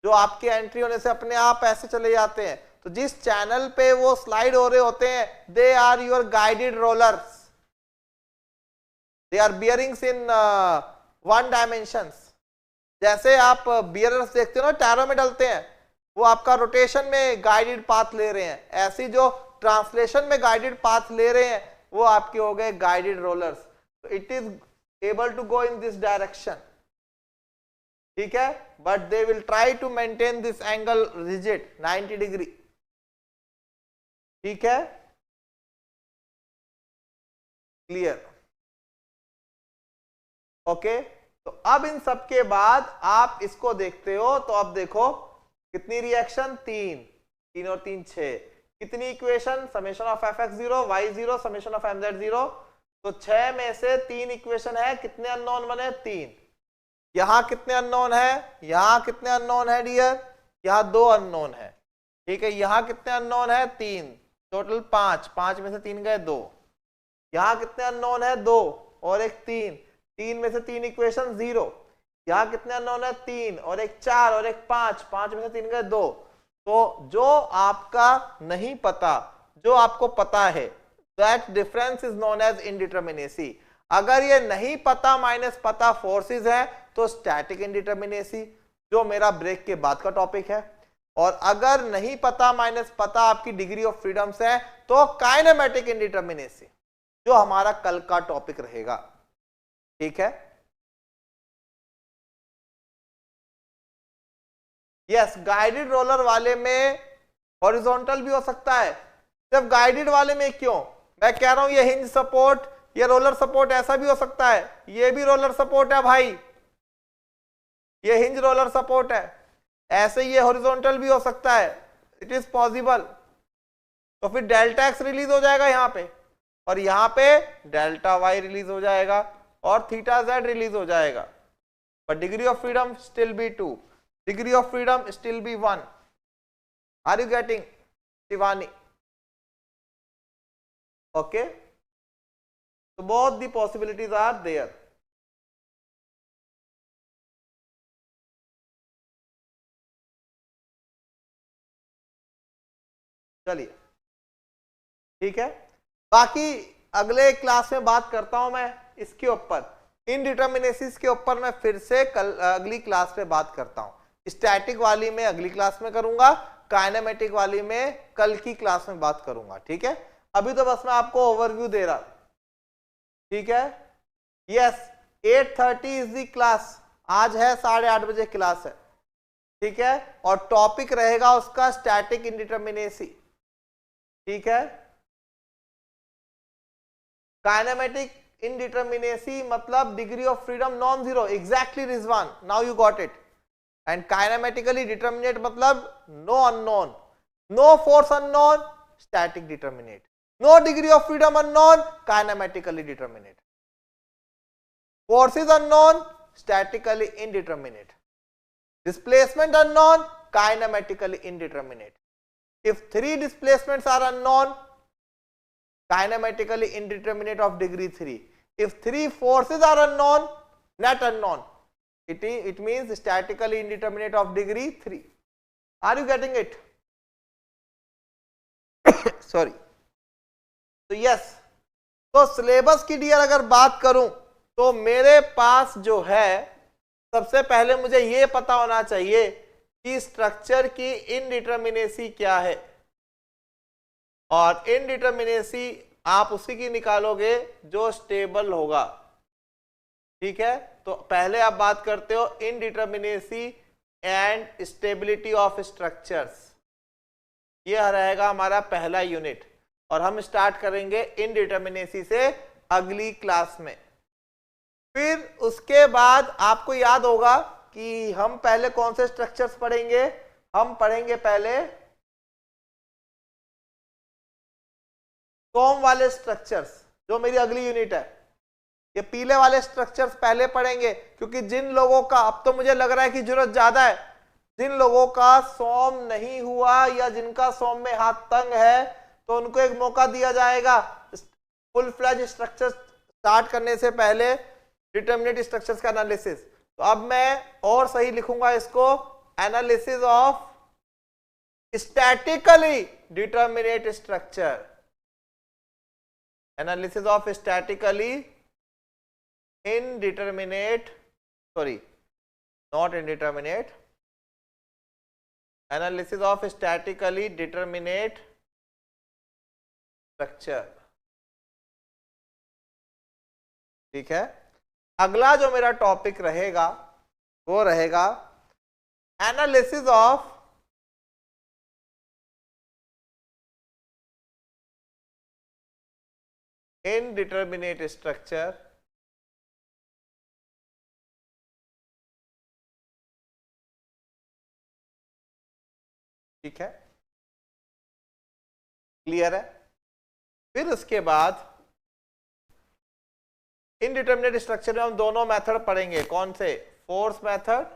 जो आपके एंट्री होने से अपने आप ऐसे चले जाते हैं, तो जिस चैनल पे वो स्लाइड हो रहे होते हैं they are your guided rollers, they are bearings in one dimensions. जैसे आप बियरर्स देखते हो ना, टायरों में डलते हैं, वो आपका रोटेशन में गाइडेड पाथ ले रहे हैं. ऐसी जो ट्रांसलेशन में गाइडेड पाथ ले रहे हैं वो आपके हो गए गाइडेड रोलर्स. तो it is able to go in this direction, ठीक है, but they will try to maintain this angle rigid 90 degree. ठीक है, क्लियर. ओके तो अब इन सब के बाद आप इसको देखते हो, तो अब देखो कितनी रिएक्शन, 3 और 3 6, कितनी equation, summation of F X 0 Y 0 summation of M Z 0, तो 6 में से 3 इक्वेशन है, कितने अननोन बने, 3। यहां कितने अननोन है, यहां कितने अननोन है डियर, यहां 2 अननोन है, ठीक है। यहां कितने अननोन है, 3, टोटल 5, 5 में से 3 गए 2। यहां कितने अननोन है, 2 और एक 3, 3 में से 3 इक्वेशन 0। यहां कितने अननोन है, 3 और एक 4 और एक 5, 5 में से 3 गए 2। तो जो आपका नहीं पता, जो आपको पता है, that difference is known as indeterminacy. अगर ये नहीं पता माइनस पता फोर्सेस है तो स्टैटिक इनडिटर्मिनेसी, जो मेरा ब्रेक के बाद का टॉपिक है। और अगर नहीं पता माइनस पता आपकी डिग्री ऑफ फ्रीडम्स है तो काइनेमेटिक इनडिटर्मिनेसी, जो हमारा कल का टॉपिक रहेगा, ठीक है। यस, गाइडेड रोलर वाले में हॉरिजॉन्टल भी हो सकता है। सिर्फ गाइडेड वाले में क्यों, मैं कह रहा हूं ये हिंज सपोर्ट, ये रोलर सपोर्ट ऐसा भी हो सकता है, ये भी रोलर सपोर्ट है भाई, ये हिंज रोलर सपोर्ट है, ऐसे ये हॉरिजॉन्टल भी हो सकता है, इट इज पॉसिबल। तो फिर डेल्टा एक्स रिलीज हो जाएगा यहां पे, और यहां पे डेल्टा वाई रिलीज हो जाएगा, और थीटा जेड रिलीज हो जाएगा, but degree of freedom still be 2, degree of freedom still be 1. Are you getting, Shivani? Okay, so both the possibilities are there. चलिए ठीक है, बाकी अगले क्लास में बात करता हूं मैं इसके ऊपर, इनडिटर्मिनेसीज के ऊपर मैं फिर से कल अगली क्लास में बात करता हूं। स्टैटिक वाली में अगली क्लास में करूंगा, काइनेमेटिक वाली में कल की क्लास में बात करूंगा, ठीक है। अभी तो बस मैं आपको ओवरव्यू दे रहा, ठीक है। यस, 8:30 इज दी क्लास, आज है 8:30 बजे क्लास है, ठीक है। और टॉपिक रहेगा उसका स्टैटिक इनडिटर्मिनेसी, ठीक है। काइनेमेटिक indeterminacy मतलब degree of freedom non-zero, exactly Rizwan, now you got it. And kinematically determinate मतलब no unknown, no force unknown, static determinate, no degree of freedom unknown, kinematically determinate, forces unknown, statically indeterminate, displacement unknown, kinematically indeterminate. If 3 displacements are unknown, kinematically indeterminate of degree 3. If 3 forces are unknown, net unknown, it means statically indeterminate of degree 3. Are you getting it? Sorry. तो yes, तो सिलेबस की डियर अगर बात करूं तो मेरे पास जो है, सबसे पहले मुझे ये पता होना चाहिए कि स्ट्रक्चर की इनडिटर्मिनेसी क्या है, और इनडिटर्मिनेसी आप उसी की निकालोगे जो स्टेबल होगा, ठीक है। तो पहले आप बात करते हो indeterminacy and stability of structures, ये रहेगा हमारा पहला यूनिट, और हम स्टार्ट करेंगे इनडिटर्मिनेसी से अगली क्लास में। फिर उसके बाद आपको याद होगा कि हम पहले कौन से स्ट्रक्चर्स पढ़ेंगे, हम पढ़ेंगे पहले फॉर्म वाले स्ट्रक्चर्स, जो मेरी अगली यूनिट है। ये पीले वाले स्ट्रक्चर्स पहले पढ़ेंगे, क्योंकि जिन लोगों का, अब तो मुझे लग रहा है कि जरूरत ज्यादा है, जिन लोगों का सॉम नहीं हुआ या जिनका सॉम में हाथ तंग है, तो उनको एक मौका दिया जाएगा फुल फ्लेज स्ट्रक्चर स्टार्ट करने से पहले डिटर्मिनेट स्ट्रक्चर्स का एनालिसिस। तो अब मैं और सही लिखूंगा इसको, analysis of statically determinate structure, analysis of statically indeterminate, sorry, not indeterminate, analysis of statically determinate structure, ठीक है। अगला जो मेरा टॉपिक रहेगा वो रहेगा एनालिसिस ऑफ indeterminate structure ठीक है, क्लियर है। फिर उसके बाद इनडिटरमिनेट स्ट्रक्चर में हम दोनों मेथड पढ़ेंगे। कौन से? फोर्स मेथड,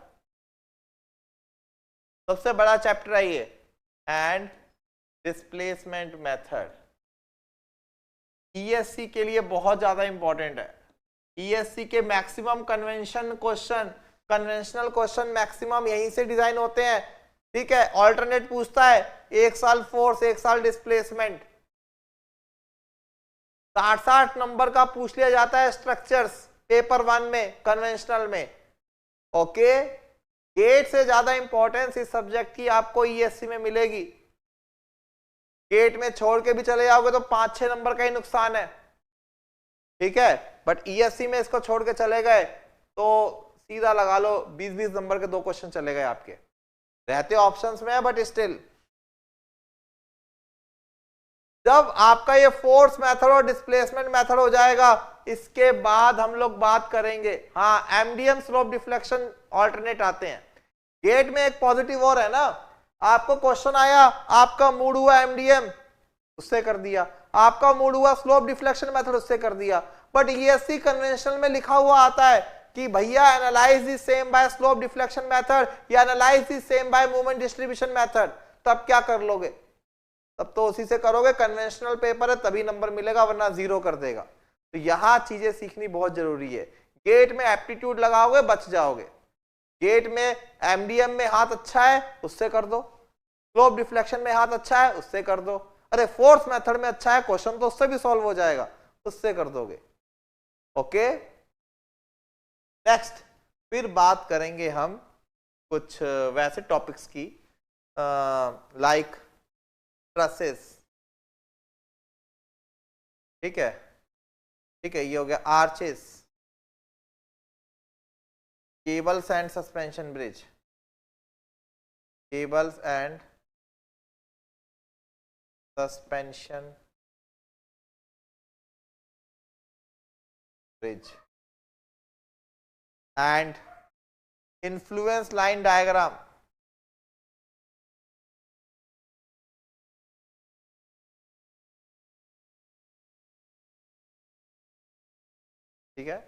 सबसे बड़ा चैप्टर है ये, एंड डिस्प्लेसमेंट मेथड। ईएससी के लिए बहुत ज्यादा इंपॉर्टेंट है। ईएससी के मैक्सिमम कन्वेंशनल क्वेश्चन मैक्सिमम यहीं से डिजाइन होते हैं। ठीक है, ऑल्टरनेट पूछता है, एक साल फोर्स, एक साल डिस्प्लेसमेंट, 60 नंबर का पूछ लिया जाता है स्ट्रक्चर्स पेपर 1 में, कन्वेंशनल में। ओके, गेट से ज्यादा इंपॉर्टेंस इस सब्जेक्ट की आपको ईएससी में मिलेगी। गेट में छोड़ के भी चले जाओगे तो 5-6 नंबर का ही नुकसान है। ठीक है, बट ईएससी में इसको छोड़ के चले गए तो सीधा लगा लो 20-20 नंबर के 2 क्वेश्चन चले गए आपके। रहते ऑप्शंस में है बट स्टिल। जब आपका ये फोर्स मेथड और डिस्प्लेसमेंट मेथड हो जाएगा, इसके बाद हम लोग बात करेंगे, हाँ, एमडीएम स्लोप डिफ्लेक्शन ऑल्टरनेट आते हैं। गेट में एक पॉजिटिव और है ना, आपको क्वेश्चन आया, आपका मूड हुआ एमडीएम, उससे कर दिया, आपका मूड हुआ स्लोप डिफ्लेक्शन मेथड, उससे कर दिया। बट ईएससी कन्वेंशनल में लिखा हुआ आता है कि भैया analyse the same by slope deflection method या analyse the same by moment distribution method. तब क्या कर लोगे? तब तो उसी से करोगे, कन्वेंशनल पेपर है तभी नंबर मिलेगा, वरना 0 कर देगा। तो यहां चीजें सीखनी बहुत जरूरी है। गेट में एप्टीट्यूड लगाओगे बच जाओगे। गेट में एमडीएम में हाथ अच्छा है, उससे कर दो। स्लोप डिफ्लेक्शन में हाथ अच्छा है, उससे कर दो। अरे फोर्स मेथड में अच्छा है, क्वेश्चन तो उससे भी सॉल्व हो जाएगा, उससे कर दोगे। ओके, नेक्स्ट फिर बात करेंगे हम कुछ वैसे टॉपिक्स की, लाइक ट्रसेस। ठीक है, ठीक है, ये हो गया arches, cables and suspension bridge, cables and suspension bridge and influence line diagram. ठीक है,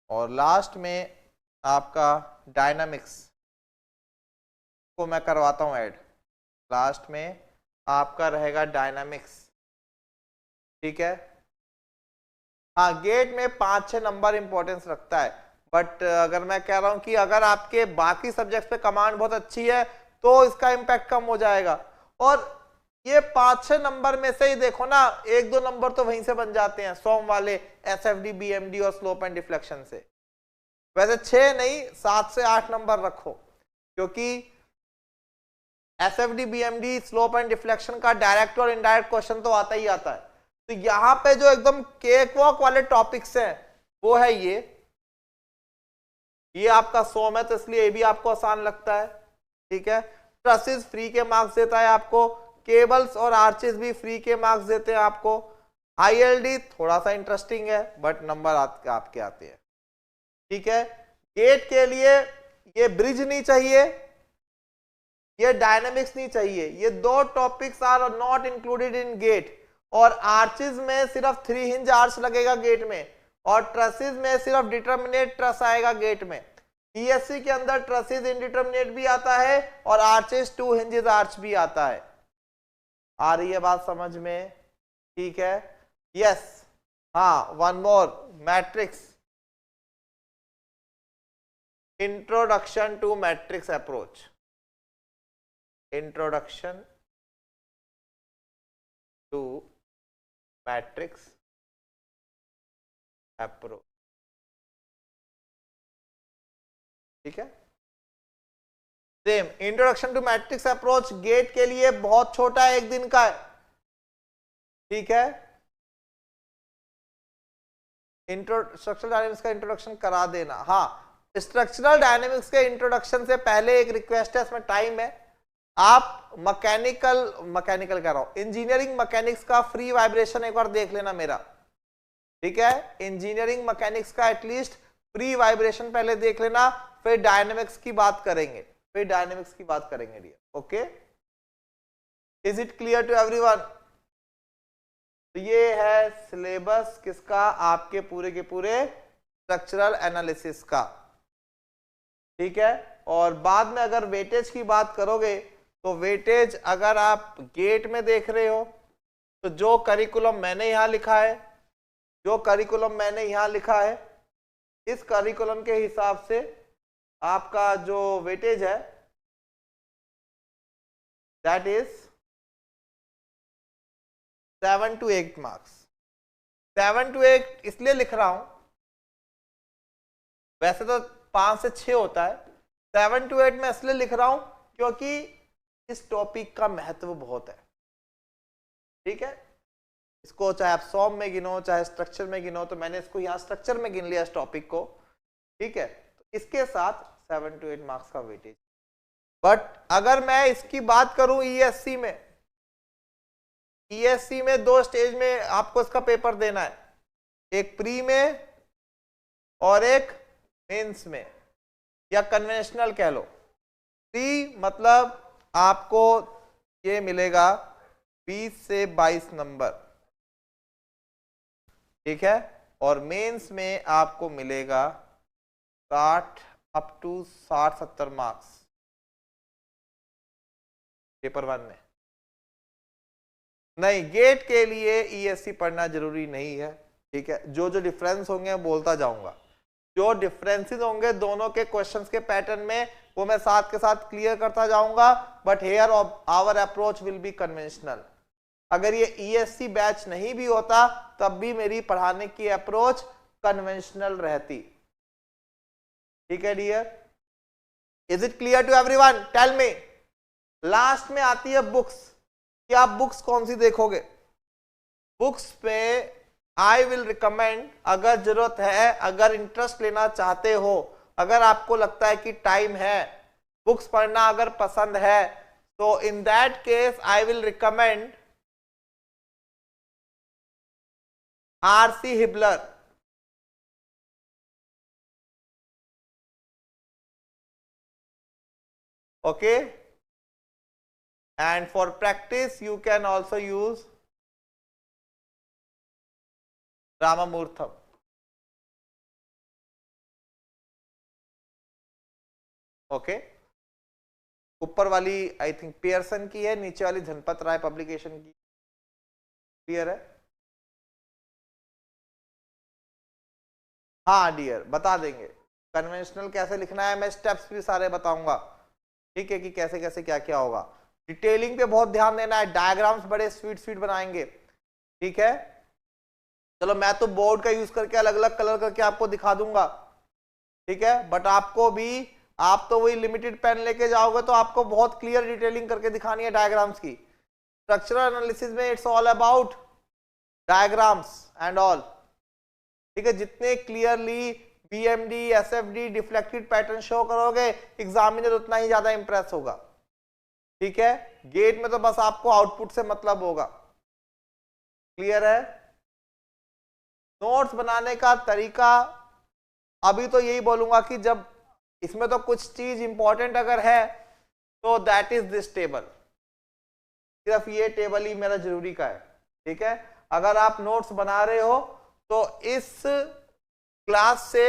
और लास्ट में आपका डायनामिक्स को मैं करवाता हूं ऐड। लास्ट में आपका रहेगा डायनामिक्स। ठीक है, हाँ, गेट में 5-6 नंबर इंपॉर्टेंस रखता है, बट अगर मैं कह रहा हूं कि अगर आपके बाकी सब्जेक्ट्स पे कमांड बहुत अच्छी है तो इसका इम्पैक्ट कम हो जाएगा। और ये 5-6 नंबर में से ही देखो ना, 1-2 नंबर तो वहीं से बन जाते हैं, सोम वाले, एसएफडी, बीएमडी और स्लोप एंड डिफ्लेक्शन से। वैसे 6 नहीं, 7 से 8 नंबर रखो, क्योंकि SFD, BMD, slope and deflection का डायरेक्ट और इनडायरेक्ट क्वेश्चन तो आता ही आता है। तो यहां पे जो एकदम केक वॉक वाले टॉपिक्स हैं वो है ये आपका सोम है, तो इसलिए ये भी आपको आसान लगता है। ठीक है, ट्रसेस फ्री के मार्क्स देता है आपको, केबल्स और आर्चेस भी फ्री के मार्क्स देते हैं आपको। आईएलडी थोड़ा सा इंटरेस्टिंग है बट नंबर आपके आते हैं। ठीक है, गेट के लिए ये ब्रिज नहीं चाहिए, ये डायनामिक्स नहीं चाहिए, ये 2 topics are not included in GATE. और आर्चेस में सिर्फ 3 हिंज आर्च लगेगा गेट में, और ट्रसेस में सिर्फ डिटरमिनेट ट्रस आएगा गेट में। ईएससी के अंदर ट्रसेस इनडिटरमिनेट भी आता है और आर्चेस 2 हिंजेस आर्च भी आता है। आ रही है बात समझ में? ठीक है, यस, हाँ, one more, matrix, introduction to matrix approach, introduction to matrix approach. ठीक है, same introduction to matrix approach GATE के लिए बहुत छोटा है, 1 दिन का है। ठीक है, स्ट्रक्चरल डायनेमिक्स का इंट्रोडक्शन करा देना। हाँ, स्ट्रक्चरल डायनेमिक्स के इंट्रोडक्शन से पहले एक रिक्वेस्ट है, इसमें टाइम है, आप मैकेनिकल कह रहा हूं, इंजीनियरिंग मैकेनिक्स का फ्री वाइब्रेशन एक बार देख लेना मेरा। ठीक है, इंजीनियरिंग मैकेनिक्स का एटलीस्ट फ्री वाइब्रेशन पहले देख लेना, फिर डायनेमिक्स की बात करेंगे dear. Okay, is it clear to everyone? तो ये है सिलेबस किसका, आपके पूरे के पूरे स्ट्रक्चरल एनालिसिस का, ठीक है। और बाद में अगर वेटेज की बात करोगे तो वेटेज अगर आप गेट में देख रहे हो तो जो करिकुलम मैंने यहां लिखा है, जो करिकुलम मैंने यहां लिखा है, इस करिकुलम के हिसाब से आपका जो वेटेज है that is 7 to 8 marks. 7 to 8 इसलिए लिख रहा हूं, वैसे तो 5 से 6 होता है, 7 to 8 में इसलिए लिख रहा हूं क्योंकि इस टॉपिक का महत्व बहुत है, ठीक है। इसको चाहे आप सॉम में गिनो चाहे स्ट्रक्चर में गिनो, तो मैंने इसको यहां स्ट्रक्चर में गिन लिया इस टॉपिक को, ठीक है। तो इसके साथ 7 to 8 मार्क्स का वेटेज। बट अगर मैं इसकी बात करूं ईएससी में, ईएससी में 2 स्टेज में आपको इसका पेपर देना है, एक प्री में और एक मेंस में, या कन्वेंशनल कह लो। प्री मतलब आपको ये मिलेगा 20 से 22 नंबर, ठीक है, और मेंस में आपको मिलेगा 60 अप टू 60-70 मार्क्स पेपर 1 में। नहीं, गेट के लिए ईएससी पढ़ना जरूरी नहीं है, ठीक है। जो जो डिफरेंस होंगे मैं बोलता जाऊंगा, जो डिफरेंसेस होंगे दोनों के क्वेश्चंस के पैटर्न में वो मैं साथ के साथ क्लियर करता जाऊंगा, but here our approach will be conventional. अगर ये ईएससी बैच नहीं भी होता तब भी मेरी पढ़ाने की अप्रोच कन्वेंशनल रहती, ठीक है dear. Is it clear to everyone? Tell me. Last में आती है बुक्स, कि आप बुक्स कौन सी देखोगे। बुक्स पे आई विल रिकमेंड, अगर जरूरत है, अगर इंटरेस्ट लेना चाहते हो, अगर आपको लगता है कि टाइम है, बुक्स पढ़ना अगर पसंद है, तो in that case I will recommend RC Hibbeler. Okay, and for practice you can also use Ramamurtham। Okay, ऊपर वाली आई थिंक पियर्सन की है, नीचे वाली धनपत राय पब्लिकेशन की, क्लियर है? हाँ डियर, बता देंगे कन्वेंशनल कैसे लिखना है, मैं स्टेप्स भी सारे बताऊंगा, ठीक है, कि कैसे कैसे क्या क्या होगा। डिटेलिंग पे बहुत ध्यान देना है, डायग्राम्स बड़े स्वीट बनाएंगे, ठीक है। चलो मैं तो बोर्ड का यूज करके अलग अलग कलर करके आपको दिखा दूंगा, ठीक है, बट आपको भी, आप तो वही लिमिटेड पेन लेके जाओगे तो आपको बहुत क्लियर डिटेलिंग करके दिखानी है डायग्राम्स की। स्ट्रक्चरल एनालिसिस में it's all about diagrams and all, ठीक है। जितने clearly BMD SFD deflected pattern show करोगे, एग्जामिनर उतना ही ज्यादा इंप्रेस होगा, ठीक है। गेट में तो बस आपको आउटपुट से मतलब होगा, क्लियर है। नोट्स बनाने का तरीका अभी तो यही बोलूंगा कि जब इसमें तो कुछ चीज इंपॉर्टेंट अगर है तो दैट इज दिस टेबल, सिर्फ ये टेबल ही मेरा जरूरी का है, ठीक है। अगर आप नोट्स बना रहे हो तो इस क्लास से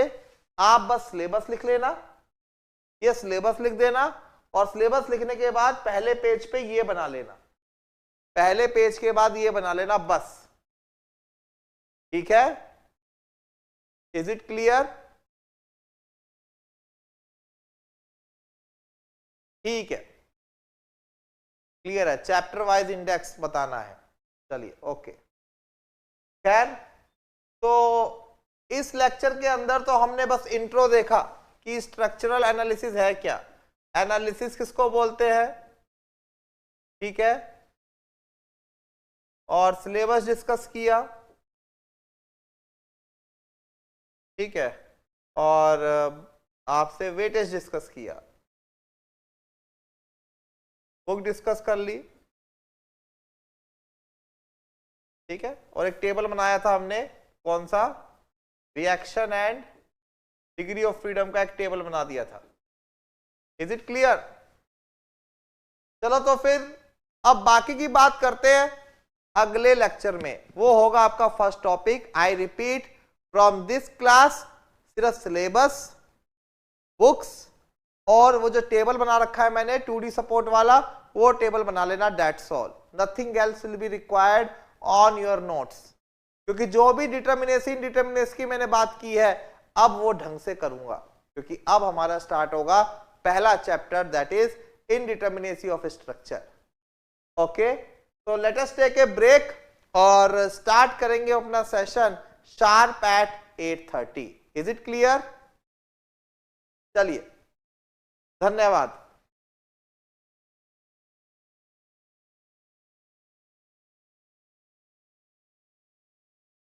आप बस सिलेबस लिख लेना, ये सिलेबस लिख देना, और सिलेबस लिखने के बाद पहले पेज पे ये बना लेना, पहले पेज के बाद ये बना लेना, बस, ठीक है। Is it clear? ठीक है, क्लियर है। चैप्टर वाइज इंडेक्स बताना है, चलिए ओके। खैर, तो इस लेक्चर के अंदर तो हमने बस इंट्रो देखा कि स्ट्रक्चरल एनालिसिस है क्या, एनालिसिस किसको बोलते हैं, ठीक है, और सिलेबस डिस्कस किया, ठीक है, और आपसे वेटेज डिस्कस किया, बुक डिस्कस कर ली, ठीक है, और एक टेबल बनाया था हमने, कौन सा, reaction and degree of freedom का एक टेबल बना दिया था। Is it clear? चलो तो फिर अब बाकी की बात करते हैं अगले लेक्चर में। वो होगा आपका first topic. I repeat, from this class सिर्फ सिलेबस, बुक्स और वो जो टेबल बना रखा है मैंने 2D सपोर्ट वाला, वो टेबल बना लेना, that's all. Nothing else will be required on your notes, क्योंकि जो भी डिटर्मिनेसी की मैंने बात की है अब वो ढंग से करूंगा, क्योंकि अब हमारा स्टार्ट होगा पहला chapter, that is indeterminacy of structure. Okay, तो let us take a break और स्टार्ट करेंगे अपना session sharp at 8:30। Is it clear? चलिए, धन्यवाद।